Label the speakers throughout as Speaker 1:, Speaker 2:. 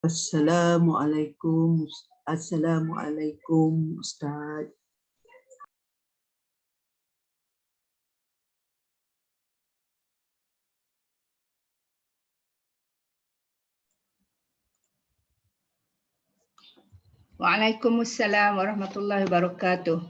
Speaker 1: Assalamualaikum. Assalamualaikum Ustaz.
Speaker 2: Waalaikumsalam warahmatullahi wabarakatuh.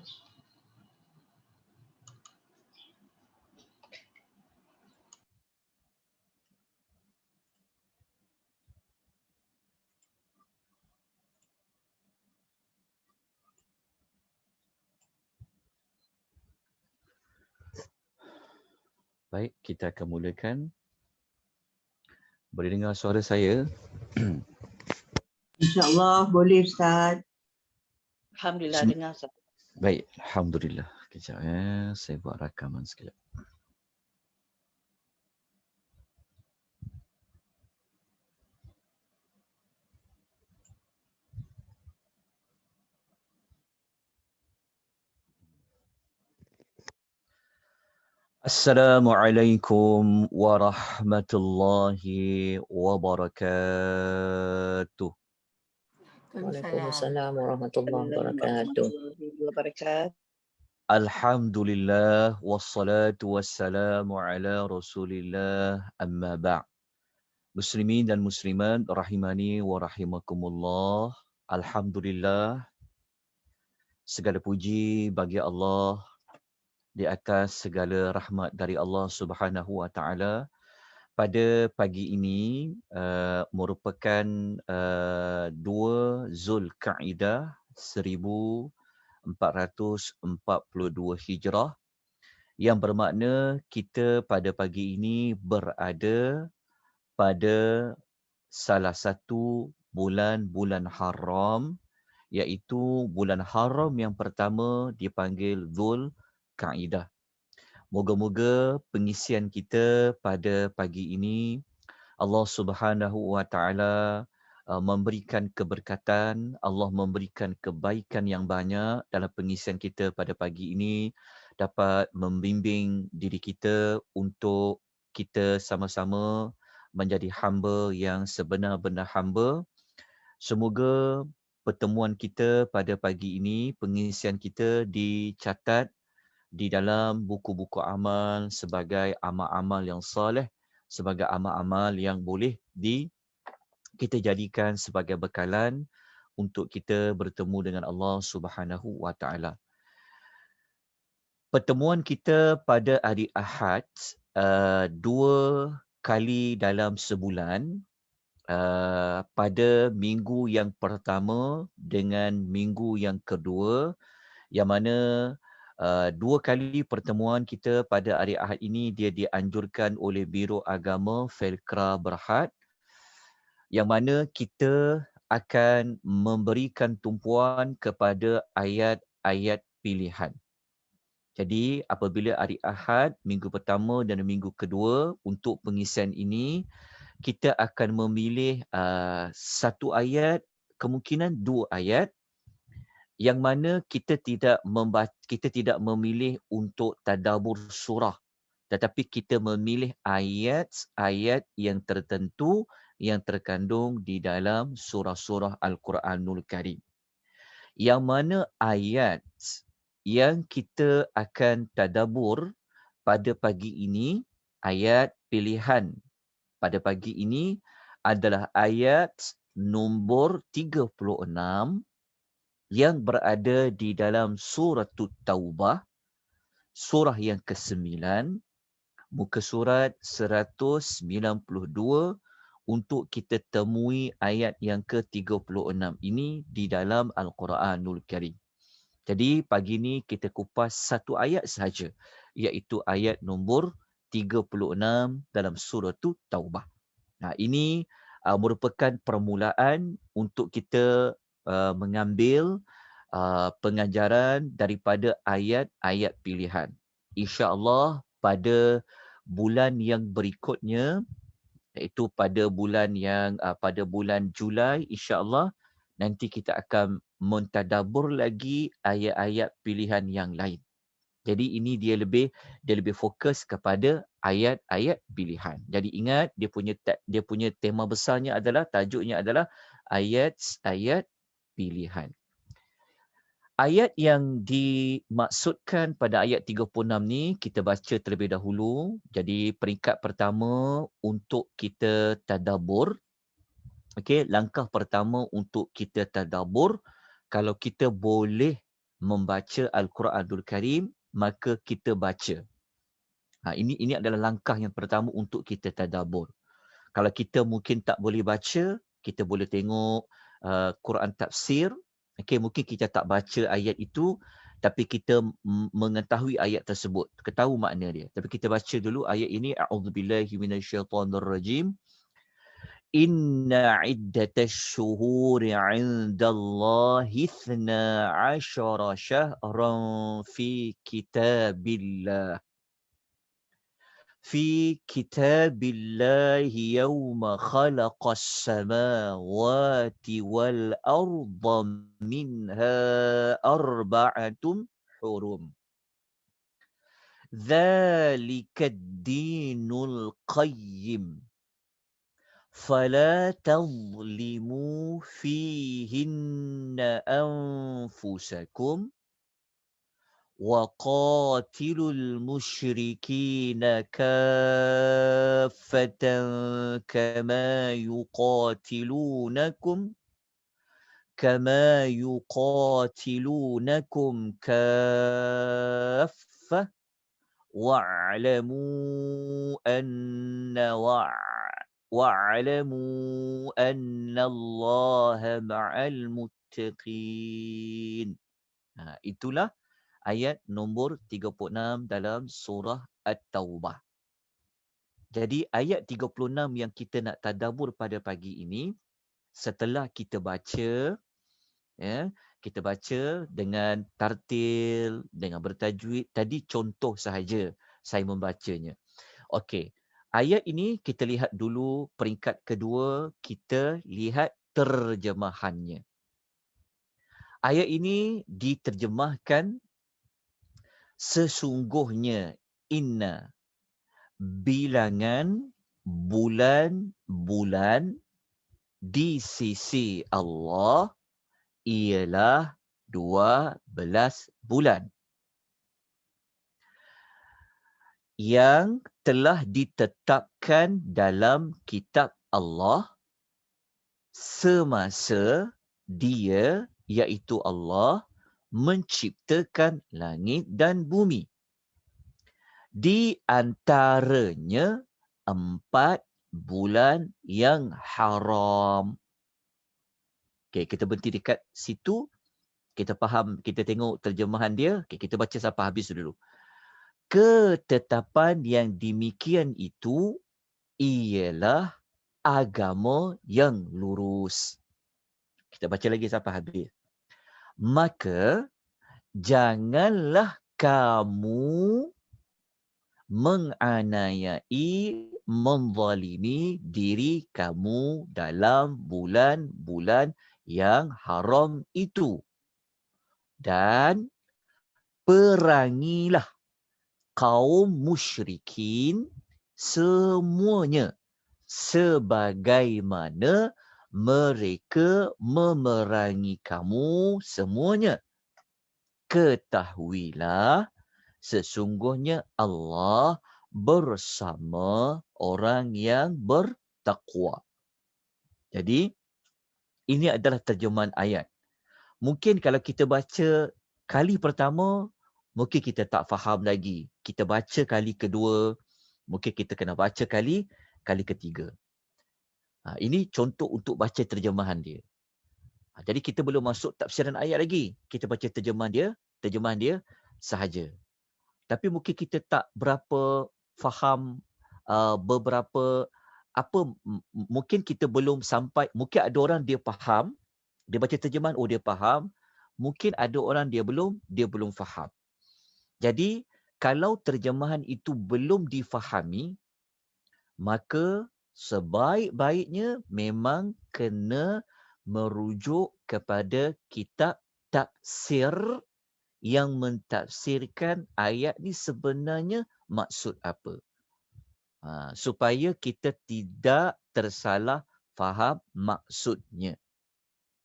Speaker 3: Baik, kita akan mulakan. Boleh dengar suara saya?
Speaker 1: InsyaAllah boleh Ustaz.
Speaker 4: Alhamdulillah dengar Ustaz.
Speaker 3: Baik, Alhamdulillah. Kejap ya, saya buat rakaman sekejap. Assalamualaikum warahmatullahi wabarakatuh.
Speaker 4: Waalaikumsalam warahmatullahi wabarakatuh.
Speaker 3: Alhamdulillah wassalatu wassalamu ala Rasulillah amma ba'. Muslimin dan muslimat rahimani wa rahimakumullah. Alhamdulillah, segala puji bagi Allah di atas segala rahmat dari Allah Subhanahu wa taala. Pada pagi ini merupakan 2 Zulkaidah 1442 Hijrah, yang bermakna kita pada pagi ini berada pada salah satu bulan-bulan haram, iaitu bulan haram yang pertama dipanggil Zulkaidah. Moga-moga pengisian kita pada pagi ini Allah Subhanahu wa taala memberikan keberkatan, Allah memberikan kebaikan yang banyak dalam pengisian kita pada pagi ini, dapat membimbing diri kita untuk kita sama-sama menjadi hamba yang sebenar-benar hamba. Semoga pertemuan kita pada pagi ini, pengisian kita dicatat di dalam buku-buku amal sebagai amal-amal yang soleh, sebagai amal-amal yang boleh kita jadikan sebagai bekalan untuk kita bertemu dengan Allah Subhanahu wa taala. Pertemuan kita pada hari Ahad 2 kali dalam sebulan, pada minggu yang pertama dengan minggu yang kedua, yang mana 2 kali pertemuan kita pada hari Ahad ini dia dianjurkan oleh Biro Agama Felkra Berhad, yang mana kita akan memberikan tumpuan kepada ayat-ayat pilihan. Jadi apabila hari Ahad, minggu pertama dan minggu kedua untuk pengisian ini, kita akan memilih 1 ayat, kemungkinan 2 ayat, yang mana kita tidak memilih untuk tadabbur surah, tetapi kita memilih ayat-ayat yang tertentu yang terkandung di dalam surah-surah Al-Quranul Karim. Yang mana ayat yang kita akan tadabbur pada pagi ini, ayat pilihan pada pagi ini adalah ayat nombor 36 yang berada di dalam surah Taubah, surah yang ke-9, muka surat 192, untuk kita temui ayat yang ke-36 ini di dalam Al-Quranul Karim. Jadi pagi ini kita kupas 1 ayat sahaja, iaitu ayat nombor 36 dalam surah Taubah. Nah, ini merupakan permulaan untuk kita mengambil pengajaran daripada ayat-ayat pilihan. InsyaAllah pada bulan yang berikutnya, iaitu pada bulan Julai, insyaAllah nanti kita akan mentadabbur lagi ayat-ayat pilihan yang lain. Jadi ini dia lebih fokus kepada ayat-ayat pilihan. Jadi ingat dia punya tema besarnya adalah, tajuknya adalah ayat-ayat pilihan. Ayat yang dimaksudkan pada ayat 36 ni kita baca terlebih dahulu. Jadi peringkat pertama untuk kita tadabbur. Okey, langkah pertama untuk kita tadabbur, kalau kita boleh membaca Al-Quranul Karim, maka kita baca. Ini adalah langkah yang pertama untuk kita tadabbur. Kalau kita mungkin tak boleh baca, kita boleh tengok Quran tafsir. Okey, mungkin kita tak baca ayat itu, tapi kita mengetahui ayat tersebut, ketahui makna dia. Tapi kita baca dulu ayat ini. A'udzubillahi minasyaitonirrajim. Inna iddatash syuhuri 'indallahi 12 syahran fi kitabillah. في كتاب الله يوم خلق السماوات والأرض منها 4 حرم ذلك الدين القيم فلا تظلموا فيهن أنفسكم وقاتلوا المشركين كافة كما يقاتلونكم كافة واعلموا أن الله مع المتقين. Itulah ayat nombor 36 dalam surah At-Taubah. Jadi ayat 36 yang kita nak tadabbur pada pagi ini, setelah kita baca, kita baca dengan tartil, dengan bertajwid. Tadi contoh sahaja saya membacanya. Okey, ayat ini kita lihat dulu peringkat kedua, kita lihat terjemahannya. Ayat ini diterjemahkan sesungguhnya inna, bilangan bulan-bulan di sisi Allah ialah 12 bulan yang telah ditetapkan dalam kitab Allah semasa dia, iaitu Allah, menciptakan langit dan bumi. Di antaranya 4 bulan yang haram. Okey, kita berhenti dekat situ. Kita faham, kita tengok terjemahan dia. Okey, kita baca sampai habis dulu. Ketetapan yang demikian itu ialah agama yang lurus. Kita baca lagi sampai habis. Maka janganlah kamu menganiayai, menzalimi diri kamu dalam bulan-bulan yang haram itu. Dan perangilah kaum musyrikin semuanya sebagaimana mereka memerangi kamu semuanya. Ketahuilah sesungguhnya Allah bersama orang yang bertakwa. Jadi ini adalah terjemahan ayat. Mungkin kalau kita baca kali pertama, mungkin kita tak faham lagi. Kita baca kali kedua, mungkin kita kena baca kali ketiga. Ini contoh untuk baca terjemahan dia. Jadi kita belum masuk tafsiran ayat lagi. Kita baca terjemahan dia sahaja. Tapi mungkin kita tak berapa faham beberapa mungkin kita belum sampai. Mungkin ada orang dia faham, dia baca terjemahan, dia faham. Mungkin ada orang dia belum faham. Jadi kalau terjemahan itu belum difahami, maka sebaik-baiknya memang kena merujuk kepada kitab tafsir yang mentafsirkan ayat ni sebenarnya maksud apa. Supaya kita tidak tersalah faham maksudnya.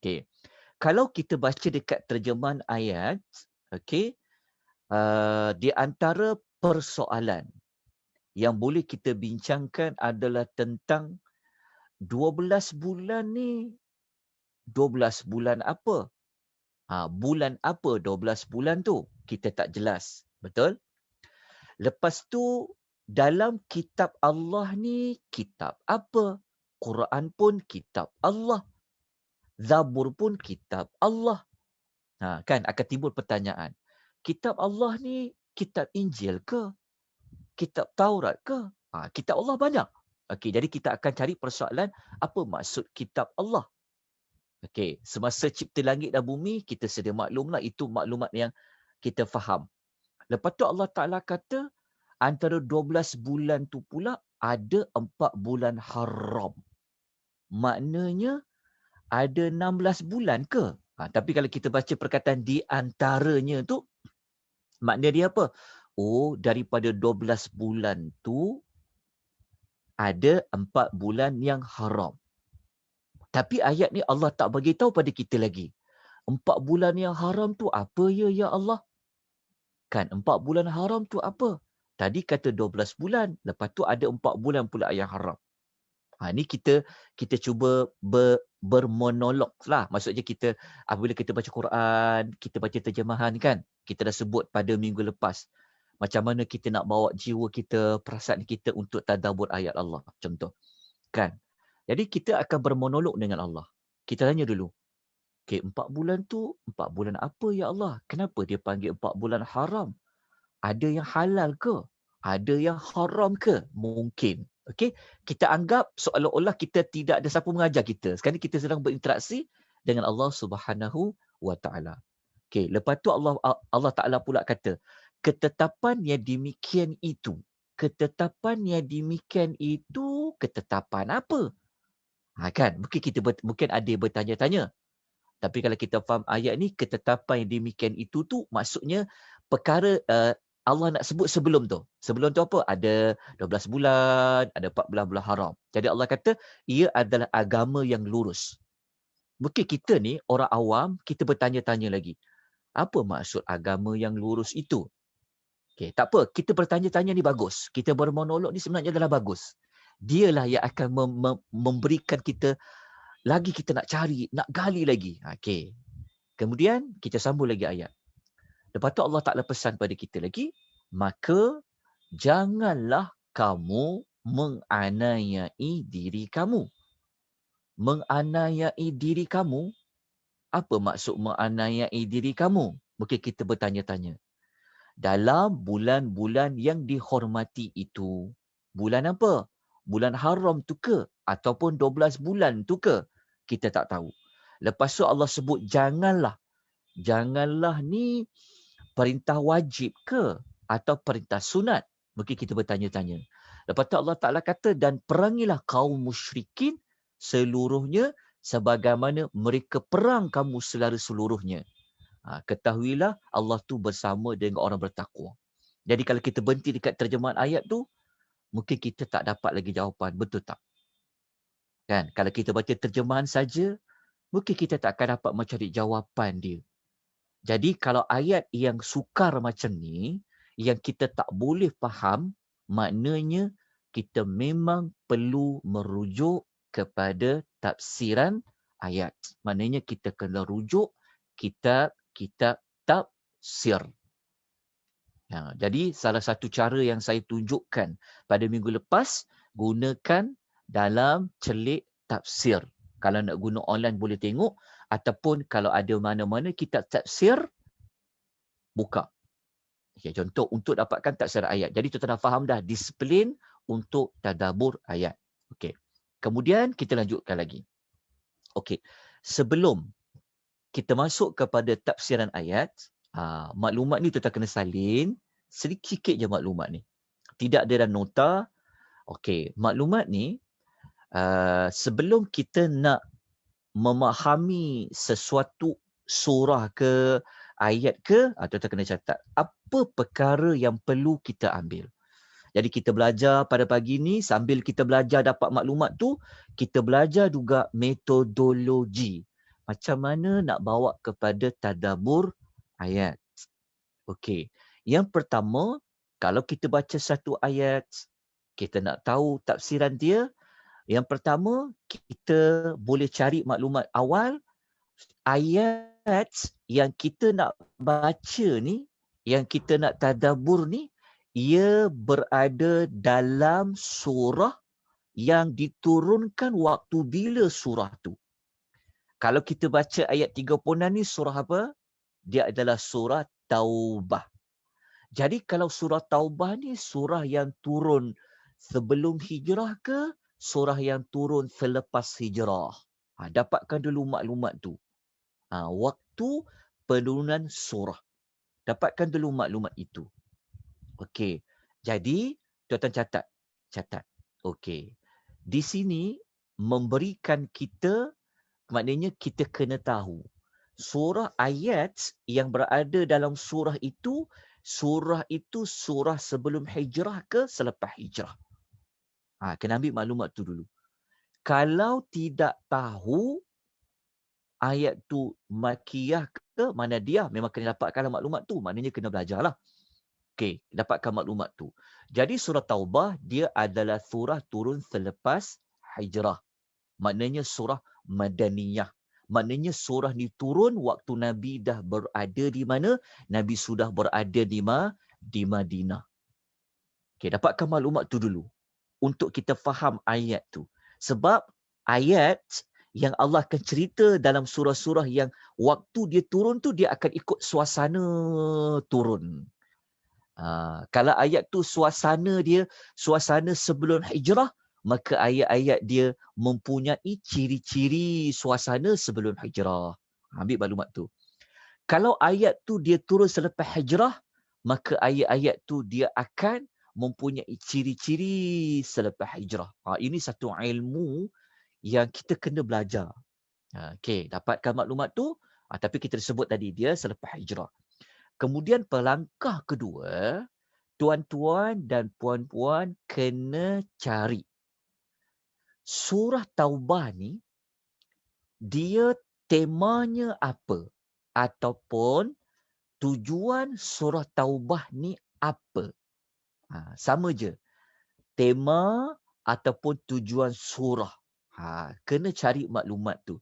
Speaker 3: Okey. Kalau kita baca dekat terjemahan ayat, okey, di antara persoalan yang boleh kita bincangkan adalah tentang 12 bulan ni, 12 bulan apa? Bulan apa 12 bulan tu? Kita tak jelas. Betul? Lepas tu, dalam kitab Allah ni, kitab apa? Quran pun kitab Allah. Zabur pun kitab Allah. Kan akan timbul pertanyaan. Kitab Allah ni kitab Injil ke? Kitab Taurat ke? Kitab Allah banyak. Okey, jadi kita akan cari persoalan apa maksud kitab Allah. Okey, semasa cipta langit dan bumi, kita sedia maklumlah itu maklumat yang kita faham. Lepas tu Allah Ta'ala kata, antara 12 bulan tu pula ada 4 bulan haram. Maknanya ada 16 bulan ke? Tapi kalau kita baca perkataan di antaranya tu, makna dia apa? Oh, daripada 12 bulan tu ada 4 bulan yang haram. Tapi ayat ni Allah tak bagi tahu pada kita lagi. 4 bulan yang haram tu apa ya Allah? Kan 4 bulan haram tu apa? Tadi kata 12 bulan, lepas tu ada 4 bulan pula yang haram. Ni kita cuba bermonolog lah. Maksudnya kita apabila kita baca Quran, kita baca terjemahan kan, kita dah sebut pada minggu lepas. Macam mana kita nak bawa jiwa kita, perasaan kita untuk tadabbur ayat Allah. Contoh. Kan? Jadi kita akan bermonolog dengan Allah. Kita tanya dulu. Okay, 4 bulan tu, 4 bulan apa ya Allah? Kenapa dia panggil 4 bulan haram? Ada yang halal ke? Ada yang haram ke? Mungkin. Okay? Kita anggap seolah-olah kita tidak ada siapa mengajar kita. Sekarang ni kita sedang berinteraksi dengan Allah Subhanahu wa Ta'ala. Okay, lepas tu Allah Ta'ala pula kata, ketetapan yang demikian itu. Ketetapan yang demikian itu, ketetapan apa? Kan? Mungkin ada yang bertanya-tanya. Tapi kalau kita faham ayat ni, ketetapan yang demikian itu tu maksudnya perkara Allah nak sebut sebelum tu. Sebelum tu apa? Ada 12 bulan, ada 14 bulan haram. Jadi Allah kata, ia adalah agama yang lurus. Mungkin kita ni, orang awam, kita bertanya-tanya lagi. Apa maksud agama yang lurus itu? Okay, tak apa. Kita bertanya-tanya ni bagus. Kita bermonolog ni sebenarnya adalah bagus. Dialah yang akan memberikan kita lagi, kita nak cari, nak gali lagi. Okay. Kemudian kita sambung lagi ayat. Lepas tu Allah Ta'ala pesan pada kita lagi, maka janganlah kamu menganiayai diri kamu. Menganiayai diri kamu, apa maksud menganiayai diri kamu? Mungkin kita bertanya-tanya. Dalam bulan-bulan yang dihormati itu, bulan apa? Bulan haram tu ke? Ataupun 12 bulan tu ke? Kita tak tahu. Lepas tu Allah sebut janganlah. Janganlah ni perintah wajib ke? Atau perintah sunat? Mungkin kita bertanya-tanya. Lepas tu Allah Ta'ala kata, dan perangilah kaum musyrikin seluruhnya sebagaimana mereka perang kamu seluruhnya. Ketahuilah Allah tu bersama dengan orang bertakwa. Jadi kalau kita berhenti dekat terjemahan ayat tu, mungkin kita tak dapat lagi jawapan. Betul tak? Kan? Kalau kita baca terjemahan saja, mungkin kita tak akan dapat mencari jawapan dia. Jadi kalau ayat yang sukar macam ni, yang kita tak boleh faham, maknanya kita memang perlu merujuk kepada tafsiran ayat. Maknanya kita kena rujuk kitab tafsir. Jadi salah satu cara yang saya tunjukkan pada minggu lepas, gunakan dalam celik tafsir. Kalau nak guna online boleh tengok, ataupun kalau ada mana-mana kitab tafsir, buka. Okay, contoh untuk dapatkan tafsir ayat. Jadi tuan-tuan dah faham dah disiplin untuk tadabbur ayat. Okay. Kemudian kita lanjutkan lagi. Okay. Sebelum kita masuk kepada tafsiran ayat, maklumat ni tuan-tuan kena salin. Sedikit je maklumat ni. Tidak ada dalam nota. Okey, maklumat ni sebelum kita nak memahami sesuatu surah ke, ayat ke, tuan-tuan kena catat. Apa perkara yang perlu kita ambil? Jadi kita belajar pada pagi ni, sambil kita belajar dapat maklumat tu, kita belajar juga metodologi. Macam mana nak bawa kepada tadabbur ayat? Okey. Yang pertama, kalau kita baca satu ayat, kita nak tahu tafsiran dia. Yang pertama, kita boleh cari maklumat awal. Ayat yang kita nak baca ni, yang kita nak tadabbur ni, ia berada dalam surah yang diturunkan waktu bila surah tu. Kalau kita baca ayat 36 ni surah apa? Dia adalah surah Taubah. Jadi kalau surah Taubah ni surah yang turun sebelum hijrah ke surah yang turun selepas hijrah? Dapatkan dulu maklumat tu. Waktu penurunan surah. Dapatkan dulu maklumat itu. Okey. Jadi tuan-tuan catat. Okey. Di sini memberikan kita, maknanya kita kena tahu surah ayat yang berada dalam surah itu surah sebelum hijrah ke selepas hijrah. Kena ambil maklumat tu dulu. Kalau tidak tahu ayat tu makiyah ke mana dia, memang kena dapatkan maklumat tu. Maknanya kena belajarlah. Okey, dapatkan maklumat tu. Jadi surah Taubah dia adalah surah turun selepas hijrah. Maknanya surah Madaniyah. Maknanya surah ni turun waktu Nabi dah berada di mana? Nabi sudah berada di Madinah. Okey, dapatkan maklumat tu dulu untuk kita faham ayat tu. Sebab ayat yang Allah akan cerita dalam surah-surah yang waktu dia turun tu dia akan ikut suasana turun. Kalau ayat tu suasana sebelum hijrah, maka ayat-ayat dia mempunyai ciri-ciri suasana sebelum hijrah. Ambil maklumat tu. Kalau ayat tu dia turun selepas hijrah, maka ayat-ayat tu dia akan mempunyai ciri-ciri selepas hijrah. Ini satu ilmu yang kita kena belajar. Okey, dapatkan maklumat tu, tapi kita sebut tadi dia selepas hijrah. Kemudian pelangkah kedua, tuan-tuan dan puan-puan kena cari surah Taubah ni dia temanya apa ataupun tujuan surah Taubah ni apa. Sama je. Tema ataupun tujuan surah. Kena cari maklumat tu.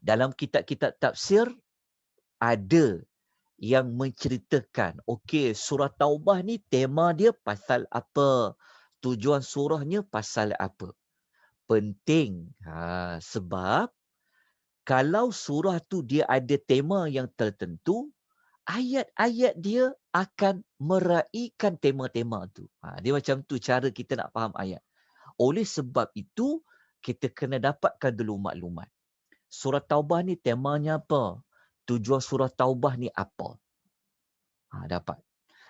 Speaker 3: Dalam kitab-kitab tafsir ada yang menceritakan, okey, surah Taubah ni tema dia pasal apa? Tujuan surahnya pasal apa? Penting. Sebab kalau surah tu dia ada tema yang tertentu, ayat-ayat dia akan meraihkan tema-tema tu. Dia macam tu cara kita nak faham ayat. Oleh sebab itu, kita kena dapatkan dulu maklumat. Surah Taubah ni temanya apa? Tujuan surah Taubah ni apa? Dapat.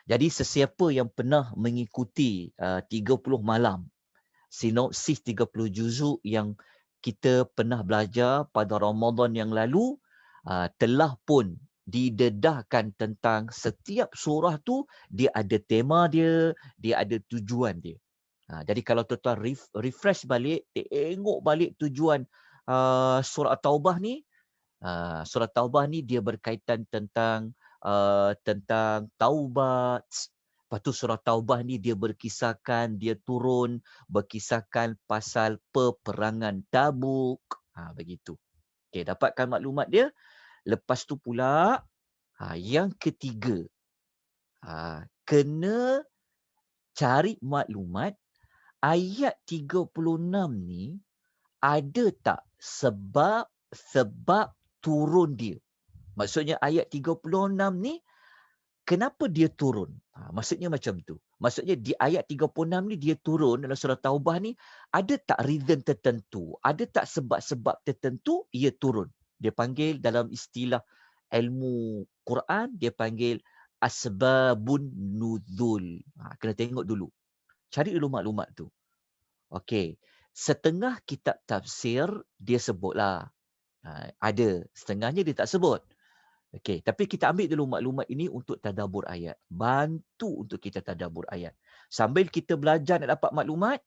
Speaker 3: Jadi sesiapa yang pernah mengikuti 30 malam, sinopsis 30 juzuk yang kita pernah belajar pada Ramadan yang lalu, telah pun didedahkan tentang setiap surah tu, dia ada tema dia, dia ada tujuan dia. Jadi kalau tuan-tuan refresh balik, tengok balik tujuan surah Taubah ni, surah Taubah ni dia berkaitan tentang taubat. Lepas tu surah Taubah ni dia berkisahkan, dia turun berkisahkan pasal peperangan Tabuk. Begitu. Okey, dapatkan maklumat dia. Lepas tu pula, yang ketiga, kena cari maklumat ayat 36 ni ada tak sebab turun dia. Maksudnya ayat 36 ni kenapa dia turun? Maksudnya macam tu. Maksudnya di ayat 36 ni dia turun dalam surah Taubah ni, ada tak reason tertentu? Ada tak sebab-sebab tertentu ia turun? Dia panggil dalam istilah ilmu Quran, dia panggil asbabun nuzul. Kena tengok dulu. Cari dulu maklumat tu. Okey. Setengah kitab tafsir dia sebutlah. Ada. Setengahnya dia tak sebut. Okey, tapi kita ambil dulu maklumat ini untuk tadabbur ayat. Bantu untuk kita tadabbur ayat. Sambil kita belajar nak dapat maklumat,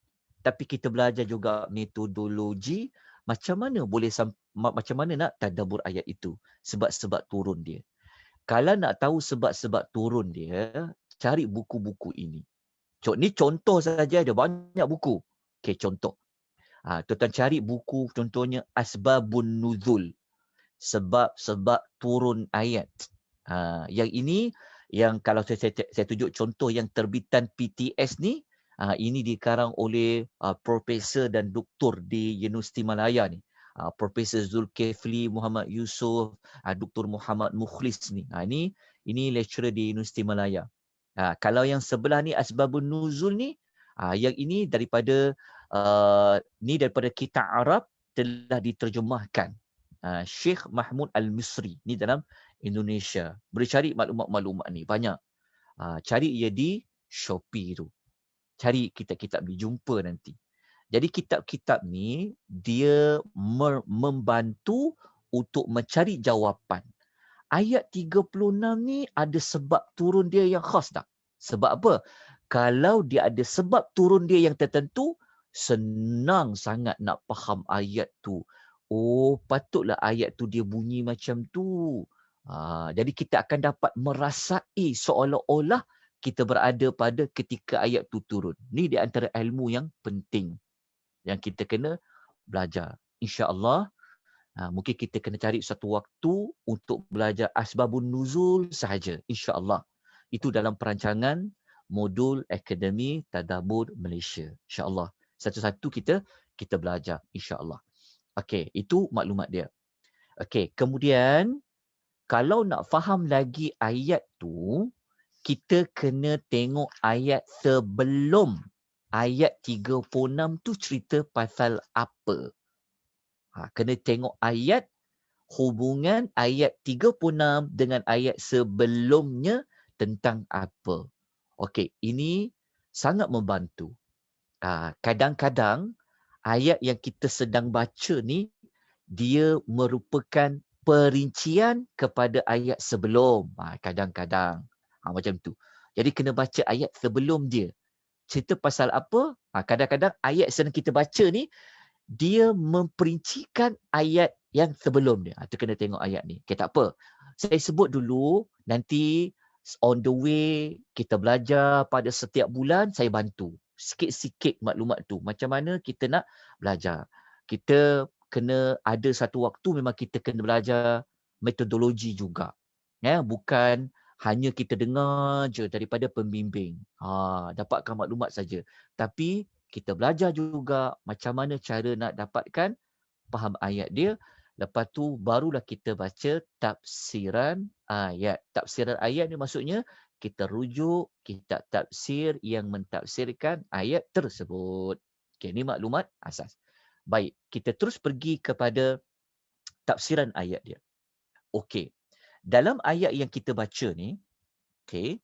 Speaker 3: tapi kita belajar juga metodologi macam mana boleh macam mana nak tadabbur ayat itu, sebab-sebab turun dia. Kalau nak tahu sebab-sebab turun dia, cari buku-buku ini. Ni contoh saja, ada banyak buku. Okey, contoh. Tuan-tuan cari buku contohnya Asbabun Nuzul. Sebab-sebab turun ayat. Yang ini, yang kalau saya tunjuk contoh yang terbitan PTS ni, ini dikarang oleh profesor dan doktor di Universiti Malaya ni. Profesor Zulkifli Muhammad Yusof, Dr. Muhammad Mukhlis ni. Ini lecturer di Universiti Malaya. Kalau yang sebelah ni Asbabun Nuzul ni, yang ini daripada kitab Arab telah diterjemahkan. Sheikh Mahmud Al-Misri ni dalam Indonesia. Boleh cari maklumat-maklumat ni banyak. Cari ia di Shopee tu. Cari kitab-kitab ni, jumpa nanti. Jadi kitab-kitab ni dia membantu untuk mencari jawapan. Ayat 36 ni ada sebab turun dia yang khas tak? Sebab apa? Kalau dia ada sebab turun dia yang tertentu, senang sangat nak faham ayat tu. Oh, patutlah ayat tu dia bunyi macam tu. Jadi kita akan dapat merasai seolah-olah kita berada pada ketika ayat tu turun. Ni di antara ilmu yang penting yang kita kena belajar. InsyaAllah, mungkin kita kena cari satu waktu untuk belajar Asbabun Nuzul sahaja. InsyaAllah. Itu dalam perancangan modul Akademi Tadabbur Malaysia. InsyaAllah. Satu-satu kita belajar. InsyaAllah. Okey, itu maklumat dia. Okey, kemudian kalau nak faham lagi ayat tu, kita kena tengok ayat sebelum ayat 36 tu cerita pasal apa. Kena tengok ayat, hubungan ayat 36 dengan ayat sebelumnya tentang apa. Okey, ini sangat membantu. Kadang-kadang ayat yang kita sedang baca ni, dia merupakan perincian kepada ayat sebelum. Kadang-kadang. Macam tu. Jadi kena baca ayat sebelum dia. Cerita pasal apa? Kadang-kadang ayat sedang kita baca ni, dia memperincikan ayat yang sebelum dia. Tu kena tengok ayat ni. Okay, tak apa. Saya sebut dulu, nanti on the way kita belajar pada setiap bulan, saya bantu. Sikit-sikit maklumat tu. Macam mana kita nak belajar. Kita kena ada satu waktu memang kita kena belajar metodologi juga. Bukan hanya kita dengar je daripada pembimbing. Dapatkan maklumat saja. Tapi kita belajar juga macam mana cara nak dapatkan faham ayat dia. Lepas tu barulah kita baca tafsiran ayat. Tafsiran ayat ni maksudnya kita rujuk kitab tafsir yang mentafsirkan ayat tersebut. Okey, ni maklumat asas. Baik, kita terus pergi kepada tafsiran ayat dia. Okey. Dalam ayat yang kita baca ni, okey,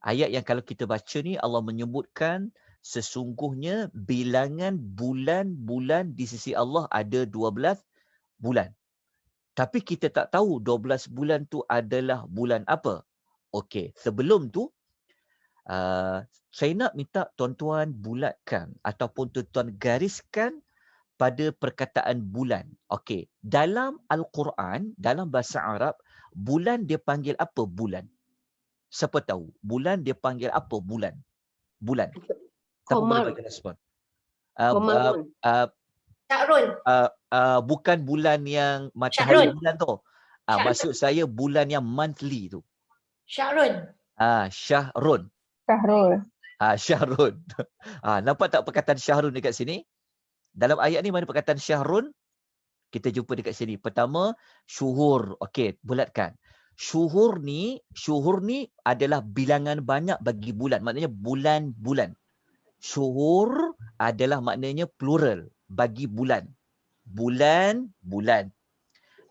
Speaker 3: ayat yang kalau kita baca ni Allah menyebutkan sesungguhnya bilangan bulan-bulan di sisi Allah ada 12 bulan. Tapi kita tak tahu 12 bulan tu adalah bulan apa. Okey, sebelum tu saya nak minta tuan-tuan bulatkan ataupun tuan-tuan gariskan pada perkataan bulan. Okey, dalam Al-Quran, dalam bahasa Arab, bulan dia panggil apa bulan? Siapa tahu? Bulan dia panggil apa bulan? Bulan. Siapa boleh bagi respon?
Speaker 5: Syahrul.
Speaker 3: Bukan bulan yang matahari bulan tu. Maksud saya bulan yang monthly tu.
Speaker 5: Syahrul.
Speaker 3: Syahrul. Syahrul. Nampak tak perkataan Syahrul dekat sini? Dalam ayat ni mana perkataan Syahrul? Kita jumpa dekat sini. Pertama, syuhur. Okey, bulatkan. Syuhur ni adalah bilangan banyak bagi bulan. Maknanya bulan-bulan. Syuhur adalah maknanya plural bagi bulan. Bulan-bulan.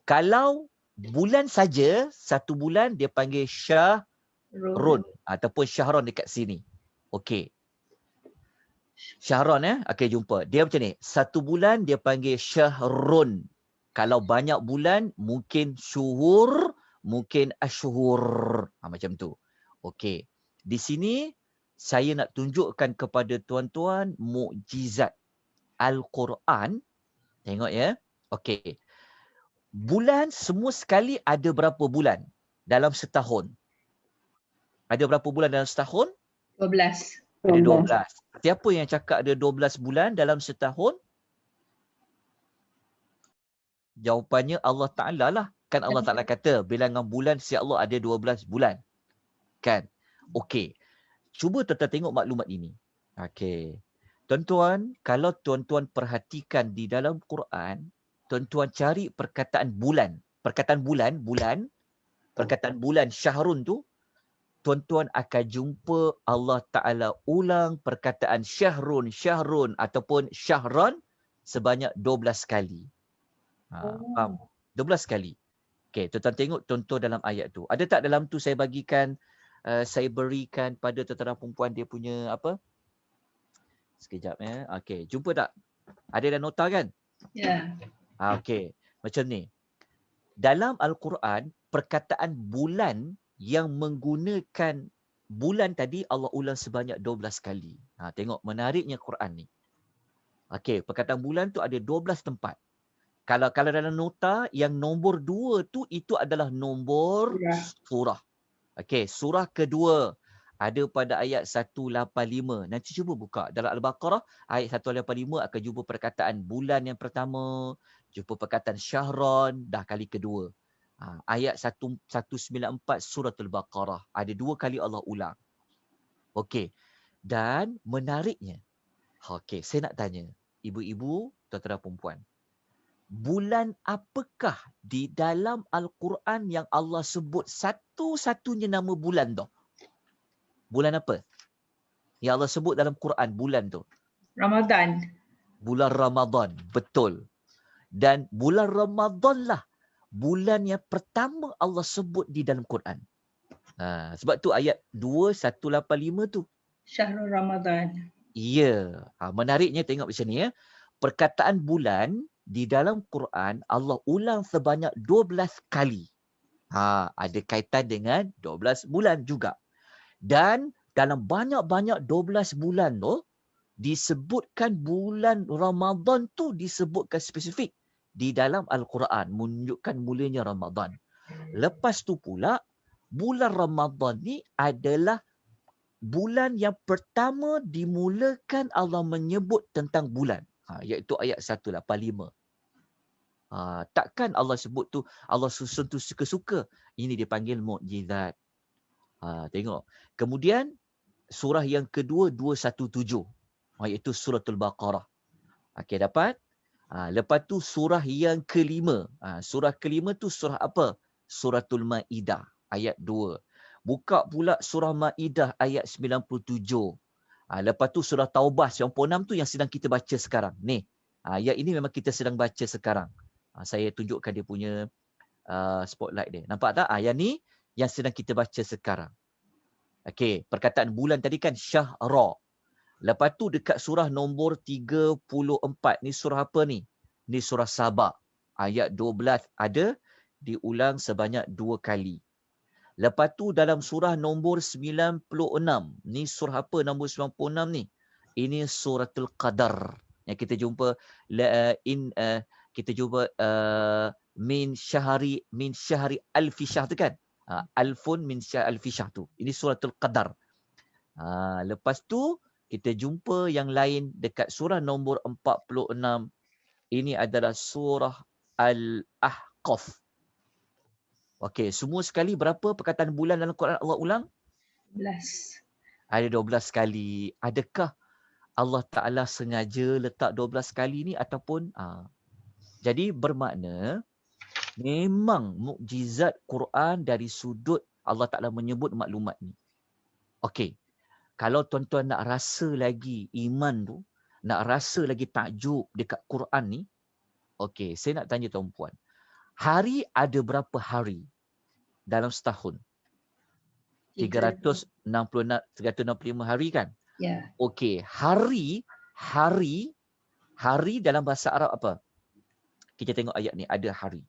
Speaker 3: Kalau bulan saja, satu bulan dia panggil syahrun ataupun syahron dekat sini. Okey. Syahron okey, jumpa. Dia macam ni. Satu bulan dia panggil syahrun. Kalau banyak bulan mungkin syuhur, mungkin asyhur. Macam tu. Okey. Di sini saya nak tunjukkan kepada tuan-tuan mukjizat Al-Quran. Tengok ya. Okey. Bulan semua sekali ada berapa bulan dalam setahun? Ada berapa bulan dalam setahun?
Speaker 2: 12.
Speaker 3: Ada 12. Siapa yang cakap ada 12 bulan dalam setahun? Jawapannya Allah Ta'ala lah. Kan Allah Ta'ala kata bilangan bulan si Allah ada 12 bulan. Kan? Okey. Cuba tuan-tuan tengok maklumat ini. Okey. Tuan-tuan, kalau tuan-tuan perhatikan di dalam Quran, tuan-tuan cari perkataan bulan. Perkataan bulan, perkataan bulan syahrun tu, tuan-tuan akan jumpa Allah Ta'ala ulang perkataan syahrun ataupun syahran sebanyak 12 kali. Faham? 12 kali. Okey, tuan-tuan tengok contoh dalam ayat tu. Ada tak dalam tu saya bagikan, saya berikan pada tuan-tuan perempuan dia punya apa? Sekejap ya. Okey, jumpa tak? Ada dah nota kan?
Speaker 2: Ya.
Speaker 3: Okey, macam ni. Dalam Al-Quran, perkataan bulan yang menggunakan bulan tadi Allah ulang sebanyak 12 kali. Tengok menariknya Quran ni. Okey, perkataan bulan tu ada 12 tempat. Kalau dalam nota yang nombor 2 tu itu adalah nombor surah. Okey, surah kedua ada pada ayat 185. Nanti cuba buka dalam Al-Baqarah ayat 185 akan jumpa perkataan bulan yang pertama, jumpa perkataan syahran dah kali kedua. Ayat 194 surah Al-Baqarah ada 2 kali Allah ulang. Okey. Dan menariknya. Okey, saya nak tanya ibu-ibu, tuan-tuan perempuan. Bulan apakah di dalam Al-Quran yang Allah sebut satu-satunya nama bulan tu? Bulan apa? Yang Allah sebut dalam Quran bulan tu.
Speaker 2: Ramadan.
Speaker 3: Bulan Ramadan. Betul. Dan bulan Ramadan lah bulan yang pertama Allah sebut di dalam Quran. Sebab tu ayat 2185 tu.
Speaker 2: Syahrul Ramadan.
Speaker 3: Ya. Menariknya tengok macam ni ya. Perkataan bulan di dalam Quran Allah ulang sebanyak 12 kali. Ada kaitan dengan 12 bulan juga. Dan dalam banyak-banyak 12 bulan tu disebutkan bulan Ramadan tu disebutkan spesifik di dalam Al-Quran menunjukkan mulanya Ramadan. Lepas tu pula bulan Ramadan ni adalah bulan yang pertama dimulakan Allah menyebut tentang bulan. Iaitu ayat 185. Takkan Allah sebut tu Allah susun tu suka-suka. Ini dipanggil mukjizat. Tengok. Kemudian surah yang kedua 217. Iaitu suratul Baqarah. Okey, dapat? Lepas tu surah yang kelima. Surah kelima tu surah apa? Suratul Maidah ayat 2. Buka pula surah Maidah ayat 97. Lepas tu surah Taubah 96 tu yang sedang kita baca sekarang. Ni. Ayat ini memang kita sedang baca sekarang. Saya tunjukkan dia punya spotlight dia. Nampak tak? Yang ni yang sedang kita baca sekarang. Okey, perkataan bulan tadi kan syahra. Lepas tu dekat surah nombor 34. Ni surah apa ni? Ni surah Sabah. Ayat 12 ada diulang sebanyak 2 kali. Lepas tu dalam surah nombor 96. Ni surah apa nombor 96 ni? Ini suratul Qadar. Yang kita jumpa kita jumpa min syahri alfi syahr tu kan? Alfun min syahri alfi syahr tu. Ini suratul Qadar. Lepas tu kita jumpa yang lain dekat surah nombor 46. Ini adalah surah Al-Ahqaf. Okey, semua sekali berapa perkataan bulan dalam Quran Allah ulang?
Speaker 2: 12.
Speaker 3: Ada 12 kali. Adakah Allah Ta'ala sengaja letak 12 kali ni ataupun jadi bermakna memang mukjizat Quran dari sudut Allah Ta'ala menyebut maklumat ni. Okey. Kalau tuan-tuan nak rasa lagi iman tu, nak rasa lagi takjub dekat Quran ni, okey, saya nak tanya tuan-puan. Hari ada berapa hari dalam setahun? 365 hari kan?
Speaker 2: Ya.
Speaker 3: Okey, hari dalam bahasa Arab apa? Kita tengok ayat ni, ada hari.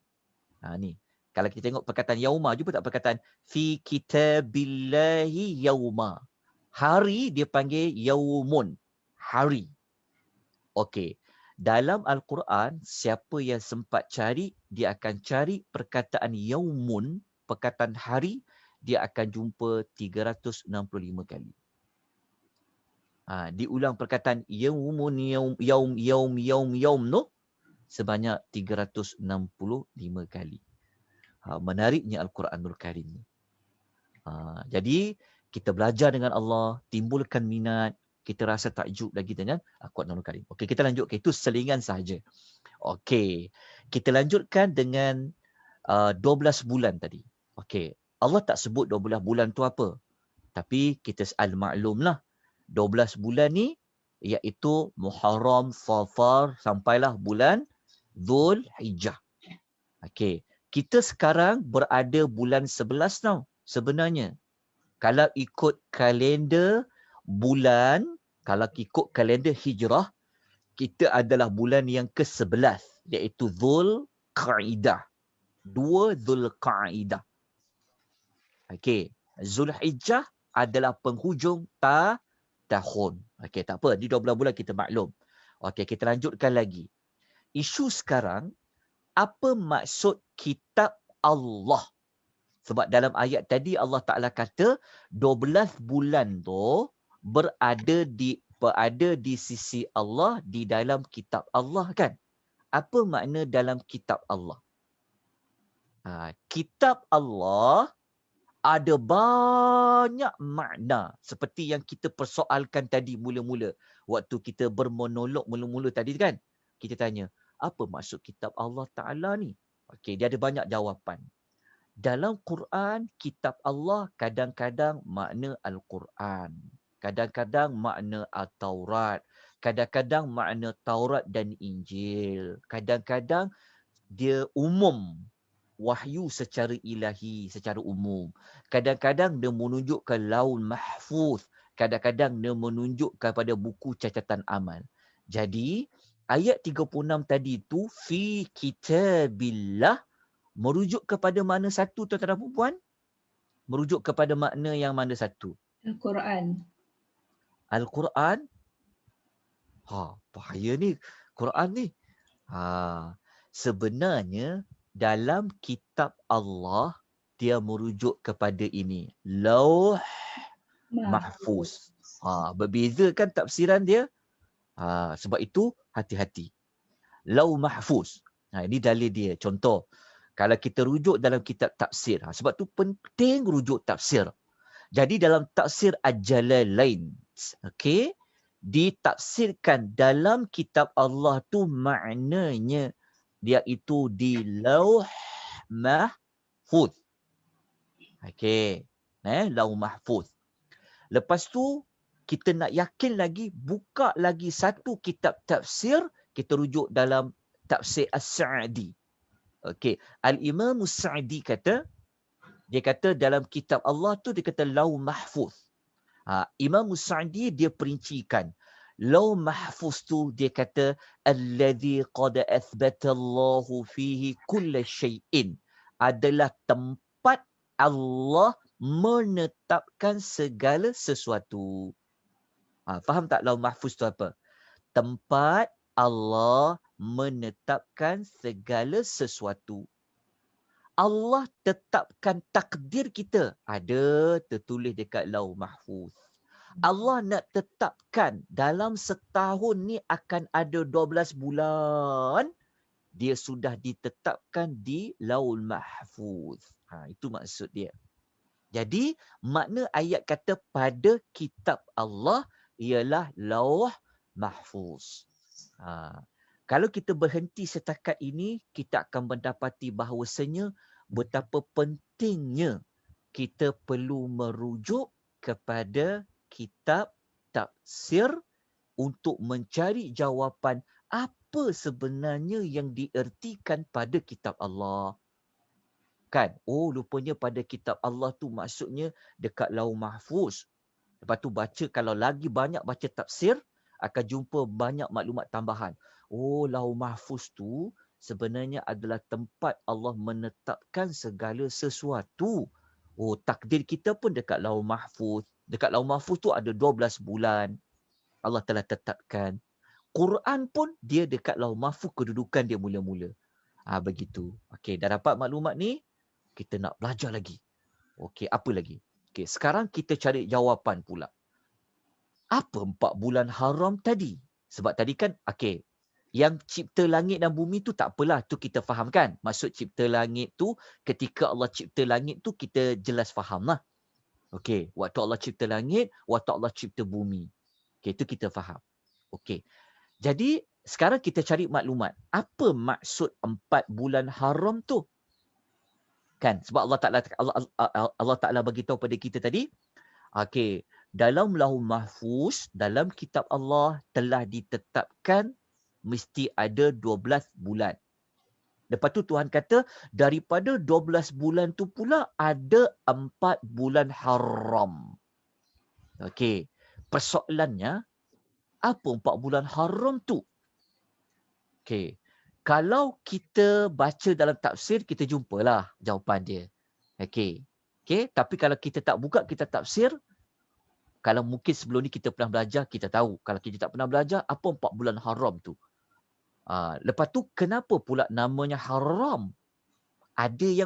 Speaker 3: Ni. Kalau kita tengok perkataan yauma, jumpa tak perkataan fi kitabillahi yauma. Hari dia panggil yaumun. Hari. Okey. dalam Al-Quran, siapa yang sempat cari, dia akan cari perkataan yaumun, perkataan hari, dia akan jumpa 365 kali. Diulang perkataan yaumun, yaum tu sebanyak 365 kali. Menariknya Al-Quranul Karim ni. Jadi kita belajar dengan Allah, timbulkan minat, kita rasa takjub lagi dengan Al-Quranul Karim. Okey, kita lanjut. Itu selingan sahaja. Okey, kita lanjutkan dengan 12 bulan tadi. Okey, Allah tak sebut 12 bulan tu apa. Tapi kita maklum lah. 12 bulan ni iaitu Muharram, Safar sampailah bulan Dhul Hijjah. Okey, kita sekarang berada bulan 11 tau sebenarnya. Kalau ikut kalender bulan, kalau ikut kalender hijrah, kita adalah bulan yang ke-11 iaitu Dhul Qa'idah. 2 Dhul Qa'idah. Okey, Zulhijjah adalah penghujung tahun. Okey, tak apa, di 12 bulan kita maklum. Okey, kita lanjutkan lagi. Isu sekarang, apa maksud kitab Allah? Sebab dalam ayat tadi Allah Ta'ala kata 12 bulan tu berada di sisi Allah di dalam kitab Allah kan? Apa makna dalam kitab Allah? Kitab Allah ada banyak makna seperti yang kita persoalkan tadi mula-mula. Waktu kita bermonolog mula-mula tadi kan? Kita tanya, apa maksud kitab Allah Ta'ala ni? Okey, dia ada banyak jawapan. Dalam Quran, kitab Allah kadang-kadang makna Al-Quran. Kadang-kadang makna Al-Taurat. Kadang-kadang makna Taurat dan Injil. Kadang-kadang dia umum. Wahyu secara ilahi, secara umum. Kadang-kadang dia menunjukkan Laul Mahfuz. Kadang-kadang dia menunjukkan pada buku catatan amal. Jadi, ayat 36 tadi tu, fi kitabillah, merujuk kepada mana satu tuan-tuan dan puan? Merujuk kepada makna yang mana satu?
Speaker 2: Al-Quran.
Speaker 3: Al-Quran? Bahaya ni. Quran ni. Sebenarnya, dalam kitab Allah, dia merujuk kepada ini. Lauh Mahfuz. Berbeza kan tafsiran dia? Sebab itu, hati-hati. Lauh Mahfuz. Ini dalil dia. Contoh, kalau kita rujuk dalam kitab tafsir. Sebab tu penting rujuk tafsir. Jadi dalam tafsir Al-Jalalain, okay, ditafsirkan dalam kitab Allah tu maknanya dia itu di Lauh Mahfuz. Okey. Lauh Mahfuz. Lepas tu kita nak yakin lagi, buka lagi satu kitab tafsir, kita rujuk dalam tafsir As-Sa'di. Okey, Al-Imam As-Sa'di kata, dia kata dalam kitab Allah tu dia kata Lauh Mahfuz. Imam As-Sa'di dia perincikan. Lauh Mahfuz tu dia kata alladzi qad athbata Allahu fihi kulla syai'in, adalah tempat Allah menetapkan segala sesuatu. Faham tak Lauh Mahfuz tu apa? Tempat Allah menetapkan segala sesuatu. Allah tetapkan takdir kita. Ada tertulis dekat Lauh Mahfuz. Allah nak tetapkan dalam setahun ni akan ada 12 bulan. Dia sudah ditetapkan di Lauh Mahfuz. Itu maksud dia. Jadi makna ayat kata pada kitab Allah ialah Lauh Mahfuz. Kalau kita berhenti setakat ini, kita akan mendapati bahawasanya betapa pentingnya kita perlu merujuk kepada kitab tafsir untuk mencari jawapan apa sebenarnya yang diertikan pada kitab Allah. Kan? Rupanya pada kitab Allah tu maksudnya dekat Lauh Mahfuz. Lepas tu baca, kalau lagi banyak baca tafsir, akan jumpa banyak maklumat tambahan. Lauh Mahfuz tu sebenarnya adalah tempat Allah menetapkan segala sesuatu. Takdir kita pun dekat Lauh Mahfuz. Dekat Lauh Mahfuz tu ada 12 bulan. Allah telah tetapkan. Quran pun dia dekat Lauh Mahfuz kedudukan dia mula-mula. Begitu. Okey, dah dapat maklumat ni, kita nak belajar lagi. Okey, apa lagi? Okey, sekarang kita cari jawapan pula. Apa 4 bulan haram tadi? Sebab tadi kan, okey, yang cipta langit dan bumi tu tak apalah, tu kita fahamkan. Maksud cipta langit tu, ketika Allah cipta langit tu, kita jelas faham lah. Okey, waktu Allah cipta langit, waktu Allah cipta bumi. Okey, itu kita faham. Okey. Jadi, sekarang kita cari maklumat. Apa maksud 4 bulan haram tu? Kan? Sebab Allah Ta'ala bagi tahu pada kita tadi, okey, dalam Lauh Mahfuz, dalam kitab Allah telah ditetapkan mesti ada 12 bulan. Lepas tu Tuhan kata, daripada 12 bulan tu pula ada 4 bulan haram. Okey, persoalannya, apa 4 bulan haram tu? Okey, kalau kita baca dalam tafsir, kita jumpalah jawapan dia. Okey, tapi kalau kita tak buka kitab tafsir, kalau mungkin sebelum ni kita pernah belajar, kita tahu. Kalau kita tak pernah belajar, apa 4 bulan haram tu? Lepas tu, kenapa pula namanya haram? Ada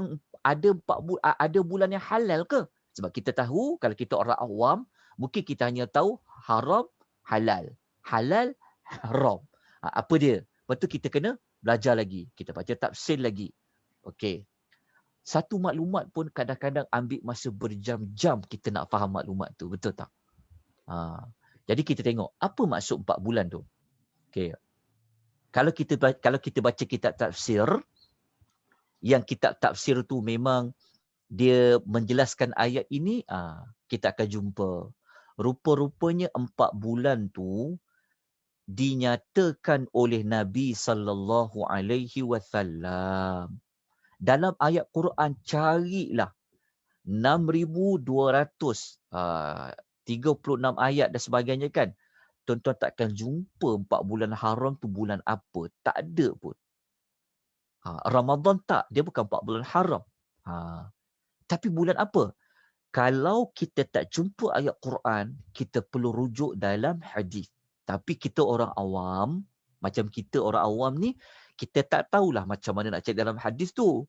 Speaker 3: bulan yang halal ke? Sebab kita tahu, kalau kita orang awam, mungkin kita hanya tahu haram, halal. Halal, haram. Apa dia? Lepas tu kita kena belajar lagi. Kita baca tafsir lagi. Okey. Satu maklumat pun kadang-kadang ambil masa berjam-jam kita nak faham maklumat tu. Betul tak? Jadi kita tengok, apa maksud 4 bulan tu? Okey. Kalau kita baca kitab tafsir, yang kitab tafsir tu memang dia menjelaskan ayat ini, kita akan jumpa. Rupa-rupanya 4 bulan tu dinyatakan oleh Nabi sallallahu alaihi wasallam. Dalam ayat Quran, carilah 6,236 ayat dan sebagainya kan. Tuan-tuan takkan jumpa 4 bulan haram tu bulan apa. Tak ada pun. Ramadan tak. Dia bukan 4 bulan haram. Tapi bulan apa? Kalau kita tak jumpa ayat Quran, kita perlu rujuk dalam hadis. Tapi kita orang awam, macam kita orang awam ni, kita tak tahulah macam mana nak cek dalam hadis tu.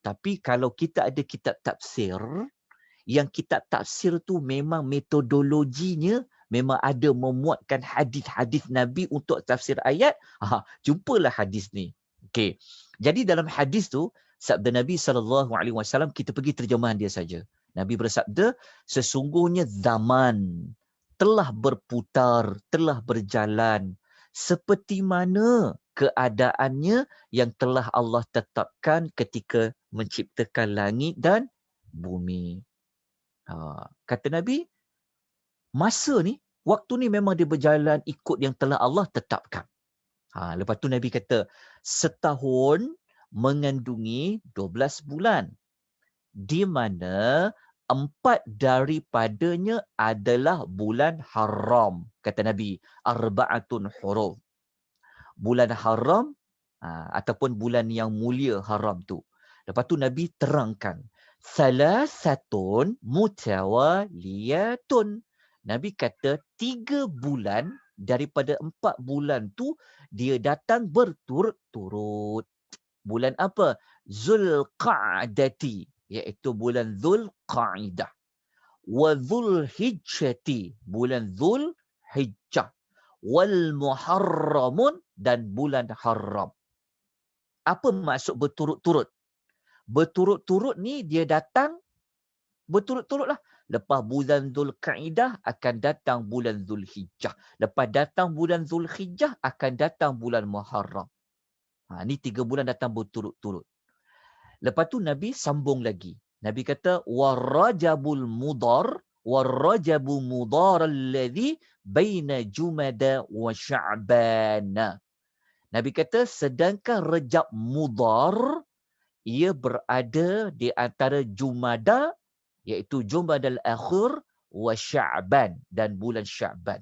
Speaker 3: Tapi kalau kita ada kitab tafsir, yang kitab tafsir tu memang metodologinya memang ada memuatkan hadis-hadis Nabi untuk tafsir ayat, jumpalah hadis ni. Okey. Jadi dalam hadis tu, sabda Nabi SAW, kita pergi terjemahan dia saja. Nabi bersabda, sesungguhnya zaman telah berputar, telah berjalan seperti mana keadaannya yang telah Allah tetapkan ketika menciptakan langit dan bumi. Kata Nabi, masa ni, waktu ni memang dia berjalan ikut yang telah Allah tetapkan. Lepas tu Nabi kata, setahun mengandungi 12 bulan. Di mana 4 daripadanya adalah bulan haram. Kata Nabi, arba'atun huruf. Bulan haram ataupun bulan yang mulia haram tu. Lepas tu Nabi terangkan, salasatun mutawaliyatun. Nabi kata 3 bulan daripada 4 bulan tu dia datang berturut-turut. Bulan apa? Zulqa'dati, iaitu bulan Zulqa'dah. Wa Zulhijjati, bulan Zulhijjah. Wal Muharramun, dan bulan haram. Apa maksud berturut-turut? Berturut-turut ni dia datang berturut-turut lah. Lepas bulan Zulqa'dah akan datang bulan Zulhijjah. Lepas datang bulan Zulhijjah akan datang bulan Muharram. Ni 3 bulan datang berturut-turut. Lepas tu Nabi sambung lagi. Nabi kata, warrajabul mudar, warrajabu mudar alladhi baina Jumada wa Sya'ban. Nabi kata, sedangkan Rajab mudar, ia berada di antara Jumada, iaitu Jumadal Akhir wa Sya'ban, dan bulan Sya'ban.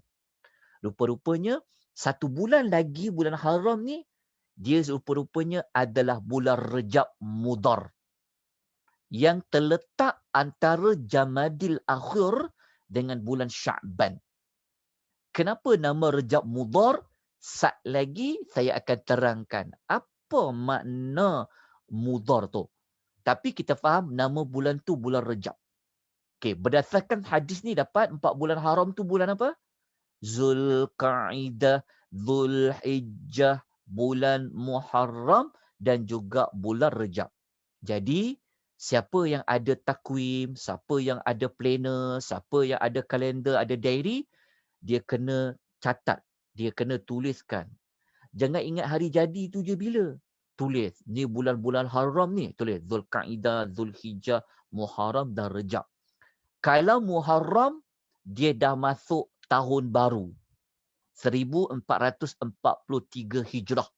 Speaker 3: Rupa-rupanya 1 bulan lagi bulan haram ni, dia rupa-rupanya adalah bulan Rajab mudar yang terletak antara Jamadil Akhir dengan bulan Sya'ban. Kenapa nama Rajab mudar? Sat lagi saya akan terangkan apa makna mudhar tu. Tapi kita faham nama bulan tu bulan Rejab. Okey, berdasarkan hadis ni dapat 4 bulan haram tu bulan apa? Zulqa'dah, Zulhijjah, bulan Muharram dan juga bulan Rejab. Jadi siapa yang ada takwim, siapa yang ada planner, siapa yang ada kalender, ada diary, dia kena catat, dia kena tuliskan. Jangan ingat hari jadi tu je bila. Tulis, ni bulan-bulan haram ni, tulis Zulqa'dah, Zulhijjah, Muharram dan Rejab. Kalau Muharram, dia dah masuk tahun baru. 1443 Hijrah.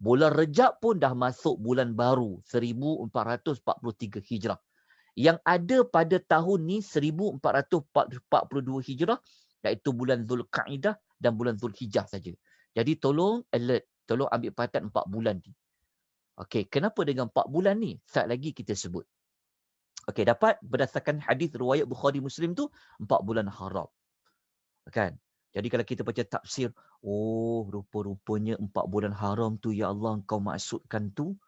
Speaker 3: Bulan Rejab pun dah masuk bulan baru. 1443 Hijrah. Yang ada pada tahun ni 1442 Hijrah, iaitu bulan Zulqa'dah dan bulan Zulhijjah saja. Jadi tolong alert. Tolong ambil perhatian 4 bulan ni. Okey, kenapa dengan 4 bulan ni? Sekejap lagi kita sebut. Okey, dapat berdasarkan hadis riwayat Bukhari Muslim tu 4 bulan haram. Kan? Jadi kalau kita baca tafsir, oh rupa-rupanya 4 bulan haram tu ya Allah engkau maksudkan tu.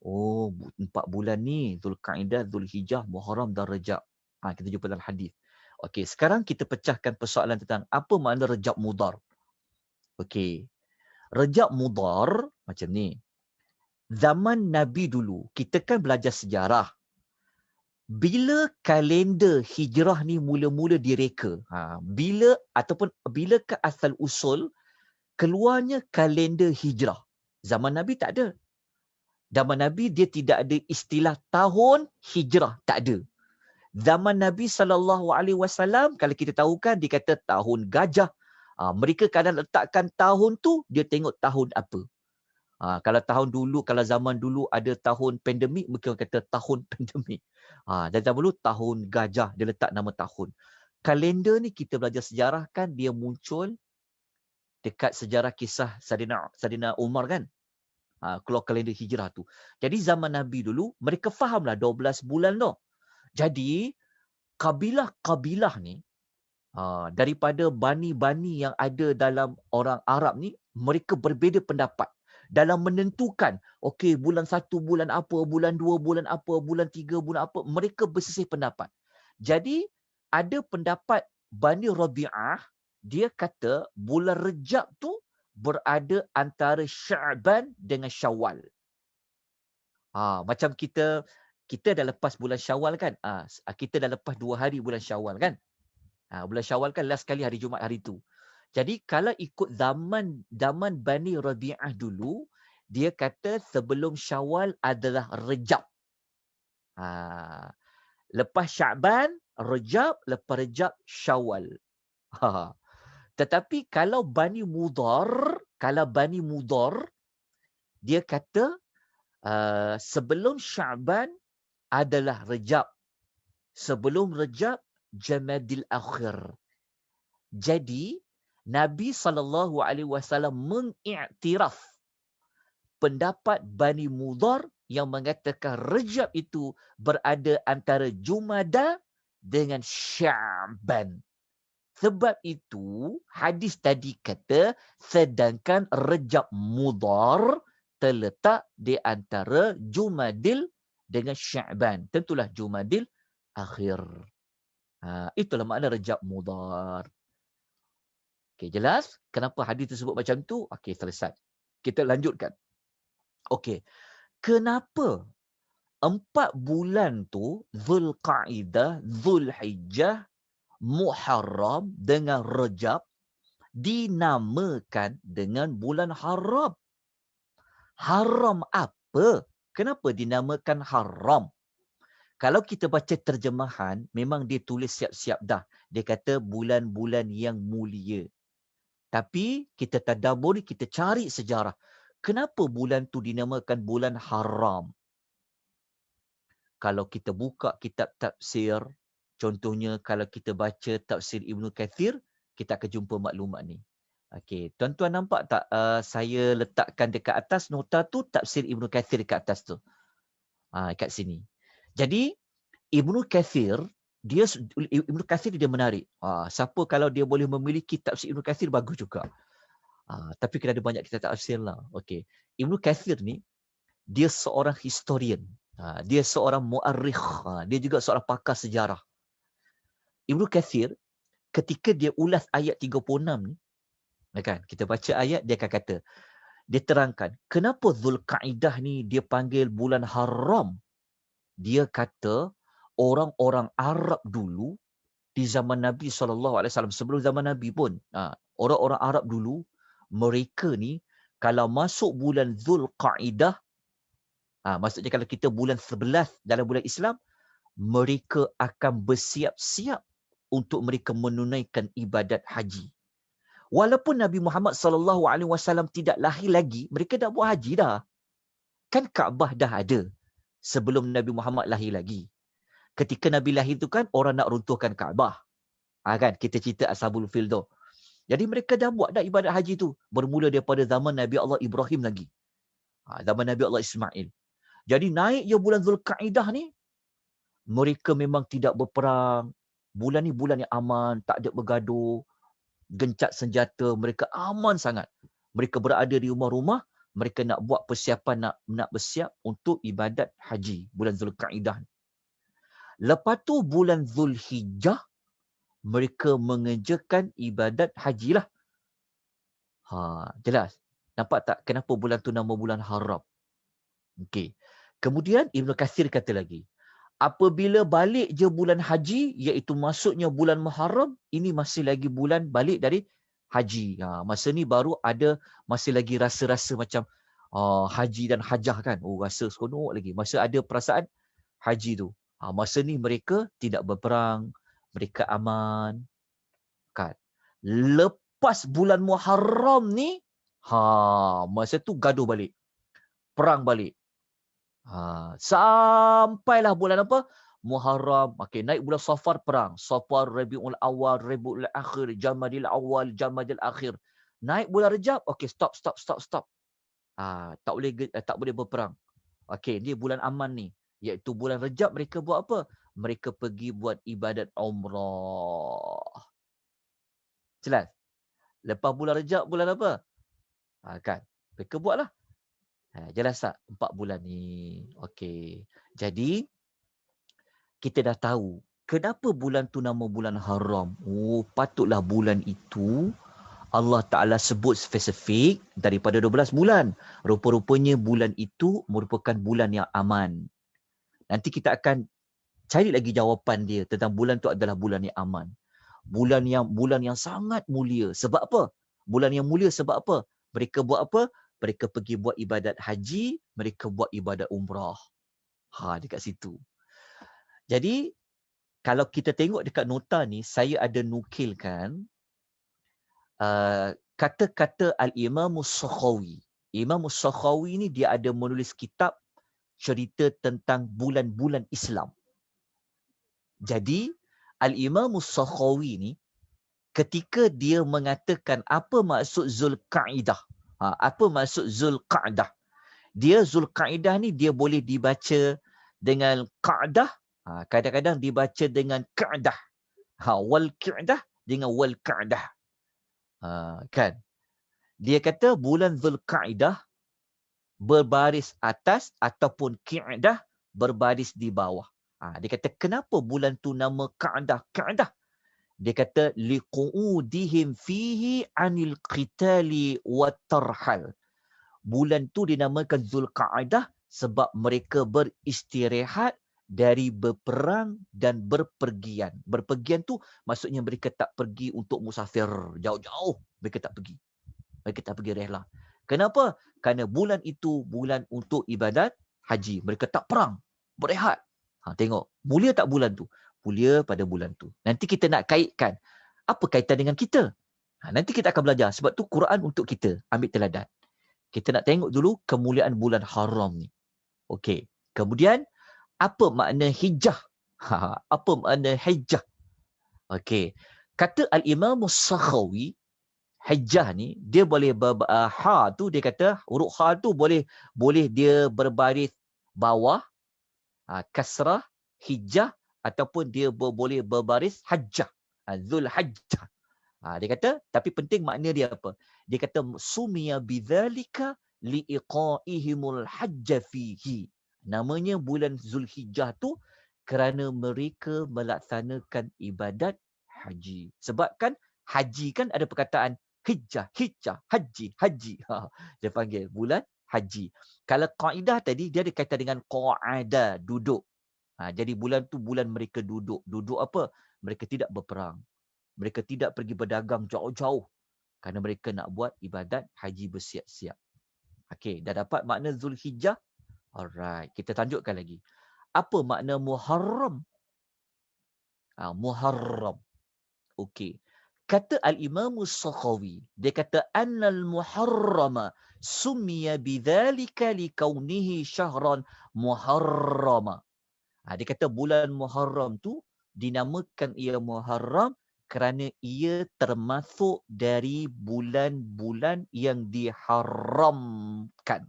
Speaker 3: Oh 4 bulan ni Zulqa'dah, Zulhijjah, Muharram dan Rejab. Kita jumpa dalam hadis. Okey, sekarang kita pecahkan persoalan tentang apa makna Rejab Mudhar. Okey. Rejab Mudhar macam ni. Zaman Nabi dulu, kita kan belajar sejarah. Bila kalender hijrah ni mula-mula direka? Bilakah asal usul keluarnya kalender hijrah? Zaman Nabi tak ada. Zaman Nabi dia tidak ada istilah tahun hijrah, tak ada. Zaman Nabi SAW, kalau kita tahu kan, dia kata tahun gajah. Mereka kadang letakkan tahun tu, dia tengok tahun apa. Kalau tahun dulu, kalau zaman dulu ada tahun pandemik, mereka kata tahun pandemik. Dan zaman dulu tahun gajah, dia letak nama tahun. Kalender ni kita belajar sejarah kan, dia muncul dekat sejarah kisah Saidina Umar kan. Keluar kalender hijrah tu. Jadi zaman Nabi dulu, mereka fahamlah 12 bulan tu. Jadi, kabilah-kabilah ni, daripada bani-bani yang ada dalam orang Arab ni, mereka berbeza pendapat dalam menentukan, okey bulan 1 bulan apa, bulan 2 bulan apa, bulan 3 bulan apa, mereka bersisih pendapat. Jadi ada pendapat Bani Rabi'ah, dia kata bulan Rejab tu berada antara Sya'ban dengan Syawal. Macam kita dah lepas bulan Syawal kan? Kita dah lepas 2 hari bulan Syawal kan? Bulan Syawal kan last kali hari Jumaat hari tu. Jadi kalau ikut zaman Bani Rabi'ah dulu, dia kata sebelum Syawal adalah Rejab. Lepas Sya'ban, Rejab, lepas Rejab, Syawal. Tetapi kalau Bani Mudhar, dia kata sebelum Sya'ban adalah Rejab. Sebelum Rejab, Jamadil Akhir. Jadi Nabi SAW mengiktiraf pendapat Bani Mudhar yang mengatakan Rejab itu berada antara Jumada dengan Sya'ban. Sebab itu hadis tadi kata sedangkan Rejab Mudhar terletak di antara Jumadil dengan Sya'ban. Tentulah Jumadil Akhir. Itulah makna Rejab Mudhar. Okey, jelas kenapa hadis tersebut macam tu? Okey, selesai. Kita lanjutkan. Okey. Kenapa 4 bulan tu Zulqa'dah, Zulhijjah, Muharram dengan Rejab dinamakan dengan bulan haram? Haram apa? Kenapa dinamakan haram? Kalau kita baca terjemahan, memang dia tulis siap-siap dah. Dia kata bulan-bulan yang mulia. Tapi kita tadabbur, kita cari sejarah. Kenapa bulan tu dinamakan bulan haram? Kalau kita buka kitab tafsir, contohnya kalau kita baca tafsir Ibnu Kathir, kita akan jumpa maklumat ni. Okey, tuan-tuan nampak tak saya letakkan dekat atas nota tu tafsir Ibnu Kathir dekat atas tu. Kat sini. Jadi Ibnu Kathir dia menarik. Siapa kalau dia boleh memiliki tafsir Ibnu Kathir bagus juga. Tapi kena ada banyak kita tafsir lah. Okey. Ibnu Kathir ni, dia seorang historian. Dia seorang mu'arrikh. Dia juga seorang pakar sejarah. Ibnu Kathir, ketika dia ulas ayat 36 ni, kan, kita baca ayat, dia akan kata, dia terangkan, kenapa Zulkaidah ni dia panggil bulan haram? Dia kata, orang-orang Arab dulu, di zaman Nabi SAW, sebelum zaman Nabi pun, orang-orang Arab dulu, mereka ni, kalau masuk bulan Zulkaidah, maksudnya kalau kita bulan 11 dalam bulan Islam, mereka akan bersiap-siap untuk mereka menunaikan ibadat haji. Walaupun Nabi Muhammad SAW tidak lahir lagi, mereka dah buat haji dah. Kan Kaabah dah ada sebelum Nabi Muhammad lahir lagi. Ketika Nabi lahir tu kan, orang nak runtuhkan Kaabah. Kan, kita cerita Ashabul Fil tu. Jadi mereka dah buat dah ibadat haji tu. Bermula daripada zaman Nabi Allah Ibrahim lagi. Zaman Nabi Allah Ismail. Jadi naik je bulan Zulkaidah ni, mereka memang tidak berperang. Bulan ni bulan yang aman, tak ada bergaduh, gencat senjata, mereka aman sangat. Mereka berada di rumah-rumah, mereka nak buat persiapan, nak bersiap untuk ibadat haji, bulan Zulkaidah. Lepas tu bulan Zulhijjah, mereka mengerjakan ibadat haji lah. Jelas? Nampak tak kenapa bulan tu nama bulan haram? Okey. Kemudian Ibnu Katsir kata lagi, apabila balik je bulan haji, iaitu masuknya bulan Muharram, ini masih lagi bulan balik dari haji. Masa ni baru ada, masih lagi rasa-rasa macam haji dan hajah kan. Rasa seronok lagi. Masa ada perasaan haji tu. Masa ni mereka tidak berperang, mereka aman. Kan. Lepas bulan Muharram ni, masa tu gaduh balik. Perang balik. Sampailah bulan apa? Muharram. Okey, naik bulan Safar, perang. Safar, Rabiul Awal, Rabiul Akhir, Jamadil Awal, Jamadil Akhir. Naik bulan Rejab, okey, stop. Tak boleh berperang. Okey, ni bulan aman ni. Iaitu bulan Rejab, mereka buat apa? Mereka pergi buat ibadat umrah. Jelas? Lepas bulan Rejab, bulan apa? Kan? Mereka buatlah. Jelas tak 4 bulan ni? Okey. Jadi, kita dah tahu kenapa bulan tu nama bulan haram. Patutlah bulan itu Allah Ta'ala sebut spesifik daripada 12 bulan. Rupa-rupanya bulan itu merupakan bulan yang aman. Nanti kita akan cari lagi jawapan dia tentang bulan tu adalah bulan yang aman. Bulan yang sangat mulia. Sebab apa? Bulan yang mulia sebab apa? Mereka buat apa? Mereka pergi buat ibadat haji, mereka buat ibadat umrah. Dekat situ. Jadi, kalau kita tengok dekat nota ni, saya ada nukilkan kata-kata Al-Imam As-Sakhawi. Imam As-Sakhawi ni dia ada menulis kitab cerita tentang bulan-bulan Islam. Jadi, Al-Imam As-Sakhawi ni, ketika dia mengatakan apa maksud Zulkaidah, apa maksud Zulqa'dah? Dia Zulqa'dah ni dia boleh dibaca dengan Qa'dah, kadang-kadang dibaca dengan Qa'dah. Wal Qa'dah dengan wal Qa'dah. Kan? Dia kata bulan Zulqa'dah berbaris atas ataupun Qa'dah berbaris di bawah. Dia kata kenapa bulan tu nama Qa'dah? Qa'dah. Dia kata liqu'udihim fihi anil qitali wat tarhal. Bulan tu dinamakan Zulqa'dah sebab mereka beristirahat dari berperang dan berpergian. Berpergian tu maksudnya mereka tak pergi untuk musafir jauh-jauh. Mereka tak pergi. Mereka tak pergi rehlah. Kenapa? Kerana bulan itu bulan untuk ibadat haji. Mereka tak perang, berehat. Tengok, mulia tak bulan tu? Mulia pada bulan tu. Nanti kita nak kaitkan. Apa kaitan dengan kita? Nanti kita akan belajar. Sebab tu Quran untuk kita. Ambil teladan. Kita nak tengok dulu kemuliaan bulan haram ni. Okey. Kemudian, apa makna hijjah? Apa makna hijjah? Okey. Kata Al-Imam As-Sakhawi, hijjah ni, dia boleh, tu dia kata, huruf ha tu boleh dia berbaris bawah, kasrah, hijjah, ataupun dia boleh berbaris hajjah. Zul hajjah. Dia kata, tapi penting makna dia apa? Dia kata sumiya bidzalika liiqaihimul hajj fihi. Namanya bulan Zulhijjah tu kerana mereka melaksanakan ibadat haji. Sebab kan haji kan ada perkataan hijjah, haji. Dia panggil bulan haji. Kalau qaidah tadi dia ada kaitan dengan qa'ada, duduk. Jadi bulan tu bulan mereka duduk. Duduk apa? Mereka tidak berperang. Mereka tidak pergi berdagang jauh-jauh. Kerana mereka nak buat ibadat haji bersiap-siap. Okey, dah dapat makna Zulhijjah? Alright, kita tanjukkan lagi. Apa makna Muharram? Muharram. Okey. Kata Al-Imam As-Sakhawi, dia kata annal muharrama summiya bidzalika likaunihi syahran muharrama. Dia kata bulan Muharram tu dinamakan ia Muharram kerana ia termasuk dari bulan-bulan yang diharamkan.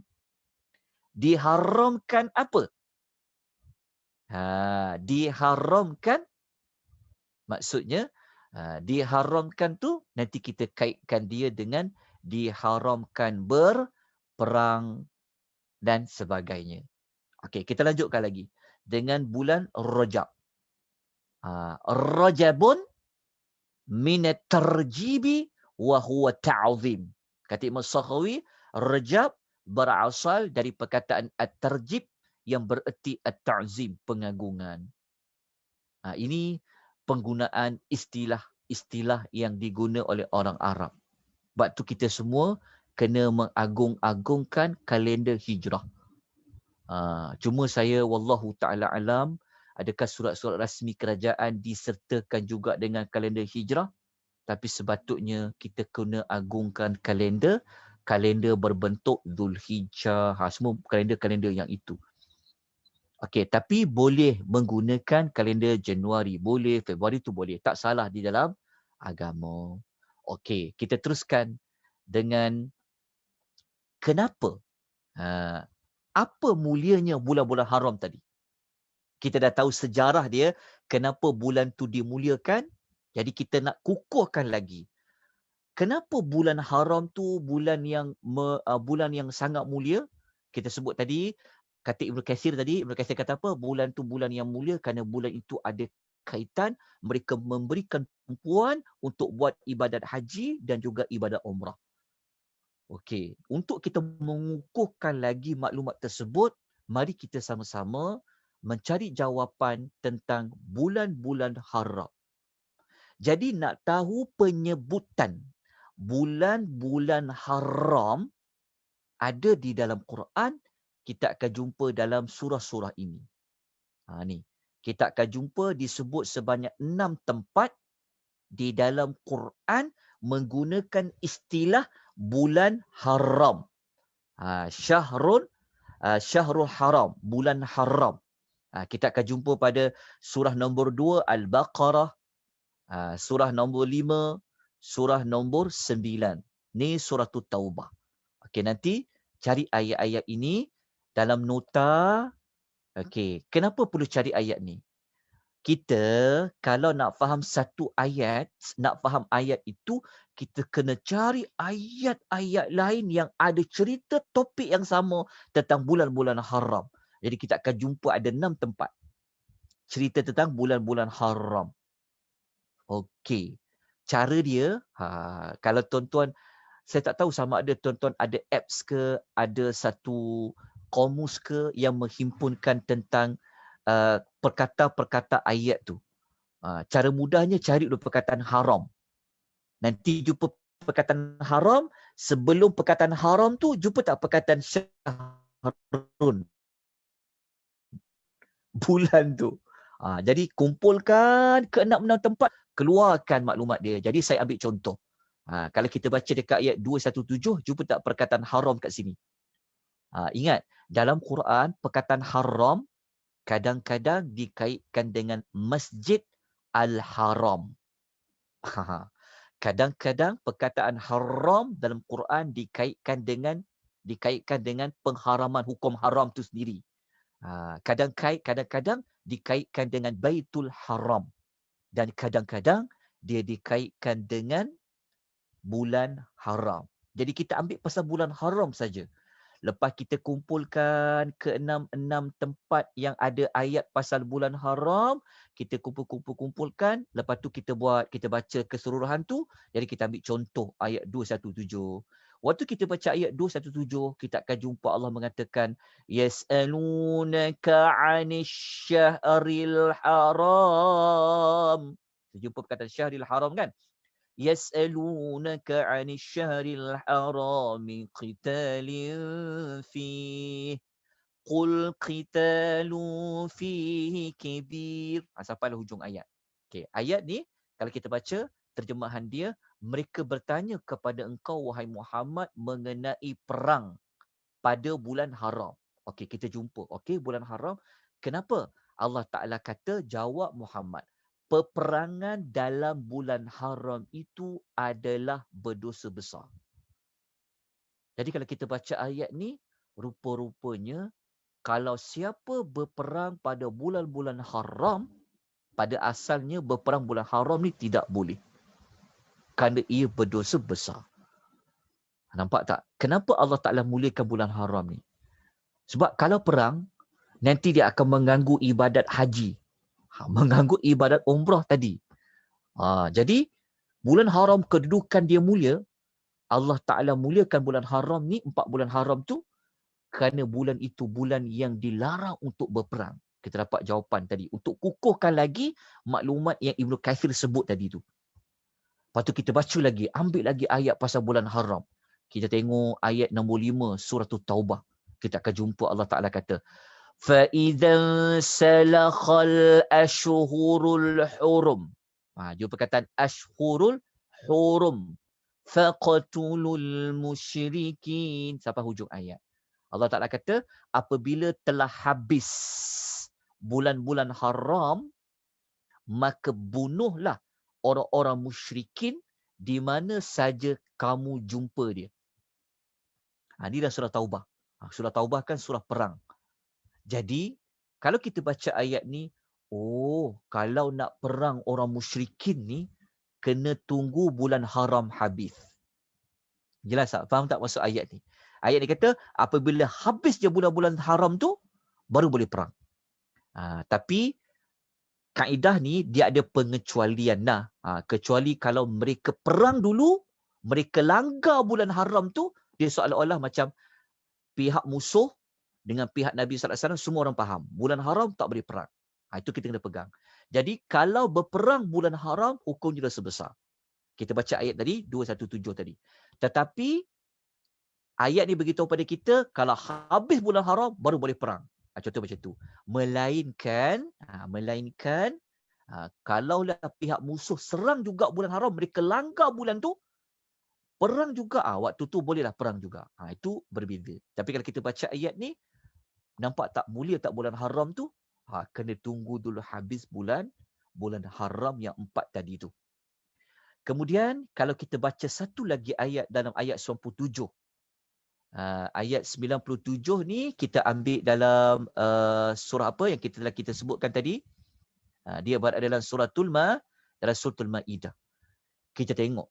Speaker 3: Diharamkan apa? Diharamkan maksudnya diharamkan tu nanti kita kaitkan dia dengan diharamkan berperang dan sebagainya. Okey, kita lanjutkan lagi dengan bulan Rajab. Rajabun minat tarjibi wa huwa ta'zim. Kata Imam Sakhawi, Rajab berasal dari perkataan at-tarjib yang bererti at-ta'zim, pengagungan. Ini penggunaan istilah-istilah yang diguna oleh orang Arab. Sebab tu kita semua kena mengagung-agungkan kalender hijrah. Cuma saya wallahu ta'ala alam, adakah surat-surat rasmi kerajaan disertakan juga dengan kalender hijrah? Tapi sepatutnya kita kena agungkan kalender berbentuk Zulhijjah, semua kalender-kalender yang itu. Okey, tapi boleh menggunakan kalender Januari, boleh, Februari tu boleh. Tak salah di dalam agama. Okey, kita teruskan dengan kenapa? Apa mulianya bulan-bulan haram tadi? Kita dah tahu sejarah dia, kenapa bulan tu dimuliakan. Jadi kita nak kukuhkan lagi. Kenapa bulan haram tu bulan yang sangat mulia? Kita sebut tadi, kata Ibnu Katsir tadi, Ibnu Katsir kata apa? Bulan tu bulan yang mulia kerana bulan itu ada kaitan mereka memberikan tumpuan untuk buat ibadat haji dan juga ibadat umrah. Okey, untuk kita mengukuhkan lagi maklumat tersebut, mari kita sama-sama mencari jawapan tentang bulan-bulan haram. Jadi nak tahu penyebutan bulan-bulan haram ada di dalam Quran, kita akan jumpa dalam surah-surah ini. Ni, kita akan jumpa disebut sebanyak 6 tempat di dalam Quran menggunakan istilah bulan haram. Syahrul haram, bulan haram. Kita akan jumpa pada surah nombor 2 Al-Baqarah, surah nombor 5, surah nombor 9. Ni surah Taubah. Okey, nanti cari ayat-ayat ini dalam nota. Okey, kenapa perlu cari ayat ni? Kita kalau nak faham satu ayat, nak faham ayat itu, kita kena cari ayat-ayat lain yang ada cerita topik yang sama tentang bulan-bulan haram. Jadi kita akan jumpa ada 6 tempat cerita tentang bulan-bulan haram. Okey. Cara dia, kalau tuan-tuan, saya tak tahu sama ada tuan-tuan ada apps ke, ada satu komus ke yang menghimpunkan tentang perkata-perkata ayat tu. Cara mudahnya cari dulu perkataan haram. Nanti jumpa perkataan haram, sebelum perkataan haram tu jumpa tak perkataan syahrun. Bulan tu. Jadi kumpulkan ke 6 tempat, keluarkan maklumat dia. Jadi saya ambil contoh. Kalau kita baca dekat ayat 217, jumpa tak perkataan haram kat sini? Ingat, dalam Quran perkataan haram kadang-kadang dikaitkan dengan Masjid Al-Haram. Kadang-kadang perkataan haram dalam Quran dikaitkan dengan pengharaman hukum haram tu sendiri. Kadang-kadang dikaitkan dengan Baitul Haram. Dan kadang-kadang dia dikaitkan dengan bulan haram. Jadi kita ambil pasal bulan haram saja. Lepas kita kumpulkan ke enam tempat yang ada ayat pasal bulan haram, kita kumpulkan, lepas tu kita baca keseluruhan tu, jadi kita ambil contoh ayat 217. Waktu kita baca ayat 217, kita akan jumpa Allah mengatakan, yas'alunaka 'anil syahril haram. Kita jumpa perkataan syahril haram kan? يسألونك عن الشهر الحرام قتال فيه قل قتال فيه كبير. Sampailah hujung ayat. Okay, ayat ni kalau kita baca terjemahan dia, mereka bertanya kepada engkau wahai Muhammad mengenai perang pada bulan haram. Okey, kita jumpa. Okey, bulan haram. Kenapa? Allah Ta'ala kata, jawab Muhammad, peperangan dalam bulan haram itu adalah berdosa besar. Jadi kalau kita baca ayat ni, rupa-rupanya kalau siapa berperang pada bulan-bulan haram, pada asalnya berperang bulan haram ni tidak boleh. Kerana ia berdosa besar. Nampak tak? Kenapa Allah Ta'ala muliakan bulan haram ni? Sebab kalau perang, nanti dia akan mengganggu ibadat haji. Mengganggu ibadat umrah tadi. Jadi, bulan haram kedudukan dia mulia. Allah Ta'ala muliakan bulan haram ni, 4 bulan haram tu, kerana bulan itu bulan yang dilarang untuk berperang. Kita dapat jawapan tadi. Untuk kukuhkan lagi maklumat yang Ibnu Katsir sebut tadi tu. Lepas tu kita baca lagi, ambil lagi ayat pasal bulan haram. Kita tengok ayat nombor 5 surah Taubah. Kita akan jumpa Allah Ta'ala kata, فَإِذَا سَلَخَ الْأَشْهُرُ الْحُرُمُ. Jumpa perkataan ashhurul hurum. فَقَتُلُوا الْمُشْرِكِينَ. Sampai hujung ayat. Allah Ta'ala kata, apabila telah habis bulan-bulan haram, maka bunuhlah orang-orang musyrikin di mana saja kamu jumpa dia. Ini dah surah Taubah. Surah Taubah kan surah perang. Jadi, kalau kita baca ayat ni, kalau nak perang orang musyrikin ni, kena tunggu bulan haram habis. Jelas tak? Faham tak maksud ayat ni? Ayat ni kata, apabila habis je bulan-bulan haram tu, baru boleh perang. Tapi, kaedah ni, dia ada pengecualian lah. Kecuali kalau mereka perang dulu, mereka langgar bulan haram tu, dia seolah-olah macam pihak musuh dengan pihak Nabi SAW, semua orang faham. Bulan haram tak boleh perang. Itu kita kena pegang. Jadi, kalau berperang bulan haram, hukumnya dosa besar. Kita baca ayat tadi, 217 tadi. Tetapi, ayat ni beritahu pada kita, kalau habis bulan haram, baru boleh perang. Contoh macam tu. Melainkan, kalaulah pihak musuh serang juga bulan haram, mereka langgar bulan tu, perang juga, waktu tu bolehlah perang juga. Itu berbeza. Tapi kalau kita baca ayat ni, nampak tak mulia tak bulan haram tu? Kena tunggu dulu habis bulan haram yang 4 tadi tu. Kemudian, kalau kita baca satu lagi ayat dalam ayat 97. Ayat 97 ni kita ambil dalam surah apa yang kita sebutkan tadi. Dia berada dalam suratul Maidah. Kita tengok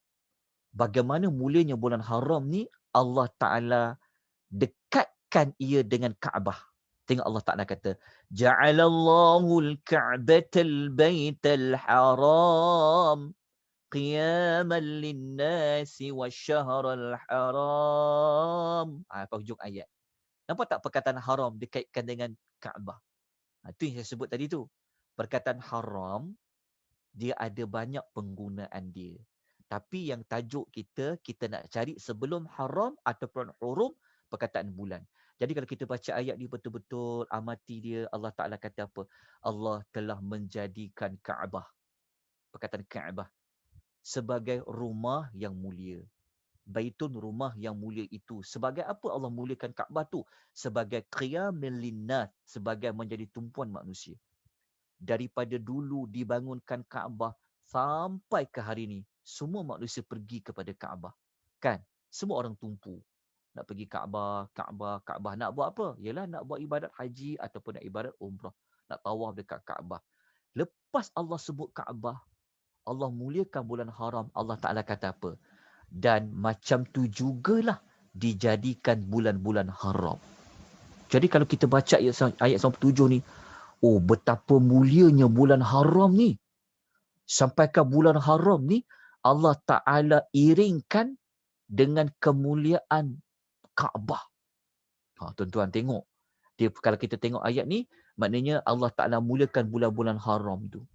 Speaker 3: bagaimana mulianya bulan haram ni. Allah Ta'ala dekatkan ia dengan Kaabah. Tengok Allah Ta'ala kata, Ja'alallahu al-Ka'batal Baital Haram qiyaman linnasi wasyahrul haram. Apa hujung ayat? Nampak tak perkataan haram dikaitkan dengan Kaabah? Itu yang saya sebut tadi tu. Perkataan haram, dia ada banyak penggunaan dia. Tapi yang tajuk kita nak cari sebelum haram ataupun hurum, perkataan bulan. Jadi kalau kita baca ayat ni betul-betul amati dia, Allah Ta'ala kata apa? Allah telah menjadikan Kaabah. Perkataan Kaabah sebagai rumah yang mulia. Baitun, rumah yang mulia itu. Sebagai apa Allah muliakan Kaabah tu? Sebagai qiyamin linnat, sebagai menjadi tumpuan manusia. Daripada dulu dibangunkan Kaabah sampai ke hari ini, semua manusia pergi kepada Kaabah. Kan? Semua orang tumpu. Nak pergi Kaabah. Nak buat apa? Yalah nak buat ibadat haji ataupun nak ibadat umrah. Nak tawaf dekat Kaabah. Lepas Allah sebut Kaabah, Allah muliakan bulan haram, Allah Ta'ala kata apa? Dan macam tu jugalah dijadikan bulan-bulan haram. Jadi kalau kita baca ayat 97 ni, oh betapa mulianya bulan haram ni. Sampaikan bulan haram ni Allah Ta'ala iringkan dengan kemuliaan Kaabah. Tuan-tuan tengok. Kalau kita tengok ayat ni, maknanya Allah Ta'ala muliakan bulan-bulan haram tu.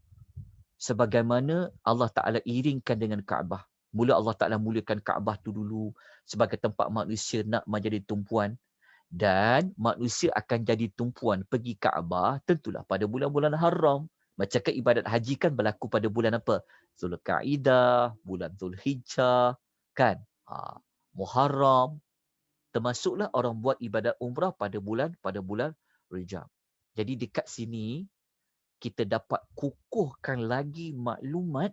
Speaker 3: Sebagaimana Allah Ta'ala iringkan dengan Kaabah. Mula Allah Ta'ala muliakan Kaabah tu dulu sebagai tempat manusia nak menjadi tumpuan. Dan manusia akan jadi tumpuan pergi Kaabah tentulah pada bulan-bulan haram. Macam ibadat haji kan berlaku pada bulan apa? Zulkaidah, bulan Zulhijjah, kan? Muharram. Termasuklah orang buat ibadat umrah pada bulan Rejab. Jadi dekat sini kita dapat kukuhkan lagi maklumat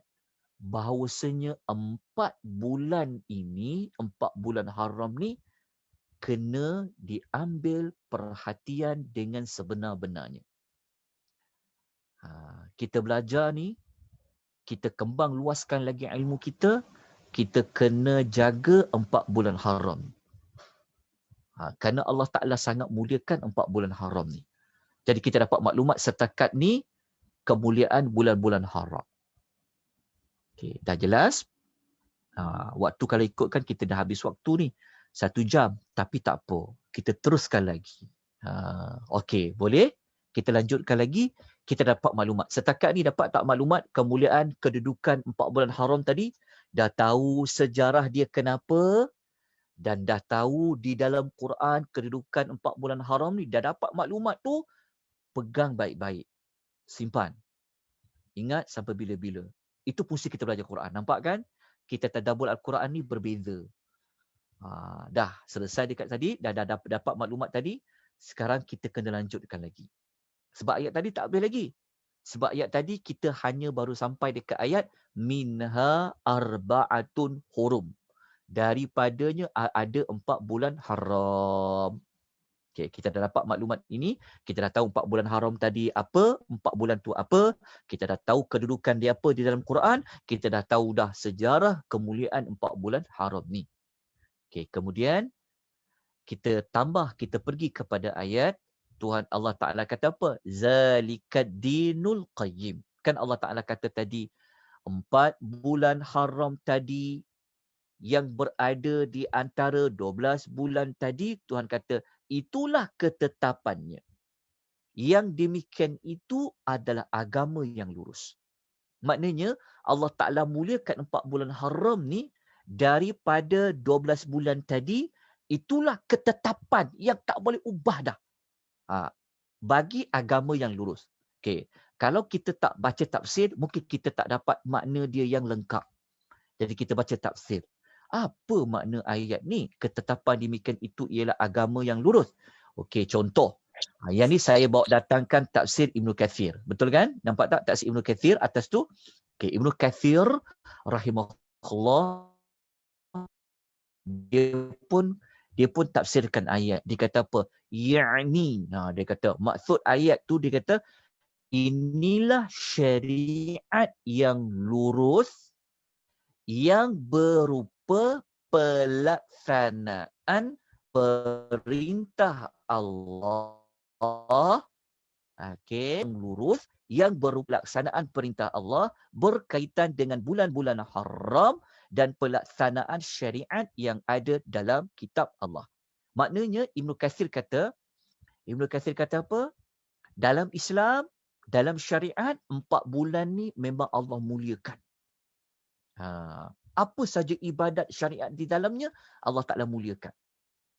Speaker 3: bahawasanya 4 bulan ini, 4 bulan haram ni kena diambil perhatian dengan sebenar-benarnya. Kita belajar ni, kita kembang luaskan lagi ilmu kita kena jaga 4 bulan haram. Kerana Allah Ta'ala sangat muliakan 4 bulan haram ni. Jadi kita dapat maklumat setakat ni kemuliaan bulan-bulan haram. Okay, dah jelas? Waktu kalau ikutkan kita dah habis waktu ni. 1 jam. Tapi tak apa. Kita teruskan lagi. Okey, boleh? Kita lanjutkan lagi. Kita dapat maklumat. Setakat ni dapat tak maklumat kemuliaan kedudukan 4 bulan haram tadi? Dah tahu sejarah dia kenapa? Dan dah tahu di dalam Quran kedudukan 4 bulan haram ni. Dah dapat maklumat tu. Pegang baik-baik. Simpan. Ingat sampai bila-bila. Itu fungsi kita belajar Quran. Nampak kan? Kita tadabbur Al-Quran ni berbeza. Dah selesai dekat tadi. Dah dapat maklumat tadi. Sekarang kita kena lanjutkan lagi. Sebab ayat tadi tak habis lagi. Sebab ayat tadi kita hanya baru sampai dekat ayat minha arba'atun hurum. Daripadanya ada 4 bulan haram. Okay, kita dah dapat maklumat ini. Kita dah tahu 4 bulan haram tadi apa. 4 bulan tu apa. Kita dah tahu kedudukan dia apa di dalam Quran. Kita dah tahu dah sejarah kemuliaan 4 bulan haram ni. Okay, kemudian kita tambah, kita pergi kepada ayat Tuhan Allah Ta'ala kata apa? Zalikad dinul qayyim. Kan Allah Ta'ala kata tadi 4 bulan haram tadi yang berada di antara 12 bulan tadi, Tuhan kata itulah ketetapannya. Yang demikian itu adalah agama yang lurus. Maknanya Allah Ta'ala muliakan 4 bulan haram ni daripada 12 bulan tadi, itulah ketetapan yang tak boleh ubah dah. Bagi agama yang lurus. Okay. Kalau kita tak baca tafsir, mungkin kita tak dapat makna dia yang lengkap. Jadi kita baca tafsir. Apa makna ayat ni? Ketetapan demikian itu ialah agama yang lurus. Okey, contoh. Yang ni saya bawa datangkan tafsir Ibn Kathir. Betul kan? Nampak tak tafsir Ibn Kathir atas tu? Okey, Ibn Kathir rahimahullah dia pun tafsirkan ayat. Dia kata apa? Ya'ni. Dia kata maksud ayat tu dia kata inilah syariat yang lurus yang berupa pelaksanaan perintah Allah, yang lurus, yang berupa pelaksanaan perintah Allah berkaitan dengan bulan-bulan haram dan pelaksanaan syariat yang ada dalam kitab Allah. Maknanya Ibn Kathir kata apa? Dalam Islam, dalam syariat, 4 bulan ni memang Allah muliakan. Apa saja ibadat syariat di dalamnya Allah Ta'ala muliakan.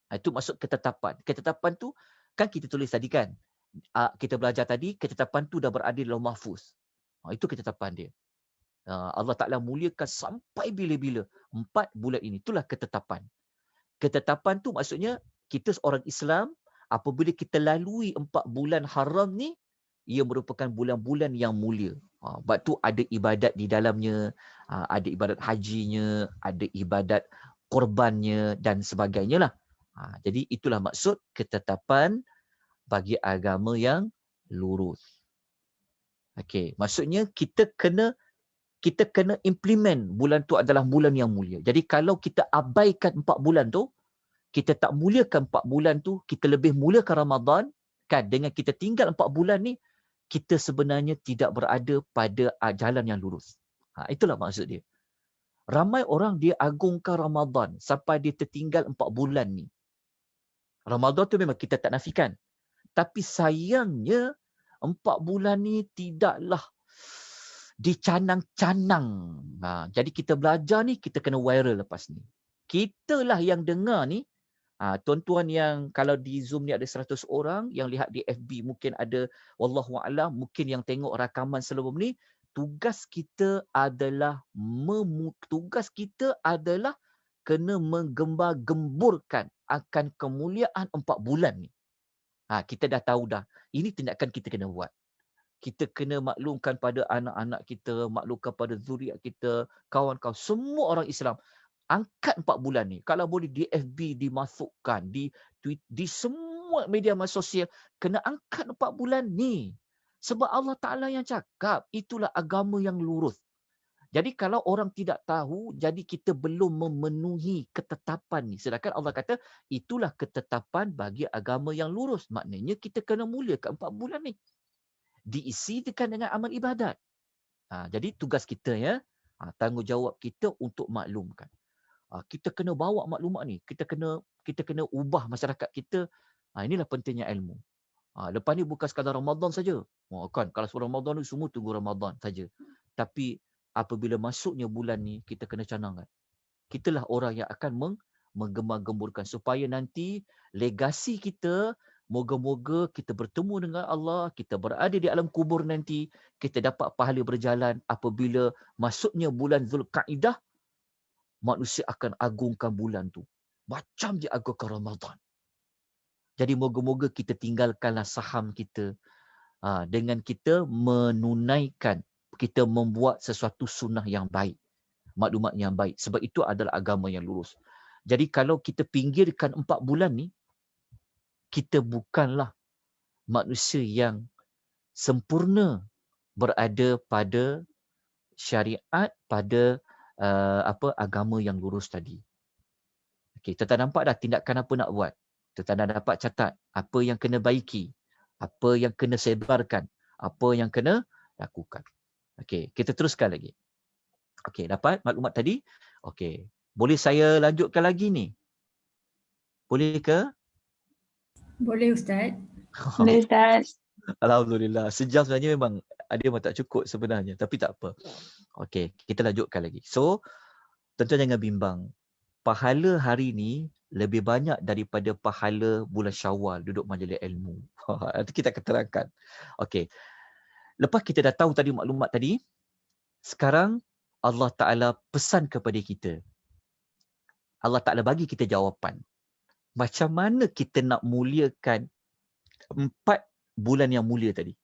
Speaker 3: Itu maksud ketetapan. Ketetapan tu kan kita tulis tadi kan. Kita belajar tadi, ketetapan tu dah berada di Lauh Mahfuz. Itu ketetapan dia. Allah Ta'ala muliakan sampai bila-bila. 4 bulan ini. Itulah ketetapan. Ketetapan tu maksudnya kita seorang Islam, apabila kita lalui 4 bulan haram ni, ia merupakan bulan-bulan yang mulia. Sebab tu ada ibadat di dalamnya, ada ibadat hajinya, ada ibadat korbannya dan sebagainya lah. Jadi itulah maksud ketetapan bagi agama yang lurus. Okey, maksudnya kita kena kita kena implement bulan tu adalah bulan yang mulia. Jadi kalau kita abaikan 4 bulan tu, kita tak muliakan 4 bulan tu, kita lebih muliakan Ramadan, kan, dengan kita tinggal 4 bulan ni, kita sebenarnya tidak berada pada jalan yang lurus. Itulah maksud dia. Ramai orang dia agungkan Ramadan sampai dia tertinggal 4 bulan ni. Ramadan tu memang kita tak nafikan. Tapi sayangnya 4 bulan ni tidaklah dicanang-canang. Jadi kita belajar ni, kita kena viral lepas ni. Kitalah yang dengar ni, tuan-tuan yang kalau di Zoom ni ada 100 orang, yang lihat di FB mungkin ada, wallahualam, mungkin yang tengok rakaman sebelum ni, tugas kita adalah kena menggembar-gemburkan akan kemuliaan 4 bulan ni. Kita dah tahu dah, ini tindakan kita kena buat. Kita kena maklumkan pada anak-anak kita, maklumkan pada zuriat kita, kawan-kawan, semua orang Islam. Angkat 4 bulan ni. Kalau boleh di FB dimasukkan, di semua media sosial, kena angkat 4 bulan ni. Sebab Allah Ta'ala yang cakap, itulah agama yang lurus. Jadi kalau orang tidak tahu, jadi kita belum memenuhi ketetapan ni. Sedangkan Allah kata, itulah ketetapan bagi agama yang lurus. Maknanya kita kena muliakan 4 bulan ni. Diisikan dengan amal ibadat. Jadi tugas kita, ya, tanggungjawab kita untuk maklumkan. Kita kena bawa maklumat ni. Kita kena ubah masyarakat kita. Inilah pentingnya ilmu. Lepas ni bukan sekadar Ramadan saja. Kan, kalau sebelum Ramadan ni semua tunggu Ramadan saja. Tapi apabila masuknya bulan ni, kita kena canangkan. Kitalah orang yang akan menggembar-gemburkan supaya nanti legasi kita, moga-moga kita bertemu dengan Allah, kita berada di alam kubur nanti, kita dapat pahala berjalan. Apabila masuknya bulan Zulkaidah, manusia akan agungkan bulan tu. Macam dia agungkan Ramadan. Jadi moga-moga kita tinggalkanlah saham kita dengan kita menunaikan, kita membuat sesuatu sunnah yang baik, maklumat yang baik. Sebab itu adalah agama yang lurus. Jadi kalau kita pinggirkan 4 bulan ni, kita bukanlah manusia yang sempurna berada pada syariat, pada agama yang lurus tadi. Okey, tuan-tuan nampak dah tindakan apa nak buat. Tuan-tuan dah dapat catat apa yang kena baiki, apa yang kena sebarkan, apa yang kena lakukan. Okey, kita teruskan lagi. Okey, dapat maklumat tadi? Okey, boleh saya lanjutkan lagi ni? Boleh ke?
Speaker 2: Boleh Ustaz.
Speaker 6: Boleh Ustaz.
Speaker 3: Alhamdulillah. Sejam sebenarnya memang tak cukup sebenarnya. Tapi tak apa. Okey, kita lanjutkan lagi. So, tuan-tuan jangan bimbang. Pahala hari ni lebih banyak daripada pahala bulan Syawal duduk majlis ilmu. Nanti kita akan terangkan. Okey. Lepas kita dah tahu tadi maklumat tadi, sekarang Allah Ta'ala pesan kepada kita. Allah Ta'ala bagi kita jawapan. Macam mana kita nak muliakan 4 bulan yang mulia tadi?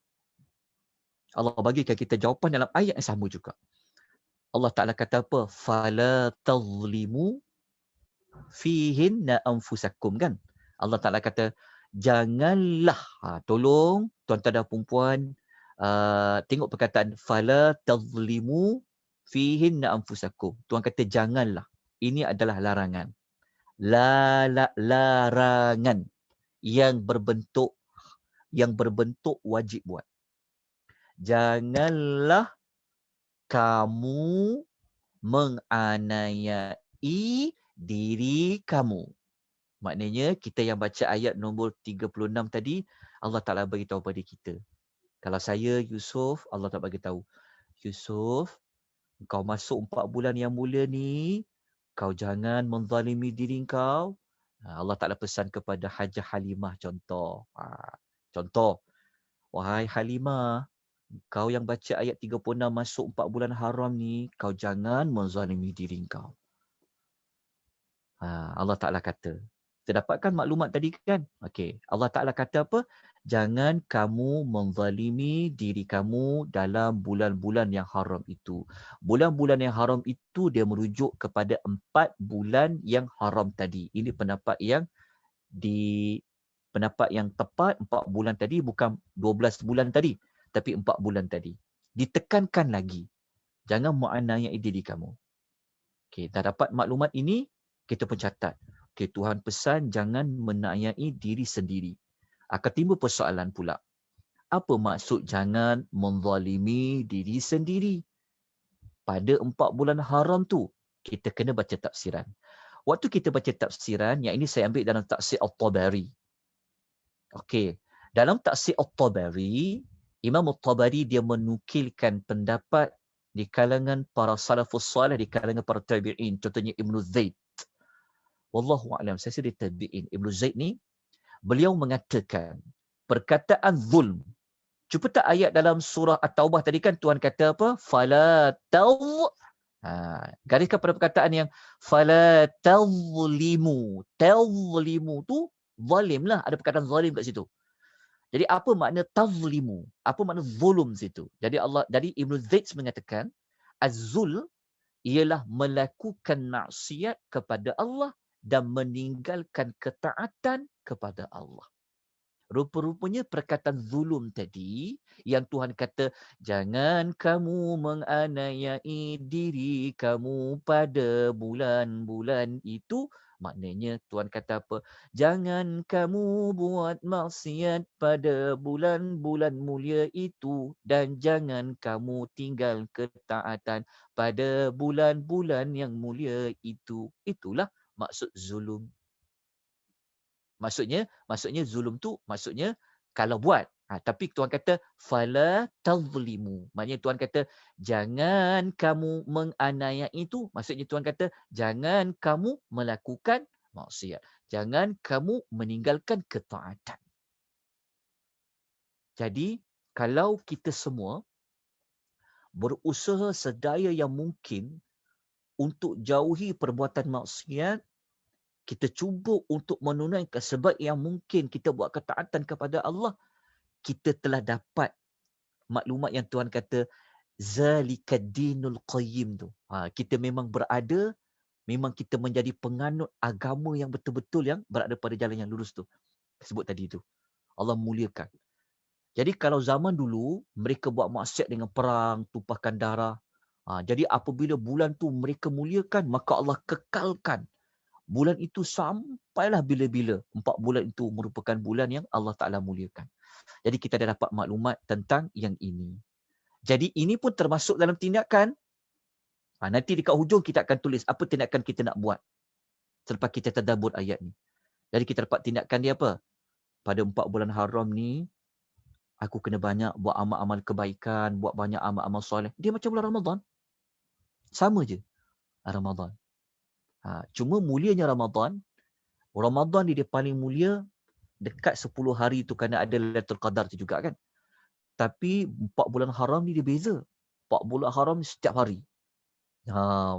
Speaker 3: Allah bagikan kita jawapan dalam ayat yang sama juga. Allah Ta'ala kata apa? Fala tazlimu fihinna anfusakum, kan? Allah Ta'ala kata, janganlah, tolong tuan-tuan dan puan-puan, tengok perkataan fala tazlimu fihinna anfusakum. Tuan kata janganlah. Ini adalah larangan. Larangan yang berbentuk wajib buat. Janganlah kamu menganiayai diri kamu. Maknanya kita yang baca ayat nombor 36 tadi, Allah Ta'ala beritahu pada kita. Kalau saya Yusuf, Allah Ta'ala beritahu, Yusuf, kau masuk 4 bulan yang mulia ni, kau jangan menzalimi diri kau. Allah Ta'ala pesan kepada Hajah Halimah contoh. Contoh, wahai Halimah, kau yang baca ayat 36 masuk 4 bulan haram ni, kau jangan menzalimi diri kau. Allah Ta'ala kata. Kita dapatkan maklumat tadi kan? Okey. Allah Ta'ala kata apa? Jangan kamu menzalimi diri kamu dalam bulan-bulan yang haram itu. Bulan-bulan yang haram itu dia merujuk kepada 4 bulan yang haram tadi. Ini pendapat yang tepat. 4 bulan tadi bukan 12 bulan tadi, tapi 4 bulan tadi. Ditekankan lagi. Jangan menganiaya diri kamu. Okey, dah dapat maklumat ini, kita pun catat. Okey, Tuhan pesan jangan menganiaya diri sendiri. Akan timbul persoalan pula. Apa maksud jangan menzalimi diri sendiri? Pada 4 bulan haram tu, kita kena baca tafsiran. Waktu kita baca tafsiran, yang ini saya ambil dalam tafsir At-Tabari. Okey, dalam tafsir At-Tabari, Imam At-Tabari dia menukilkan pendapat di kalangan para salafus salih, di kalangan para tabi'in, contohnya Ibn Zaid. Wallahu a'lam, saya sendiri tabi'in. Ibn Zaid ni, beliau mengatakan, perkataan zulm. Cuba tak ayat dalam surah At-Taubah tadi kan Tuhan kata apa? Fala gariskan pada perkataan yang fala tazlimu. Tazlimu tu zalim lah. Ada perkataan zalim kat situ. Jadi apa makna tazlimu? Apa makna zulum situ? Jadi Ibn Zaid mengatakan az-zul ialah melakukan maksiat kepada Allah dan meninggalkan ketaatan kepada Allah. Rupa-rupanya perkataan zulum tadi yang Tuhan kata jangan kamu menganiayai diri kamu pada bulan-bulan itu, maknanya Tuhan kata apa? Jangan kamu buat maksiat pada bulan-bulan mulia itu dan jangan kamu tinggal ketaatan pada bulan-bulan yang mulia itu. Itulah maksud zulum. Maksudnya zulum tu maksudnya kalau buat. Tapi Tuhan kata fala tazlimu. Maknanya Tuhan kata jangan kamu menganiaya itu. Maksudnya Tuhan kata jangan kamu melakukan maksiat. Jangan kamu meninggalkan ketaatan. Jadi kalau kita semua berusaha sedaya yang mungkin untuk jauhi perbuatan maksiat, kita cuba untuk menunaikan sebab yang mungkin kita buat ketaatan kepada Allah, kita telah dapat maklumat yang Tuhan kata zalikad dinul qayyim tu. Kita memang berada, memang kita menjadi penganut agama yang betul-betul yang berada pada jalan yang lurus tu. Sebut tadi tu. Allah muliakan. Jadi kalau zaman dulu mereka buat maksiat dengan perang, tumpahkan darah. Jadi apabila bulan tu mereka muliakan, maka Allah kekalkan bulan itu sampailah bila-bila. 4 bulan itu merupakan bulan yang Allah Ta'ala muliakan. Jadi kita dah dapat maklumat tentang yang ini. Jadi ini pun termasuk dalam tindakan. Nanti dekat hujung kita akan tulis apa tindakan kita nak buat selepas kita tadabbur ayat ni. Jadi kita dapat tindakan dia apa? Pada 4 bulan haram ni, aku kena banyak buat amal-amal kebaikan, buat banyak amal-amal soleh. Dia macam bulan Ramadan. Sama je Ramadan. Cuma mulianya Ramadan ni dia paling mulia dekat 10 hari tu kerana ada Lailatul Qadar tu juga kan. Tapi 4 bulan haram ni dia beza. 4 bulan haram ni setiap hari.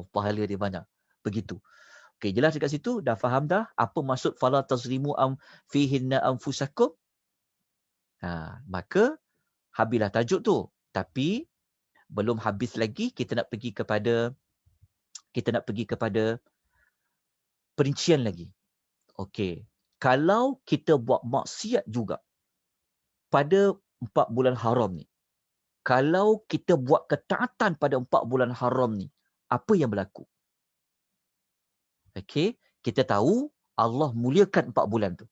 Speaker 3: Pahala dia banyak. Begitu. Okey, jelas dekat situ dah faham dah apa maksud fala tazlimu fihinna anfusakum. Maka habislah tajuk tu. Tapi belum habis lagi, kita nak pergi kepada perincian lagi. Okey. Kalau kita buat maksiat juga pada 4 bulan haram ni, kalau kita buat ketaatan pada 4 bulan haram ni, apa yang berlaku? Okey, kita tahu Allah muliakan 4 bulan tu.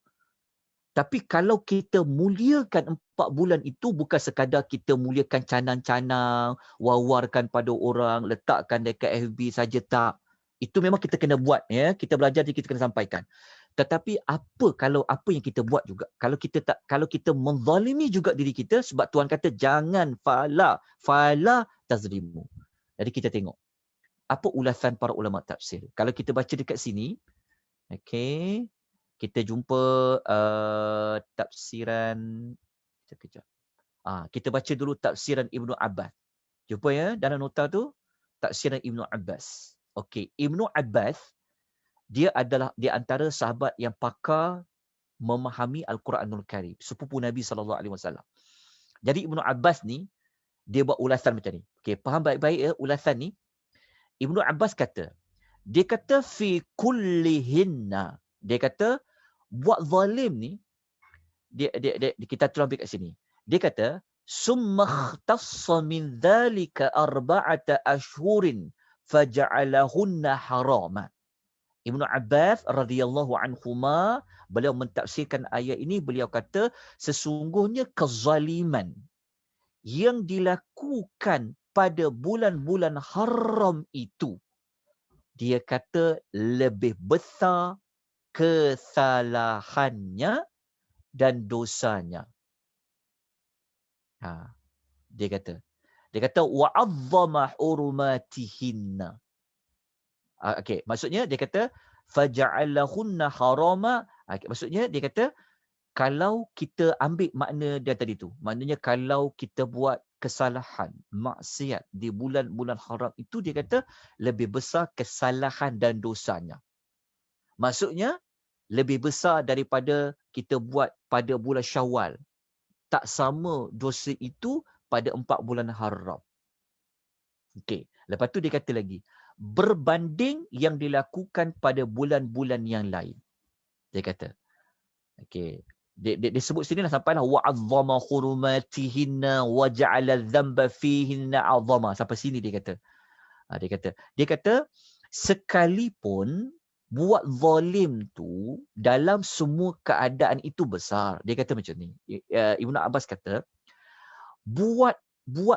Speaker 3: Tapi kalau kita muliakan 4 bulan itu bukan sekadar kita muliakan canang-canang, wawarkan pada orang, letakkan dekat FB saja, tak. Itu memang kita kena buat, ya. Kita belajar jadi kita kena sampaikan. Tetapi apa yang kita buat juga? Kalau kita menzalimi juga diri kita, sebab Tuhan kata jangan fala tazlimu. Jadi kita tengok apa ulasan para ulama tafsir. Kalau kita baca dekat sini, okey, kita jumpa tafsiran sekejap. Kita baca dulu tafsiran Ibnu Abbas. Jumpa ya dalam nota tu tafsiran Ibnu Abbas. Okey, Ibnu Abbas dia adalah di antara sahabat yang pakar memahami Al-Quranul Karim, sepupu Nabi SAW. Jadi Ibnu Abbas ni dia buat ulasan macam ni. Okey, faham baik-baik ya ulasan ni. Ibnu Abbas kata, dia kata fi kullihinna. Dia kata buat zalim ni, dia kita terus ambil kat sini. Dia kata summa ikhtassa min dhalika arba'ata ashhurin faja'alahunna harama. Ibnu Abbas radhiyallahu anhuma, beliau mentafsirkan ayat ini, beliau kata sesungguhnya kezaliman yang dilakukan pada bulan-bulan haram itu, dia kata lebih besar kesalahannya dan dosanya. Dia kata wa'azzama hurumatihinna. Okey, maksudnya dia kata faja'alahunna harama. Maksudnya dia kata kalau kita ambil makna dia tadi tu, maknanya kalau kita buat kesalahan, maksiat di bulan-bulan haram itu, dia kata lebih besar kesalahan dan dosanya. Maksudnya lebih besar daripada kita buat pada bulan Syawal. Tak sama dosa itu pada 4 bulan haram. Okey, lepas tu dia kata lagi, berbanding yang dilakukan pada bulan-bulan yang lain. Dia kata, okey, dia sebut sini lah sampailah wa'azzama hurumatihinna wa ja'ala dhanba fihinna 'azama. Sampai sini dia kata. Dia kata sekalipun buat zalim tu dalam semua keadaan itu besar. Dia kata macam ni. Ibnu Abbas kata buat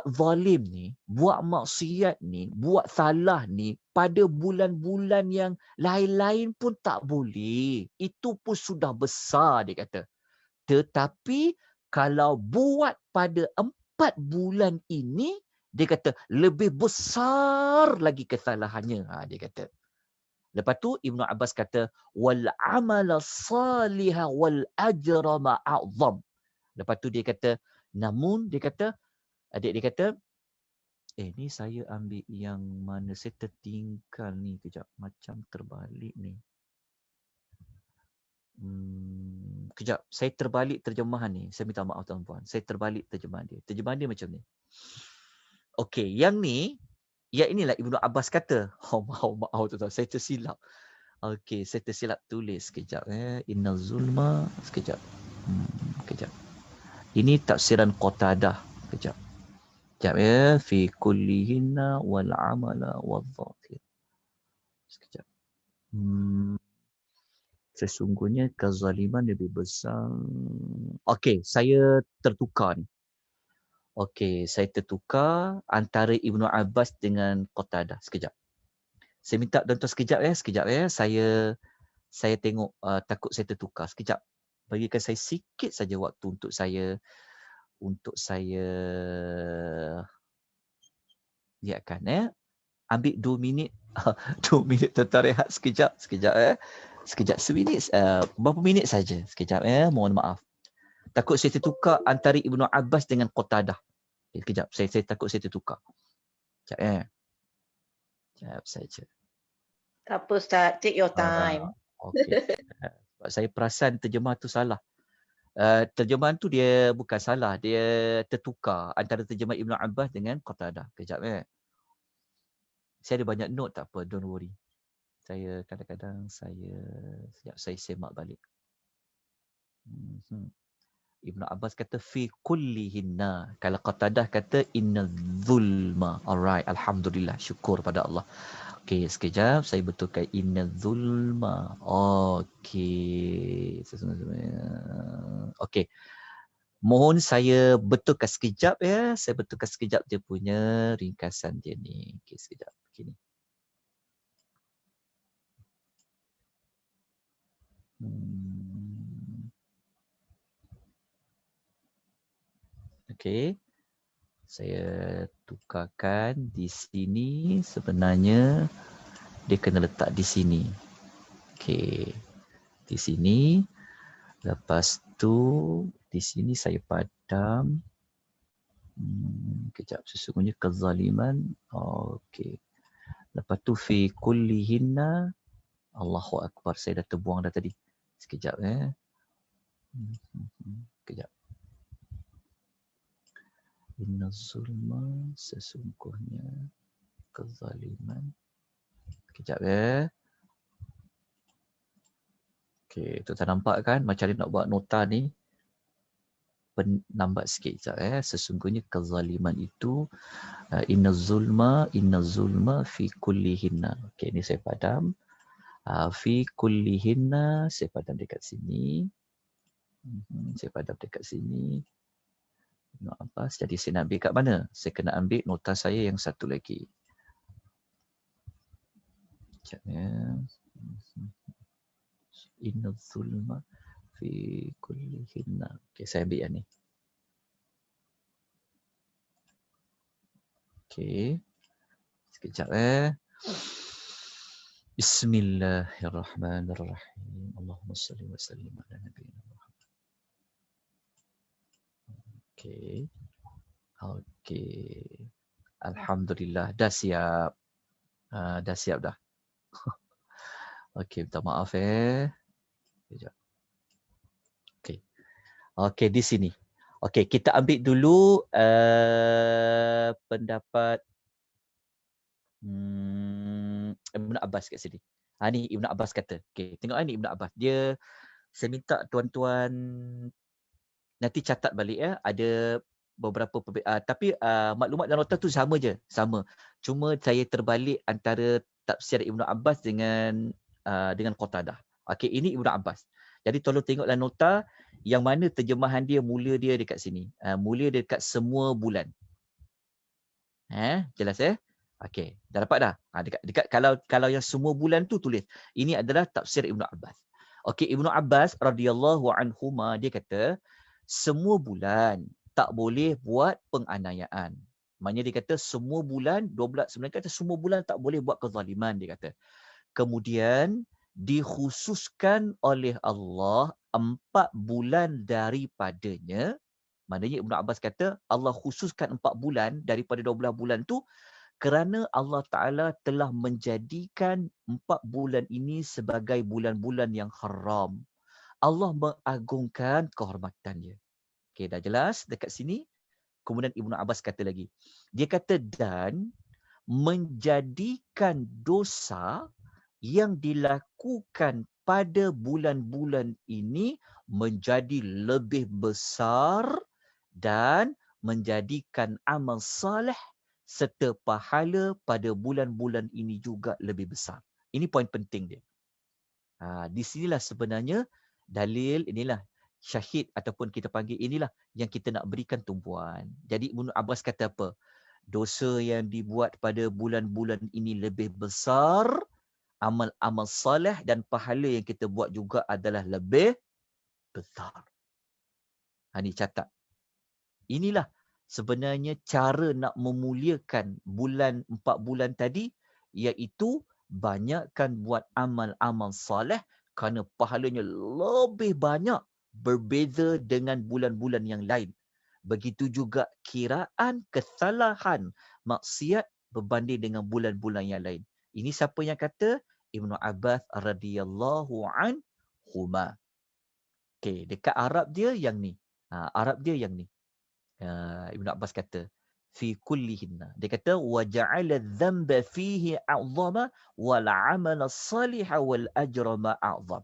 Speaker 3: zalim ni, buat maksiat ni, buat salah ni pada bulan-bulan yang lain-lain pun tak boleh. Itu pun sudah besar, dia kata. Tetapi kalau buat pada 4 bulan ini, dia kata lebih besar lagi kesalahannya. Dia kata. Lepas tu Ibnu Abbas kata wal amala salihah wal ajra ma'azam. Lepas tu dia kata, namun dia kata, adik dia kata, ni saya ambil yang mana, saya tertinggal ni kejap, macam terbalik ni. Kejap, saya terbalik terjemahan ni. Saya minta maaf tuan-puan. Saya terbalik terjemahan dia. Terjemahan dia macam ni. Okey, yang ni, ya inilah Ibnu Abbas kata. Maaf tuan-tuan, saya tersilap. Okey, saya tersilap tulis sekejap. Inna zulma, sekejap. Kejap. Ini tafsiran Qatadah. Kejap. Sekejap ya. Fi kullihinna wal amala wal zahir. Sekejap. Sesungguhnya kezaliman lebih besar. Okey, saya tertukar ni. Okey, saya tertukar antara Ibnu Abbas dengan Qatadah. Sekejap. Saya minta tuan-tuan sekejap ya. Saya tengok, takut saya tertukar. Sekejap. Bagikan saya sikit saja waktu untuk saya lihatkan ya. Ambil 2 minit. 2 minit tuan-tuan rehat sekejap ya. Sekejap, seminit, berapa minit saja. Sekejap ya, mohon maaf. Takut saya tertukar antara Ibnu Abbas dengan Qatadah. Sekejap, saya takut saya tertukar. Sekejap ya. Sekejap saja.
Speaker 5: Tak apa Ustaz, take your time.
Speaker 3: Okey. Sebab saya perasan terjemah tu salah. Terjemahan tu dia bukan salah, dia tertukar antara terjemah Ibnu Abbas dengan Qatadah. Sekejap ya. Saya ada banyak note, tak apa, don't worry. Saya kadang-kadang sekejap saya semak balik. Ibnu Abbas kata fi kullihinna. Kalau Qatadah kata inna zulma. Alright, alhamdulillah, syukur pada Allah. Okey, sekejap saya betulkan inna zulma. Okey. Okey. Mohon saya betulkan sekejap ya. Saya betulkan sekejap dia punya ringkasan dia ni. Okey, sekejap begini. Okey. Saya tukarkan di sini, sebenarnya dia kena letak di sini. Okey. Di sini. Lepas tu di sini saya padam. Kejap, sesungguhnya kezaliman. Okey. Lepas tu fi kullihinna. Allahu Akbar. Saya dah terbuang dah tadi. Sekejap ya. Kejap. Inna zulma, sesungguhnya kezaliman. Kejap ya. Okey, tuan-tuan nampak kan macam mana nak buat nota ni? nambat sikit sekejap. Sesungguhnya kezaliman itu inna zulma fi kullihinna. Okey, ni saya padam. Fi kullihinna, saya padam dekat sini. Saya padam dekat sini. Ibn Abbas. Jadi saya nak ambil kat mana? Saya kena ambil nota saya yang satu lagi. Sekejap ya. Inna zulma fi kullihinna. Okey, saya ambil yang ni. Okey. Sekejap Bismillahirrahmanirrahim. Allahumma salli wa sallim ala nabiyina Muhammad. Okey. Okey. Alhamdulillah. Dah siap. Dah siap dah. Okey, minta maaf Sekejap. Okey. Okey, di sini. Okey, kita ambil dulu pendapat Ibn Abbas kat sini. Ni Ibn Abbas kata. Okey, tengok ni Ibn Abbas. Saya minta tuan-tuan nanti catat balik ada beberapa tapi maklumat dalam nota tu sama je, sama. Cuma saya terbalik antara tafsir Ibn Abbas dengan Qatadah. Okey, ini Ibn Abbas. Jadi tolong tengoklah nota yang mana terjemahan dia mula dia dekat sini. Mula dia dekat semua bulan. Jelas Okey, dah dapat dah? Dekat kalau yang semua bulan tu tulis. Ini adalah tafsir Ibn Abbas. Okey, Ibn Abbas radhiyallahu anhuma dia kata semua bulan tak boleh buat penganiayaan. Maknanya dia kata semua bulan 12 sebenarnya kata semua bulan tak boleh buat kezaliman dia kata. Kemudian dikhususkan oleh Allah 4 bulan daripadanya. Maknanya Ibn Abbas kata Allah khususkan 4 bulan daripada 12 bulan tu kerana Allah Ta'ala telah menjadikan 4 bulan ini sebagai bulan-bulan yang haram. Allah mengagungkan kehormatannya. Okey, dah jelas dekat sini. Kemudian Ibn Abbas kata lagi. Dia kata dan menjadikan dosa yang dilakukan pada bulan-bulan ini menjadi lebih besar dan menjadikan amal salih serta pahala pada bulan-bulan ini juga lebih besar. Ini poin penting dia. Di sinilah sebenarnya dalil, inilah syahid ataupun kita panggil inilah yang kita nak berikan tumpuan. Jadi Ibn Abbas kata apa? Dosa yang dibuat pada bulan-bulan ini lebih besar, amal-amal salih dan pahala yang kita buat juga adalah lebih besar. Ini catat. Inilah sebenarnya cara nak memuliakan 4 bulan tadi, iaitu banyakkan buat amal-amal salih kerana pahalanya lebih banyak berbeza dengan bulan-bulan yang lain. Begitu juga kiraan kesalahan maksiat berbanding dengan bulan-bulan yang lain. Ini siapa yang kata? Ibn Abbas radhiyallahu anhuma. Okey, dekat Arab dia yang ni. Arab dia yang ni. Ibn Abbas kata fi kullihinna. Dia kata wa ja'ala dhanba fihi a'zama wal 'amala salih wal ajra ma a'zam.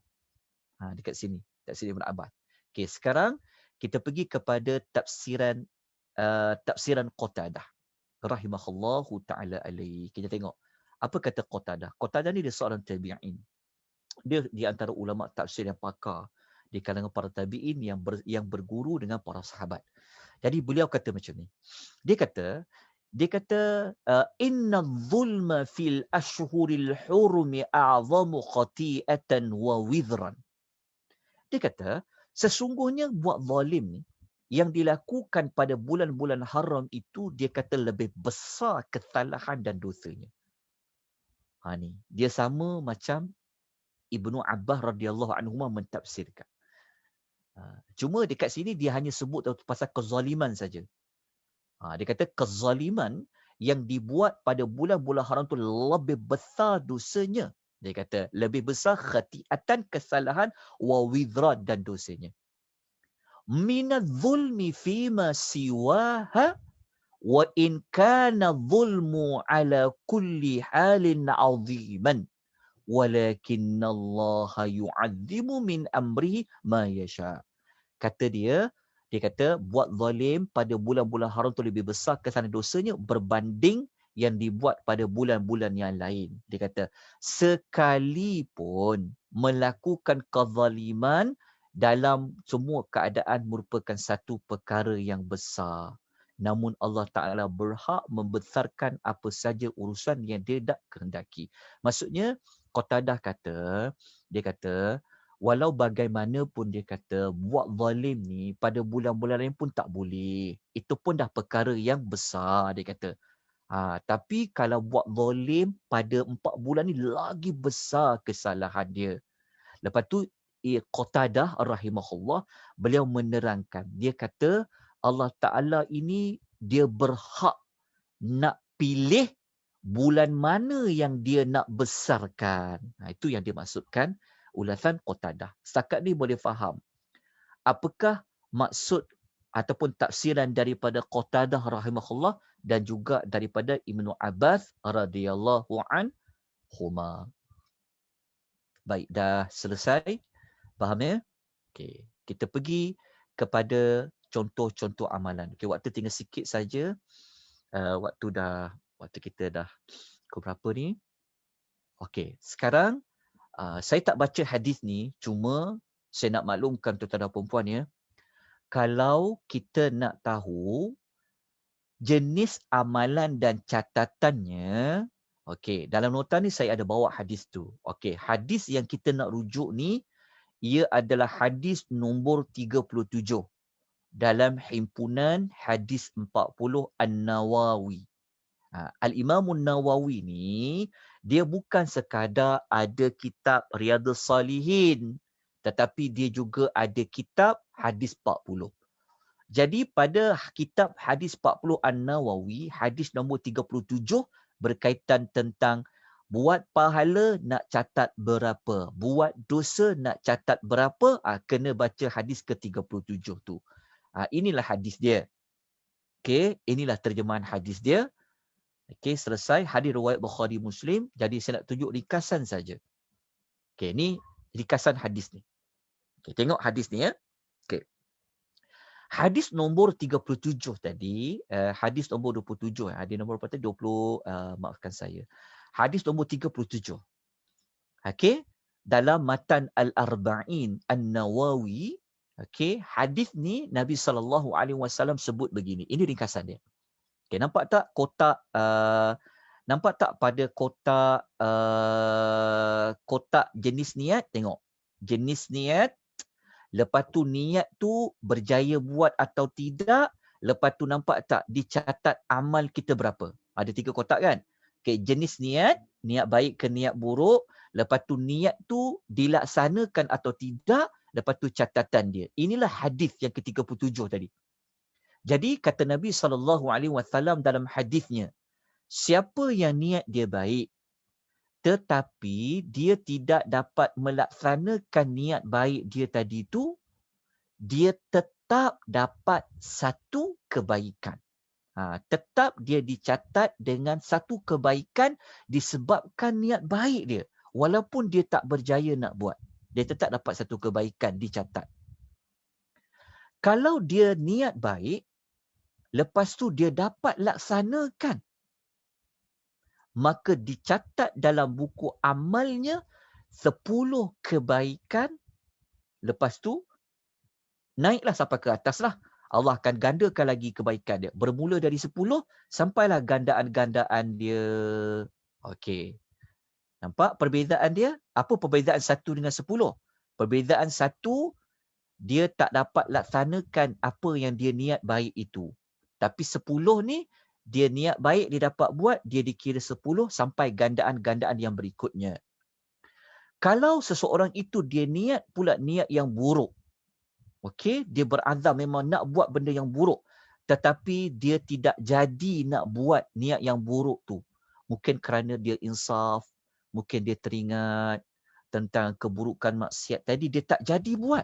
Speaker 3: Dekat sini Ibn Abbas. Okey, sekarang kita pergi kepada tafsiran Qatadah rahimahullahu taala alaihi. Kita tengok apa kata Qatadah. Qatadah ni dia seorang tabi'in. Dia di antara ulama tafsir yang pakar di kalangan para tabi'in yang berguru dengan para sahabat. Jadi beliau kata macam ni. Dia kata inna zulma fil ashhuril hurumi a'zamu khati'atan wa wizran. Dia kata sesungguhnya buat zalim ni yang dilakukan pada bulan-bulan haram itu dia kata lebih besar kesalahan dan dosanya. Ni dia sama macam Ibnu Abbas radhiyallahu anhu mentafsirkan. Cuma dekat sini dia hanya sebut pasal kezaliman saja. Dia kata kezaliman yang dibuat pada bulan-bulan haram tu lebih besar dosanya. Dia kata lebih besar khati'atan kesalahan wa wizran dan dosanya. Minadh zulmi fima siwaha wa in kana zulmu ala kulli halin 'aziman walakinallaha yu'adzimu min amrihi ma yasha. Kata dia, Dia kata buat zalim pada bulan-bulan haram tu lebih besar kesan dosanya berbanding yang dibuat pada bulan-bulan yang lain. Dia kata sekalipun melakukan kezaliman dalam semua keadaan merupakan satu perkara yang besar. Namun Allah Ta'ala berhak membesarkan apa saja urusan yang dia tak kehendaki. Maksudnya Qatadah kata, dia kata walau bagaimanapun dia kata buat zalim ni pada bulan-bulan lain pun tak boleh. Itu pun dah perkara yang besar dia kata. Tapi kalau buat zalim pada 4 bulan ni lagi besar kesalahan dia. Lepas tu Qatadah rahimahullah beliau menerangkan. Dia kata Allah Ta'ala ini dia berhak nak pilih bulan mana yang dia nak besarkan. Itu yang dimaksudkan ulasan Qatadah. Setakat ni boleh faham. Apakah maksud ataupun tafsiran daripada Qatadah rahimahullah dan juga daripada Ibnu Abbas radhiyallahu anhuma. Baik, dah selesai. Faham ya? Okey, kita pergi kepada contoh-contoh amalan. Okey, waktu tinggal sikit saja. Waktu kita dah ke berapa ni? Okey, sekarang saya tak baca hadis ni, cuma saya nak maklumkan tuan-tuan dan puan-puan ya. Kalau kita nak tahu jenis amalan dan catatannya, okey, dalam nota ni saya ada bawa hadis tu. Okey, hadis yang kita nak rujuk ni ia adalah hadis nombor 37 dalam himpunan hadis 40 An-Nawawi. Al-Imam An-Nawawi ni dia bukan sekadar ada kitab Riyadhus Salihin, tetapi dia juga ada kitab hadis 40. Jadi pada kitab hadis 40 An-Nawawi, hadis nombor 37 berkaitan tentang buat pahala nak catat berapa, buat dosa nak catat berapa, kena baca hadis ke-37 tu. Inilah hadis dia. Okey, inilah terjemahan hadis dia. Okey, selesai. Hadis riwayat Bukhari Muslim. Jadi saya nak tunjuk ringkasan saja. Okey, ni ringkasan hadis ni. Okey, tengok hadis ni ya. Okey. Hadis nombor 37 tadi, hadis nombor 27, hadis nombor berapa tadi? 20, maafkan saya. Hadis nombor 37. Okey, dalam matan Al-Arba'in An-Nawawi, okey, hadis ni Nabi SAW sebut begini. Ini ringkasan dia. Okey, nampak tak kotak nampak tak pada kotak jenis niat? Tengok. Jenis niat, lepas tu niat tu berjaya buat atau tidak, lepas tu nampak tak dicatat amal kita berapa? Ada 3 kotak kan? Okay, jenis niat, niat baik ke niat buruk, lepas tu niat tu dilaksanakan atau tidak, lepas tu catatan dia. Inilah hadis yang ke-37 tadi. Jadi kata Nabi SAW dalam hadisnya, siapa yang niat dia baik, tetapi dia tidak dapat melaksanakan niat baik dia tadi tu, dia tetap dapat satu kebaikan. Tetap dia dicatat dengan satu kebaikan disebabkan niat baik dia. Walaupun dia tak berjaya nak buat, dia tetap dapat satu kebaikan dicatat. Kalau dia niat baik, lepas tu dia dapat laksanakan, maka dicatat dalam buku amalnya 10 kebaikan. Lepas tu naiklah sampai ke atas lah. Allah akan gandakan lagi kebaikan dia. Bermula dari 10 sampailah gandaan-gandaan dia. Okey. Nampak perbezaan dia? Apa perbezaan 1 dengan 10? Perbezaan 1, dia tak dapat laksanakan apa yang dia niat baik itu. Tapi 10 ni, dia niat baik, dia dapat buat, dia dikira 10 sampai gandaan-gandaan yang berikutnya. Kalau seseorang itu dia niat pula niat yang buruk, okey, dia berazam memang nak buat benda yang buruk, tetapi dia tidak jadi nak buat niat yang buruk tu. Mungkin kerana dia insaf, mungkin dia teringat tentang keburukan maksiat tadi, dia tak jadi buat.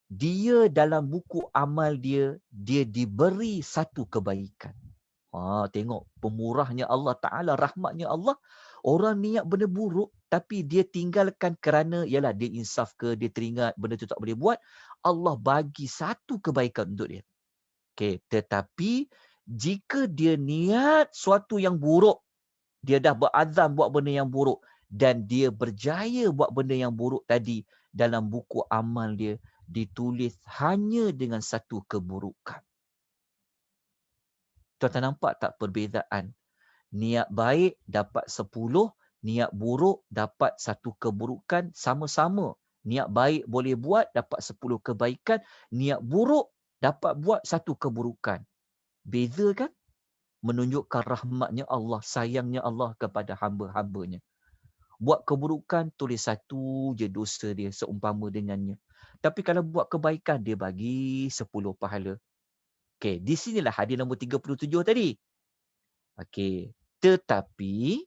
Speaker 3: Dia dalam buku amal dia, dia diberi satu kebaikan. Tengok pemurahnya Allah Ta'ala, rahmatnya Allah. Orang niat benda buruk, tapi dia tinggalkan kerana, ialah dia insaf ke, dia teringat benda tu tak boleh buat. Allah bagi satu kebaikan untuk dia. Okey, tetapi jika dia niat suatu yang buruk, dia dah berazam buat benda yang buruk dan dia berjaya buat benda yang buruk tadi, dalam buku amal dia ditulis hanya dengan satu keburukan. Tuan-tuan nampak tak perbezaan? Niat baik dapat 10, niat buruk dapat satu keburukan sama-sama. Niat baik boleh buat dapat 10 kebaikan, niat buruk dapat buat satu keburukan. Beza kan? Menunjukkan rahmatnya Allah, sayangnya Allah kepada hamba-hambanya. Buat keburukan, tulis satu je dosa dia seumpama dengannya. Tapi kalau buat kebaikan, dia bagi 10 pahala. Okey, di sinilah hadis nombor 37 tadi. Okey, tetapi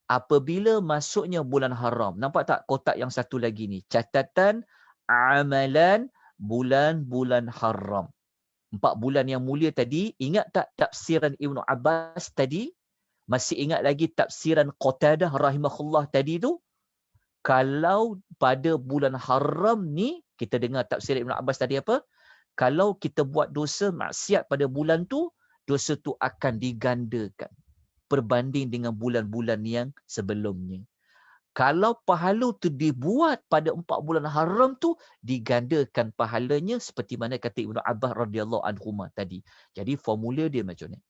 Speaker 3: apabila masuknya bulan haram, nampak tak kotak yang satu lagi ni? Catatan amalan bulan-bulan haram. 4 bulan yang mulia tadi, ingat tak tafsiran Ibnu Abbas tadi? Masih ingat lagi tafsiran Qatadah rahimahullah tadi tu? Kalau pada bulan haram ni, kita dengar tafsir Ibnu Abbas tadi apa? Kalau kita buat dosa maksiat pada bulan tu, dosa tu akan digandakan berbanding dengan bulan-bulan yang sebelumnya. Kalau pahala tu dibuat pada 4 bulan haram tu, digandakan pahalanya seperti mana kata Ibnu Abbas radhiyallahu anhu tadi. Jadi formula dia macam ni.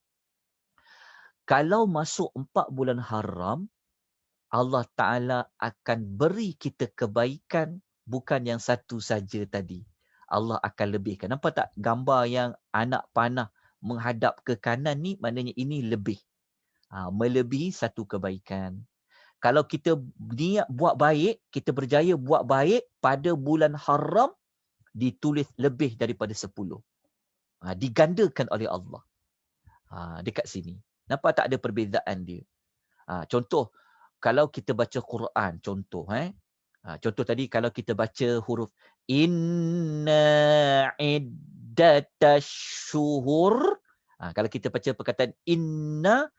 Speaker 3: Kalau masuk 4 bulan haram, Allah Ta'ala akan beri kita kebaikan bukan yang satu saja tadi. Allah akan lebihkan. Nampak tak gambar yang anak panah menghadap ke kanan ni, maknanya ini lebih. Melebihi satu kebaikan. Kalau kita niat buat baik, kita berjaya buat baik pada bulan haram, ditulis lebih daripada 10. Digandakan oleh Allah. Dekat sini. Nampak tak ada perbezaan dia? Contoh, kalau kita baca Quran, contoh. Contoh tadi, kalau kita baca huruf Inna iddatash syuhur. Kalau kita baca perkataan Inna,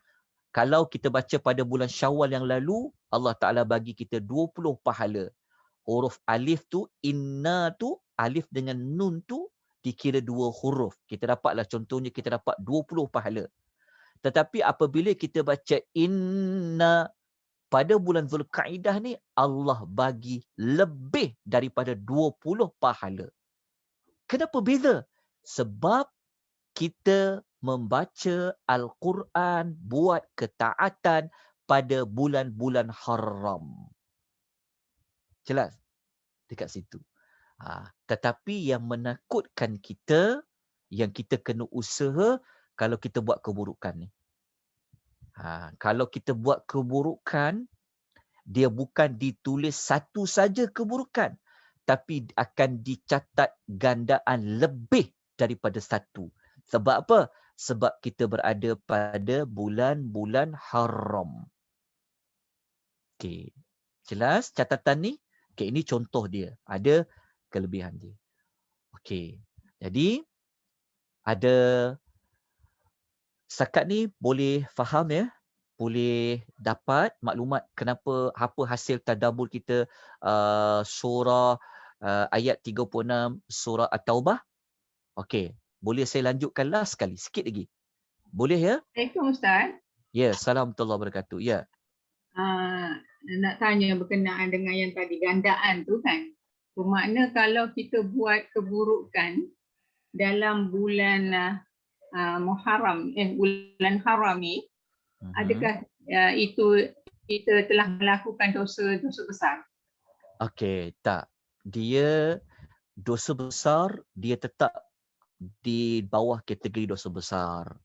Speaker 3: kalau kita baca pada bulan Syawal yang lalu, Allah Ta'ala bagi kita 20 pahala. Huruf alif tu, Inna tu, alif dengan nun tu, dikira 2 huruf. Kita dapatlah contohnya, kita dapat 20 pahala. Tetapi apabila kita baca Inna pada bulan Zulkaidah ni, Allah bagi lebih daripada 20 pahala. Kenapa beza? Sebab kita membaca Al-Quran, buat ketaatan pada bulan-bulan haram. Jelas? Dekat situ. Tetapi yang menakutkan kita, yang kita kena usaha, kalau kita buat keburukan ni. Kalau kita buat keburukan, dia bukan ditulis satu saja keburukan, tapi akan dicatat gandaan lebih daripada satu. Sebab apa? Sebab kita berada pada bulan-bulan haram. Okey. Jelas catatan ni? Okey, ini contoh dia. Ada kelebihan dia. Okey. Jadi, ada setakat ni boleh faham ya? Boleh dapat maklumat kenapa apa hasil tadabbur kita surah ayat 36 surah At-Taubah? Okey, boleh saya lanjutkan last sekali, sikit lagi. Boleh ya?
Speaker 2: Assalamualaikum Ustaz.
Speaker 3: Ya, salam warahmatullahi wabarakatuh. Ya.
Speaker 2: Nak tanya berkenaan dengan yang tadi gandaan tu kan. Bermakna kalau kita buat keburukan dalam bulan Muharram, bulan haram ni, adakah itu kita telah melakukan dosa besar?
Speaker 3: Okey, tak. Dia dosa besar, dia tetap di bawah kategori dosa besar.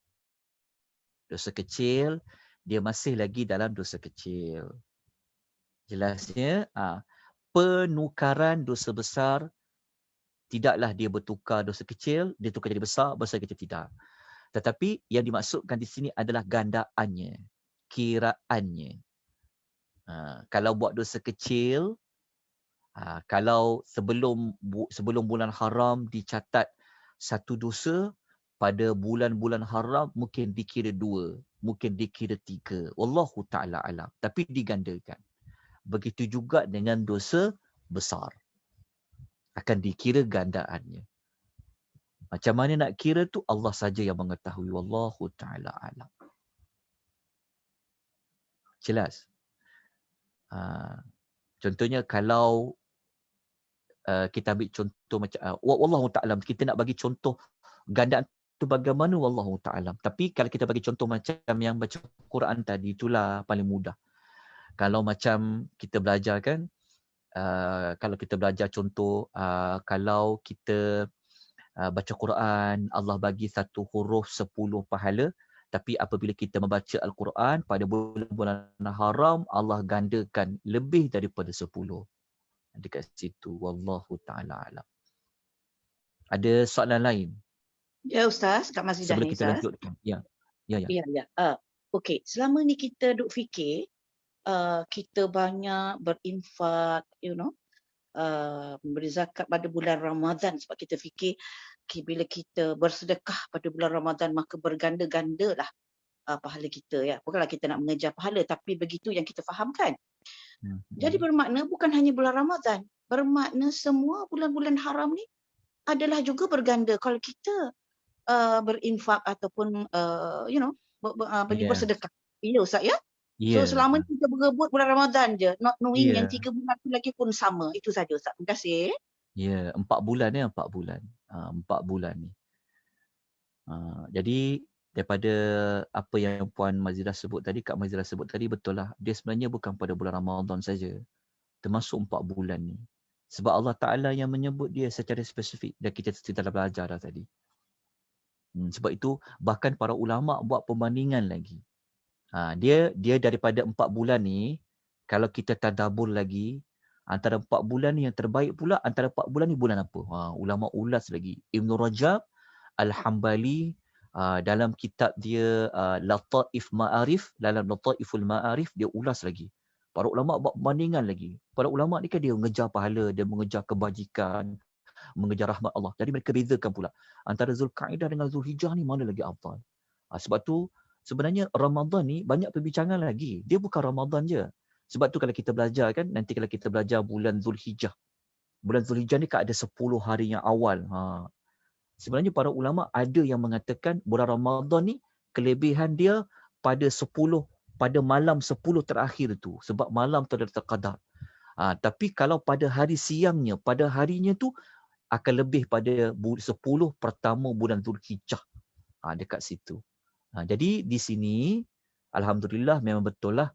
Speaker 3: Dosa kecil, dia masih lagi dalam dosa kecil. Jelasnya, penukaran dosa besar, tidaklah dia bertukar dosa kecil, dia tukar jadi besar, besar kecil tidak. Tetapi yang dimaksudkan di sini adalah gandaannya, kiraannya. Kalau buat dosa kecil, kalau sebelum bulan haram dicatat satu dosa, pada bulan-bulan haram mungkin dikira 2, mungkin dikira 3. Wallahu ta'ala alam. Tapi digandakan. Begitu juga dengan dosa besar. Akan dikira gandaannya. Macam mana nak kira tu Allah saja yang mengetahui. Wallahu ta'ala alam. Jelas? Contohnya kalau kita ambil contoh macam wallahu ta'ala, kita nak bagi contoh gandaan tu bagaimana wallahu ta'ala. Tapi kalau kita bagi contoh macam yang baca Quran tadi, itulah paling mudah. Kalau macam kita belajar kan, kalau kita belajar contoh, kalau kita baca Quran, Allah bagi satu huruf 10 pahala. Tapi apabila kita membaca Al-Quran pada bulan-bulan haram, Allah gandakan lebih daripada 10. Dekat situ. Wallahu ta'ala alam. Ada soalan lain?
Speaker 5: Ya Ustaz, Kak Mazidah
Speaker 3: Sebelum
Speaker 5: ni
Speaker 3: kita
Speaker 5: Ustaz.
Speaker 3: lanjutkan. Ya.
Speaker 5: Ya. Okey, selama ni kita duk fikir, kita banyak berinfak, memberi zakat pada bulan Ramadan sebab kita fikir bila kita bersedekah pada bulan Ramadan maka berganda-ganda lah pahala kita, ya. Bukanlah kita nak mengejar pahala, tapi begitu yang kita fahamkan. Jadi bermakna bukan hanya bulan Ramadan, bermakna semua bulan-bulan haram ni adalah juga berganda kalau kita berinfak ataupun pergi bersedekah. Ya Ustaz, ya? So selama ni kita berebut bulan Ramadan je, not knowing yang 3 bulan tu lagi pun sama. Itu saja Ustaz. Terima kasih.
Speaker 3: Ya, 4 bulan ya, 4 bulan. 4 bulan ni. Jadi daripada apa yang Puan Mazidah sebut tadi, Kak Mazidah sebut tadi, betul lah. Dia sebenarnya bukan pada bulan Ramadan saja. Termasuk 4 bulan ni. Sebab Allah Ta'ala yang menyebut dia secara spesifik. Dan kita dah belajar dah tadi. Sebab itu bahkan para ulama' buat perbandingan lagi. Dia daripada 4 bulan ni, kalau kita tadabbur lagi, antara 4 bulan ni yang terbaik pula, antara 4 bulan ni bulan apa? Ulama' ulas lagi. Ibn Rajab Al-Hambali dalam kitab dia Lataif Ma'arif, dalam Lataiful Ma'arif dia ulas lagi. Para ulama' buat perbandingan lagi. Para ulama' ni kan dia mengejar pahala, dia mengejar kebajikan, mengejar rahmat Allah. Jadi mereka bezakan pula antara Zulkaidah dengan Zulhijjah ni mana lagi afdal. Sebab tu sebenarnya Ramadan ni banyak perbincangan lagi. Dia bukan Ramadan je. Sebab tu kalau kita belajar kan, nanti kalau kita belajar bulan Zulhijjah. Bulan Zulhijjah ni kan ada 10 hari yang awal. Sebenarnya para ulama ada yang mengatakan bulan Ramadan ni kelebihan dia pada malam 10 terakhir tu. Sebab malam tu ada terqadar. Tapi kalau pada hari siangnya, pada harinya tu akan lebih pada 10 pertama bulan Zulhijjah. Dekat situ. Jadi di sini alhamdulillah memang betul lah.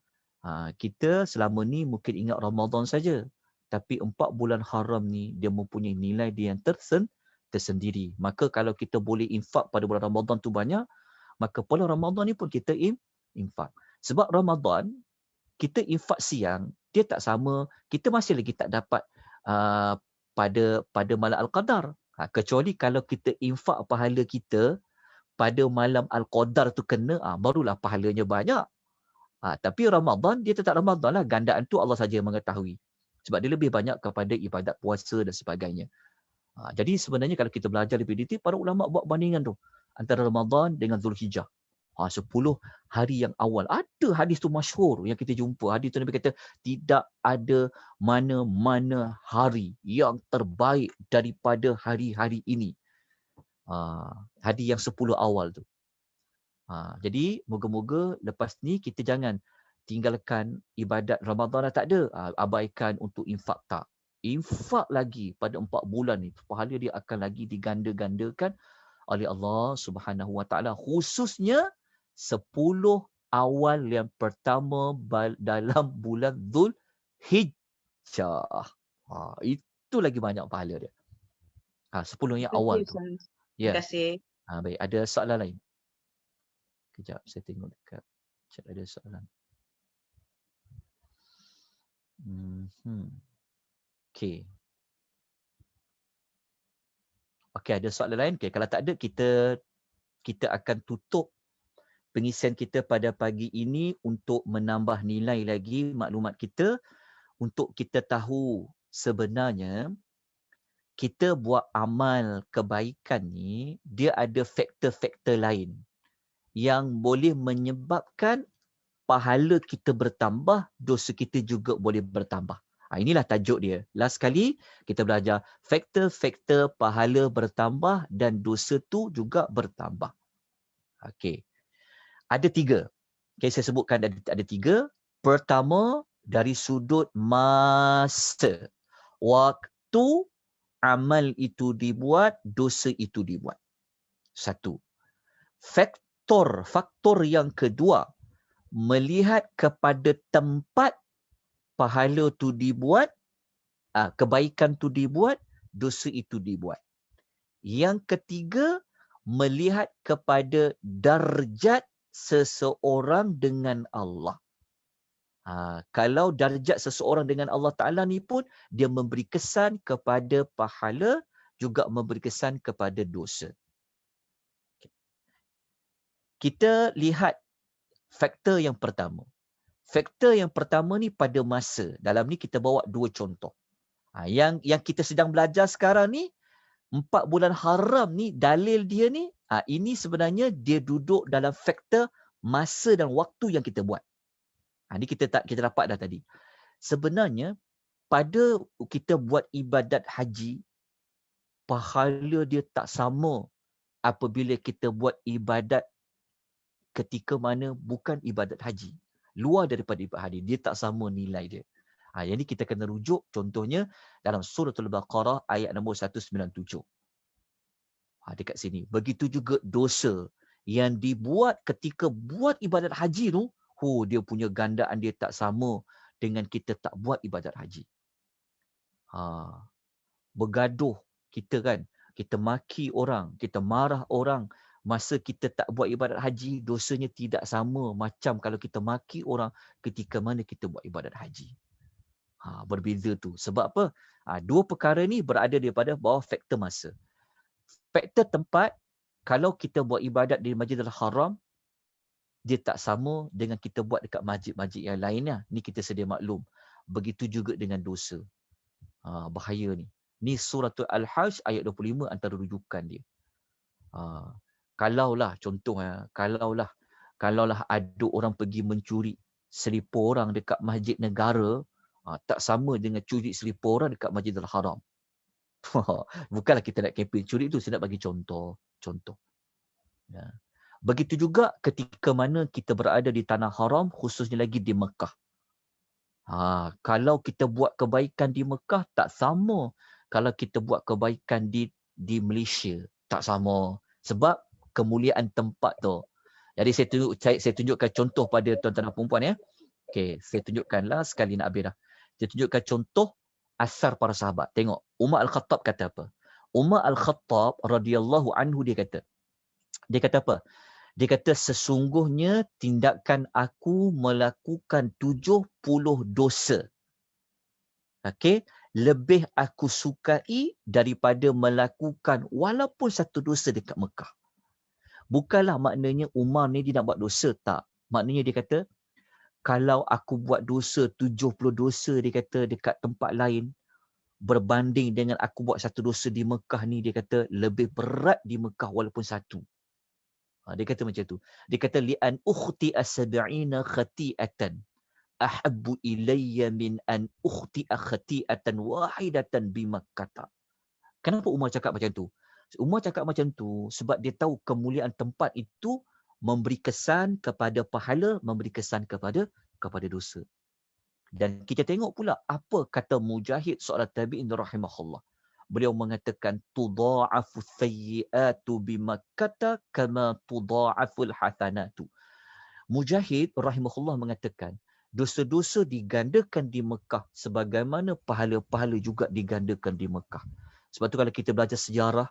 Speaker 3: Kita selama ni mungkin ingat Ramadan saja. Tapi 4 bulan haram ni dia mempunyai nilai dia yang tersendiri. Maka kalau kita boleh infak pada bulan Ramadan tu banyak, maka bulan Ramadan ni pun kita infak. Sebab Ramadan kita infak siang, dia tak sama, kita masih lagi tak dapat pada malam Al-Qadar. Kecuali kalau kita infak pahala kita pada malam Al-Qadar tu kena, barulah pahalanya banyak. Tapi Ramadan, dia tetap Ramadan lah. Gandaan tu Allah saja yang mengetahui. Sebab dia lebih banyak kepada ibadat puasa dan sebagainya. Jadi sebenarnya kalau kita belajar lebih detail, para ulama' buat bandingan tu. Antara Ramadan dengan Zulhijjah. 10 hari yang awal. Ada hadis tu masyhur yang kita jumpa. Hadis tu Nabi kata, tidak ada mana-mana hari yang terbaik daripada hari-hari ini. Hari yang 10 awal tu. Jadi moga-moga lepas ni kita jangan tinggalkan ibadat Ramadan dah tak ada. Abaikan untuk infak tak. Infak lagi pada 4 bulan ni. Pahala dia akan lagi diganda-gandakan oleh Allah Subhanahu Wa Taala, khususnya 10 awal yang pertama dalam bulan Zulhijjah. Itu lagi banyak pahala dia. 10 yang awal tu.
Speaker 5: Terima kasih.
Speaker 3: Baik, ada soalan lain? Kejap, saya tengok dekat chat ada soalan. Okey. Okey, ada soalan lain? Okey, kalau tak ada, kita akan tutup pengisian kita pada pagi ini untuk menambah nilai lagi maklumat kita, untuk kita tahu sebenarnya kita buat amal kebaikan ni, dia ada faktor-faktor lain yang boleh menyebabkan pahala kita bertambah, dosa kita juga boleh bertambah. Inilah tajuk dia. Last kali kita belajar faktor-faktor pahala bertambah dan dosa tu juga bertambah. Okey. Ada 3. Okay, saya sebutkan ada 3. Pertama, dari sudut masa. Waktu amal itu dibuat, dosa itu dibuat. 1. Faktor yang kedua, melihat kepada tempat pahala tu dibuat, kebaikan tu dibuat, dosa itu dibuat. Yang ketiga, melihat kepada darjat seseorang dengan Allah. Kalau darjat seseorang dengan Allah Ta'ala ni pun, dia memberi kesan kepada pahala, juga memberi kesan kepada dosa. Kita lihat faktor yang pertama. Faktor yang pertama ni pada masa. Dalam ni kita bawa 2 contoh. Yang kita sedang belajar sekarang ni, 4 bulan haram ni, dalil dia ni, ini sebenarnya dia duduk dalam faktor masa dan waktu yang kita buat. Ini kita dapat dah tadi. Sebenarnya, pada kita buat ibadat haji, pahala dia tak sama apabila kita buat ibadat ketika mana bukan ibadat haji. Luar daripada ibadat haji, dia tak sama nilai dia. Yang ni kita kena rujuk contohnya dalam Suratul Baqarah ayat nombor 197. Dekat sini. Begitu juga dosa yang dibuat ketika buat ibadat haji tu, dia punya gandaan dia tak sama dengan kita tak buat ibadat haji. Bergaduh kita kan, kita maki orang, kita marah orang, masa kita tak buat ibadat haji, dosanya tidak sama macam kalau kita maki orang ketika mana kita buat ibadat haji. Berbeza tu. Sebab apa? 2 perkara ni berada daripada bawah faktor masa. Faktor tempat, kalau kita buat ibadat di Masjidil Haram, dia tak sama dengan kita buat dekat masjid-masjid yang lainnya. Ni kita sedia maklum. Begitu juga dengan dosa. Bahaya ni. Ni Suratul Al-Hajj ayat 25 antara rujukan dia. Kalaulah contohnya, kalaulah ada orang pergi mencuri selipar orang dekat masjid negara, tak sama dengan curi selipar orang dekat Masjidil Haram. Bukanlah kita nak kempen curi tu, saya nak bagi contoh. Ya. Begitu juga ketika mana kita berada di tanah haram, khususnya lagi di Mekah. Kalau kita buat kebaikan di Mekah, tak sama kalau kita buat kebaikan di Malaysia. Tak sama. Sebab kemuliaan tempat tu. Jadi saya tunjukkan contoh pada tuan-tuan dan puan-puan ya. Okey, saya tunjukkanlah sekali nak habis dah. Saya tunjukkan contoh asar para sahabat. Tengok, Umar Al-Khattab kata apa? Umar Al-Khattab radhiyallahu anhu dia kata apa? Dia kata sesungguhnya tindakan aku melakukan 70 dosa. Okey, lebih aku sukai daripada melakukan walaupun 1 dosa dekat Mekah. Bukanlah maknanya Umar ni dia nak buat dosa, tak. Maknanya dia kata kalau aku buat dosa 70 dosa dia kata dekat tempat lain berbanding dengan aku buat 1 dosa di Mekah ni, dia kata lebih berat di Mekah walaupun 1. Dia kata macam tu. Dia kata li'an ukhti'a sab'ina khati'atan ahabbu ilayya min an ukhti'a khati'atan wahidatan bi Makkah. Kenapa Umar cakap macam tu? Umar cakap macam tu sebab dia tahu kemuliaan tempat itu memberi kesan kepada pahala, memberi kesan kepada dosa. Dan kita tengok pula apa kata Mujahid seorang tabi'in rahimahullah. Beliau mengatakan tudha'afu sayyi'atu bi Makkah kama tudha'aful hasanatu. Mujahid rahimahullah mengatakan dosa-dosa digandakan di Mekah sebagaimana pahala-pahala juga digandakan di Mekah. Sebab tu kalau kita belajar sejarah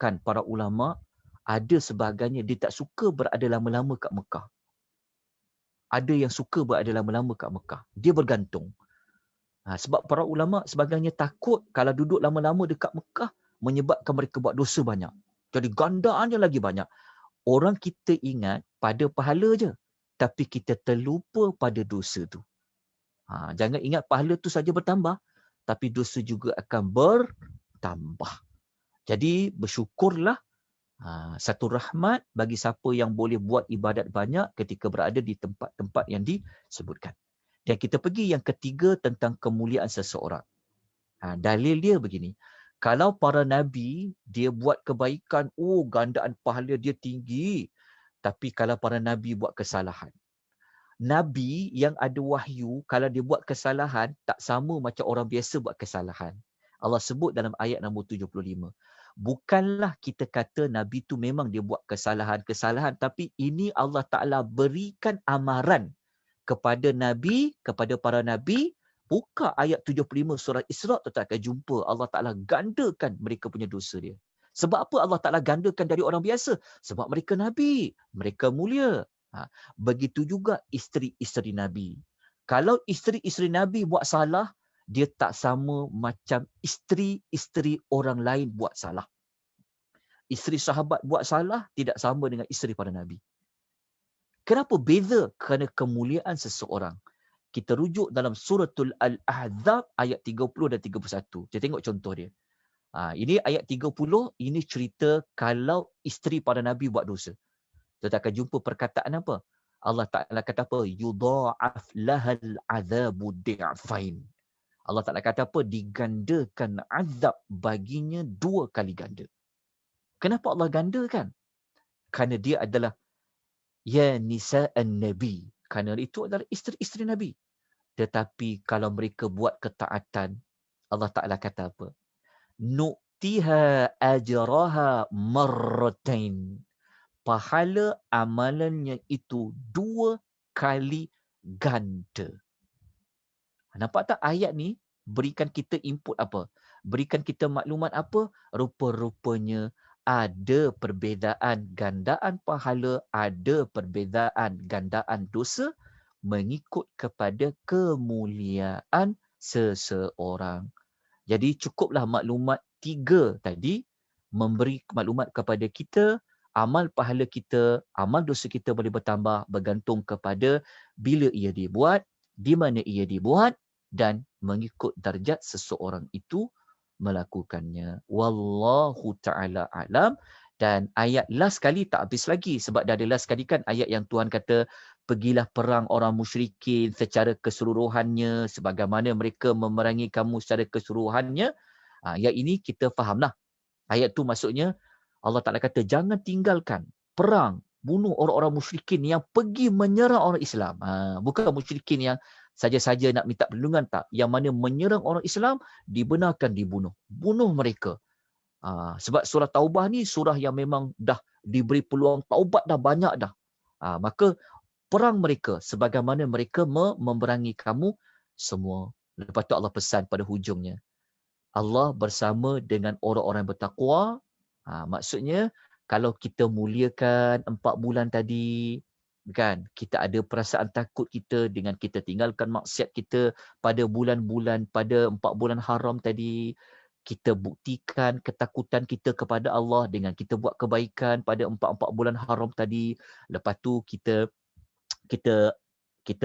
Speaker 3: kan para ulama ada sebagainya dia tak suka berada lama-lama kat Mekah. Ada yang suka berada lama-lama kat Mekah. Dia bergantung. Sebab para ulama sebagainya takut kalau duduk lama-lama dekat Mekah menyebabkan mereka buat dosa banyak. Jadi gandaannya lagi banyak. Orang kita ingat pada pahala je. Tapi kita terlupa pada dosa tu. Jangan ingat pahala tu saja bertambah. Tapi dosa juga akan bertambah. Jadi bersyukurlah. Satu rahmat bagi siapa yang boleh buat ibadat banyak ketika berada di tempat-tempat yang disebutkan. Dan kita pergi yang ketiga tentang kemuliaan seseorang. Dalil dia begini. Kalau para nabi dia buat kebaikan, gandaan pahala dia tinggi. Tapi kalau para nabi buat kesalahan, nabi yang ada wahyu, kalau dia buat kesalahan, tak sama macam orang biasa buat kesalahan. Allah sebut dalam ayat nombor 75. Bukanlah kita kata nabi tu memang dia buat kesalahan-kesalahan, tapi ini Allah Ta'ala berikan amaran kepada nabi, kepada para nabi. Buka ayat 75 surah Isra', tu tak akan jumpa Allah Ta'ala gandakan mereka punya dosa dia. Sebab apa Allah Ta'ala gandakan dari orang biasa? Sebab mereka nabi, mereka mulia. Begitu juga isteri-isteri nabi. Kalau isteri-isteri nabi buat salah, dia tak sama macam isteri-isteri orang lain buat salah. Isteri sahabat buat salah tidak sama dengan isteri para nabi. Kenapa beza? Kerana kemuliaan seseorang. Kita rujuk dalam suratul Al-Ahzab ayat 30 dan 31. Kita tengok contoh dia. Ini ayat 30, ini cerita kalau isteri para nabi buat dosa. Kita akan jumpa perkataan apa? Allah Ta'ala kata apa? Yudha'af lahal azabu di'afain. Allah Ta'ala kata apa? Digandakan azab baginya 2 kali ganda. Kenapa Allah gandakan? Kerana dia adalah ya nisa'an nabi. Kerana itu adalah isteri-isteri nabi. Tetapi kalau mereka buat ketaatan, Allah Ta'ala kata apa? Nu'tiha ajraha marratain. Pahala amalannya itu 2 kali ganda. Nampak tak ayat ni berikan kita input apa? Berikan kita maklumat apa? Rupa-rupanya ada perbezaan gandaan pahala, ada perbezaan gandaan dosa mengikut kepada kemuliaan seseorang. Jadi cukuplah maklumat 3 tadi memberi maklumat kepada kita. Amal pahala kita, amal dosa kita boleh bertambah bergantung kepada bila ia dibuat, di mana ia dibuat dan mengikut darjat seseorang itu melakukannya. Wallahu ta'ala alam. Dan ayat last sekali tak habis lagi sebab dah ada last sekali kan ayat yang Tuhan kata pergilah perang orang musyrikin secara keseluruhannya sebagaimana mereka memerangi kamu secara keseluruhannya. Ayat ini kita fahamlah. Ayat tu maksudnya Allah Ta'ala kata jangan tinggalkan perang, bunuh orang-orang musyrikin yang pergi menyerang orang Islam. Bukan musyrikin yang saja-saja nak minta perlindungan, tak. Yang mana menyerang orang Islam, dibenarkan dibunuh. Bunuh mereka. Sebab surah Taubah ni surah yang memang dah diberi peluang taubat dah banyak dah. Maka perang mereka sebagaimana mereka memerangi kamu semua. Lepas tu Allah pesan pada hujungnya. Allah bersama dengan orang-orang yang bertakwa. Maksudnya kalau kita muliakan 4 bulan tadi, kan, kita ada perasaan takut kita dengan kita tinggalkan maksiat kita pada bulan-bulan, pada 4 bulan haram tadi, kita buktikan ketakutan kita kepada Allah dengan kita buat kebaikan pada 4 bulan haram tadi. Lepas tu kita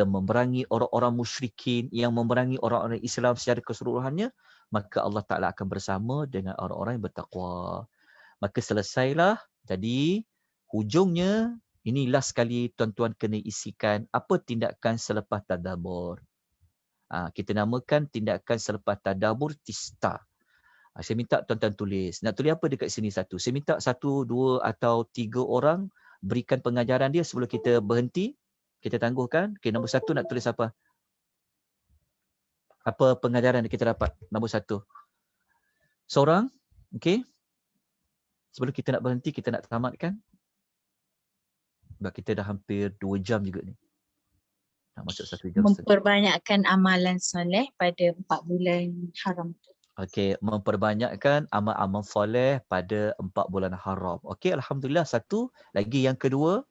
Speaker 3: memerangi orang-orang musyrikin yang memerangi orang-orang Islam secara keseluruhannya, maka Allah Ta'ala akan bersama dengan orang-orang yang bertakwa. Maka selesailah. Jadi hujungnya ini last sekali tuan-tuan kena isikan apa tindakan selepas tadabbur. Kita namakan tindakan selepas tadabbur tista. Saya minta tuan-tuan tulis. Nak tulis apa dekat sini satu? Saya minta 1, 2 atau 3 orang berikan pengajaran dia sebelum kita berhenti. Kita tangguhkan. Okey, nombor 1 nak tulis apa? Apa pengajaran yang kita dapat? Nombor 1. Seorang? Okey. Sebelum kita nak berhenti, kita nak tamatkan. Sebab kita dah hampir 2 jam juga ni. Nak masuk 1 jam.
Speaker 6: Memperbanyakkan amalan soleh pada 4 bulan haram tu.
Speaker 3: Okey, memperbanyakkan amal-amal soleh pada 4 bulan haram. Okey, alhamdulillah. 1. Lagi yang kedua.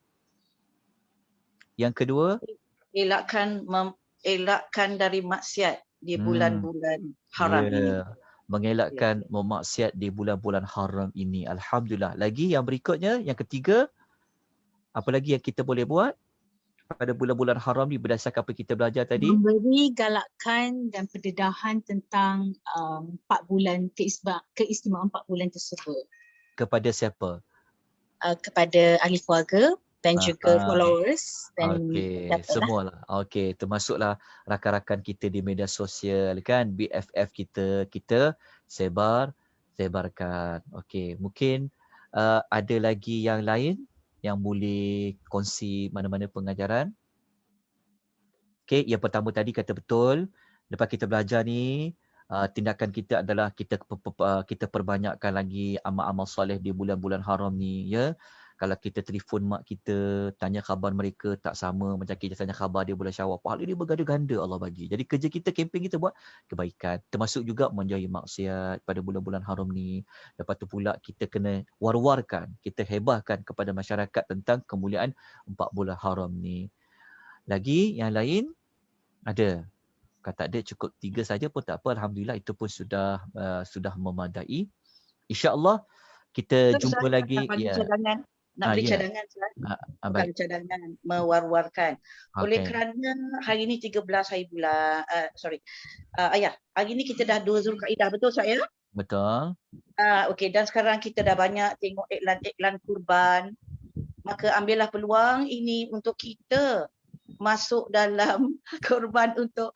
Speaker 3: Yang kedua.
Speaker 5: Elakkan dari maksiat di bulan-bulan haram ini.
Speaker 3: Mengelakkan memaksiat di bulan-bulan haram ini. Alhamdulillah. Lagi yang berikutnya, yang ketiga, apa lagi yang kita boleh buat pada bulan-bulan haram ni berdasarkan apa kita belajar tadi?
Speaker 6: Memberi galakan dan pendedahan tentang 4 bulan keistimewaan 4 bulan tersebut.
Speaker 3: Kepada siapa?
Speaker 6: Kepada ahli keluarga, dan juga
Speaker 3: Faham.
Speaker 6: followers dan
Speaker 3: Okey,
Speaker 6: data lah.
Speaker 3: semualah. Okey, termasuklah rakan-rakan kita di media sosial kan, BFF kita sebarkan. Okey, mungkin ada lagi yang lain yang boleh kongsi mana-mana pengajaran? Okey, yang pertama tadi kata betul. Lepas kita belajar ni, tindakan kita adalah kita perbanyakkan lagi amal-amal soleh di bulan-bulan haram ni, ya. Kalau kita telefon mak kita, tanya khabar mereka tak sama macam kita tanya khabar dia bulan Syawal. Pahala dia berganda-ganda Allah bagi. Jadi kerja kita, kempen kita buat kebaikan. Termasuk juga menjauhi maksiat pada bulan-bulan haram ni. Lepas tu pula kita kena war-warkan, kita hebahkan kepada masyarakat tentang kemuliaan 4 bulan haram ni. Lagi yang lain ada. Kalau tak ada cukup 3 saja pun tak apa. Alhamdulillah itu pun sudah memadai. InsyaAllah kita
Speaker 5: Ustaz,
Speaker 3: jumpa lagi.
Speaker 5: nak bagi
Speaker 3: Ya.
Speaker 5: cadangan. Nak beri
Speaker 3: Ya.
Speaker 5: cadangan, Ustaz. Bukan
Speaker 3: Baik.
Speaker 5: cadangan, mewar-warkan. Oleh
Speaker 3: Okey.
Speaker 5: kerana hari ni 13 hari bulan, Ayah, hari ni kita dah 2 Zulkaidah, betul Ustaz ya?
Speaker 3: Betul.
Speaker 5: Okey, dan sekarang kita dah banyak tengok iklan-iklan kurban. Maka ambillah peluang ini untuk kita masuk dalam korban untuk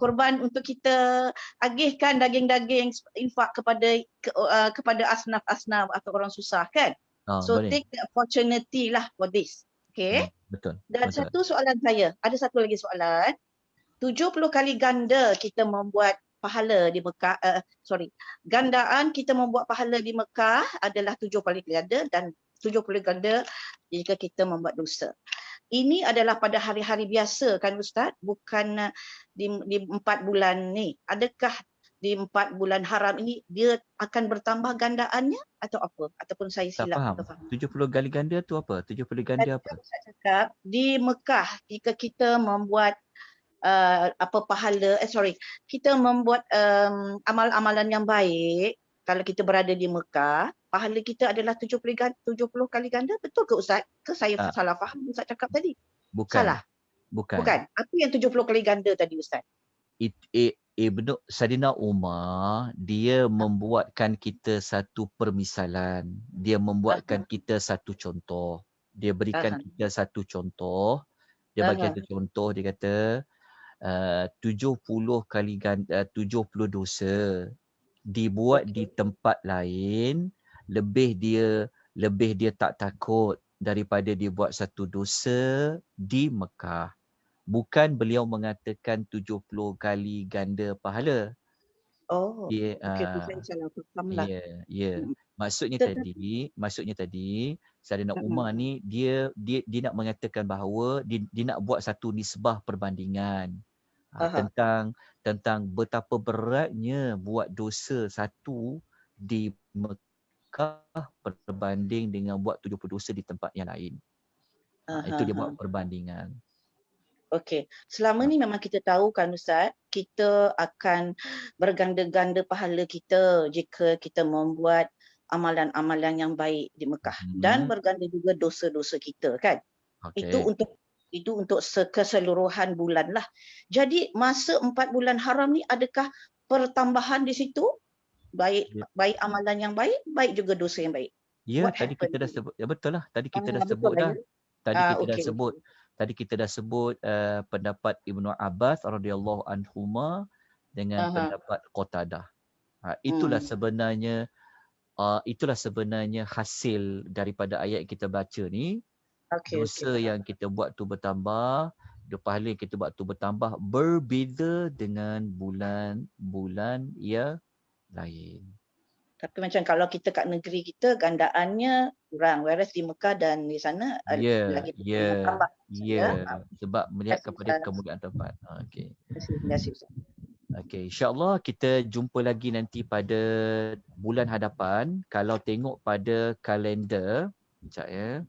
Speaker 5: korban untuk kita agihkan daging-daging infak kepada asnaf-asnaf atau orang susah kan. So
Speaker 3: Boleh.
Speaker 5: take the opportunity lah for this. Okay.
Speaker 3: Betul.
Speaker 5: Dan
Speaker 3: betul.
Speaker 5: satu soalan saya, ada satu lagi soalan. 70 kali ganda kita membuat pahala di Mekah, gandaan kita membuat pahala di Mekah adalah 7 kali ganda dan 70 ganda jika kita membuat dosa. Ini adalah pada hari-hari biasa kan Ustaz? Bukan di 4 bulan ni. Adakah di 4 bulan haram ini dia akan bertambah gandaannya atau apa? Ataupun saya
Speaker 3: Tak
Speaker 5: silap?
Speaker 3: faham. 70 kali ganda tu apa? 70 ganda apa?
Speaker 5: Saya cakap di Mekah jika kita membuat kita membuat amal-amalan yang baik, kalau kita berada di Mekah, pahala kita adalah 70 kali ganda. Betul ke Ustaz? Ke saya salah faham Ustaz cakap tadi?
Speaker 3: Bukan.
Speaker 5: Salah?
Speaker 3: Bukan.
Speaker 5: Apa yang 70 kali ganda tadi Ustaz?
Speaker 3: Ibnu Saidina Umar, dia membuatkan kita satu permisalan. Dia membuatkan kita satu contoh. Dia berikan kita satu contoh. Dia bagi satu contoh, dia kata 70 kali ganda, 70 dosa dibuat di tempat lain, lebih dia tak takut daripada dia buat satu dosa di Mekah. Bukan beliau mengatakan 70 kali ganda pahala.
Speaker 5: Okey, tu saya salah faham lah.
Speaker 3: Ya. Maksudnya tadi Saidina Umar ni dia nak mengatakan bahawa dia nak buat satu nisbah perbandingan tentang betapa beratnya buat dosa satu di Mekah berbanding dengan buat 70 dosa di tempat yang lain. Itu dia buat perbandingan.
Speaker 5: Okey, selama ni memang kita tahu kan Ustaz, kita akan berganda-ganda pahala kita jika kita membuat amalan-amalan yang baik di Mekah dan berganda juga dosa-dosa kita kan.
Speaker 3: Okay.
Speaker 5: Itu untuk keseluruhan bulan lah. Jadi masa 4 bulan haram ni adakah pertambahan di situ? Baik amalan yang baik, baik juga dosa yang baik.
Speaker 3: Ya, tadi kita dah sebut. Ya betul lah. Tadi kita dah sebut dah. Tadi kita dah sebut pendapat Ibnu Abbas radhiyallahu anhuma dengan pendapat Qatadah. Itulah sebenarnya hasil daripada ayat kita baca ni. Dosa yang kita buat tu bertambah, pahala yang kita buat tu bertambah, berbeza dengan bulan-bulan yang lain.
Speaker 5: Tapi macam kalau kita kat negeri kita gandaannya kurang, whereas di Mekah dan di sana lagi tambah.
Speaker 3: Sebab melihat kepada kemuliaan tempat. Okey.
Speaker 5: Terima kasih Ustaz.
Speaker 3: Okey, insya-Allah kita jumpa lagi nanti pada bulan hadapan. Kalau tengok pada kalender, sekejap ya.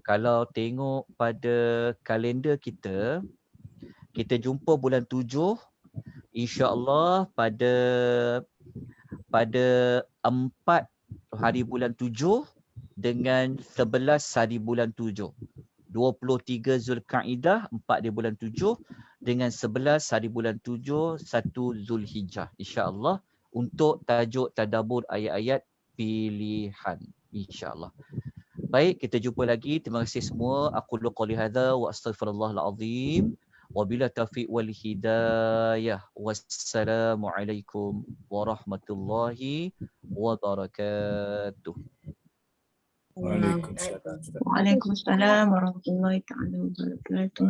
Speaker 3: Kalau tengok pada kalender kita jumpa bulan 7, insya-Allah pada 4 hari bulan 7 dengan 11 hari bulan 7. 23 Zulkaidah, 4 di bulan 7 dengan 11 hari bulan 7, 1 Zulhijjah. InsyaAllah untuk tajuk tadabbur ayat-ayat pilihan. InsyaAllah. Baik, kita jumpa lagi. Terima kasih semua. Aku qouli hadza wa astaghfirullahal azim. Wabila taufiq wal hidayah. Wassalamualaikum warahmatullahi wabarakatuh.
Speaker 7: Waalaikumsalam.
Speaker 1: Waalaikumsalam warahmatullahi taala wabarakatuh.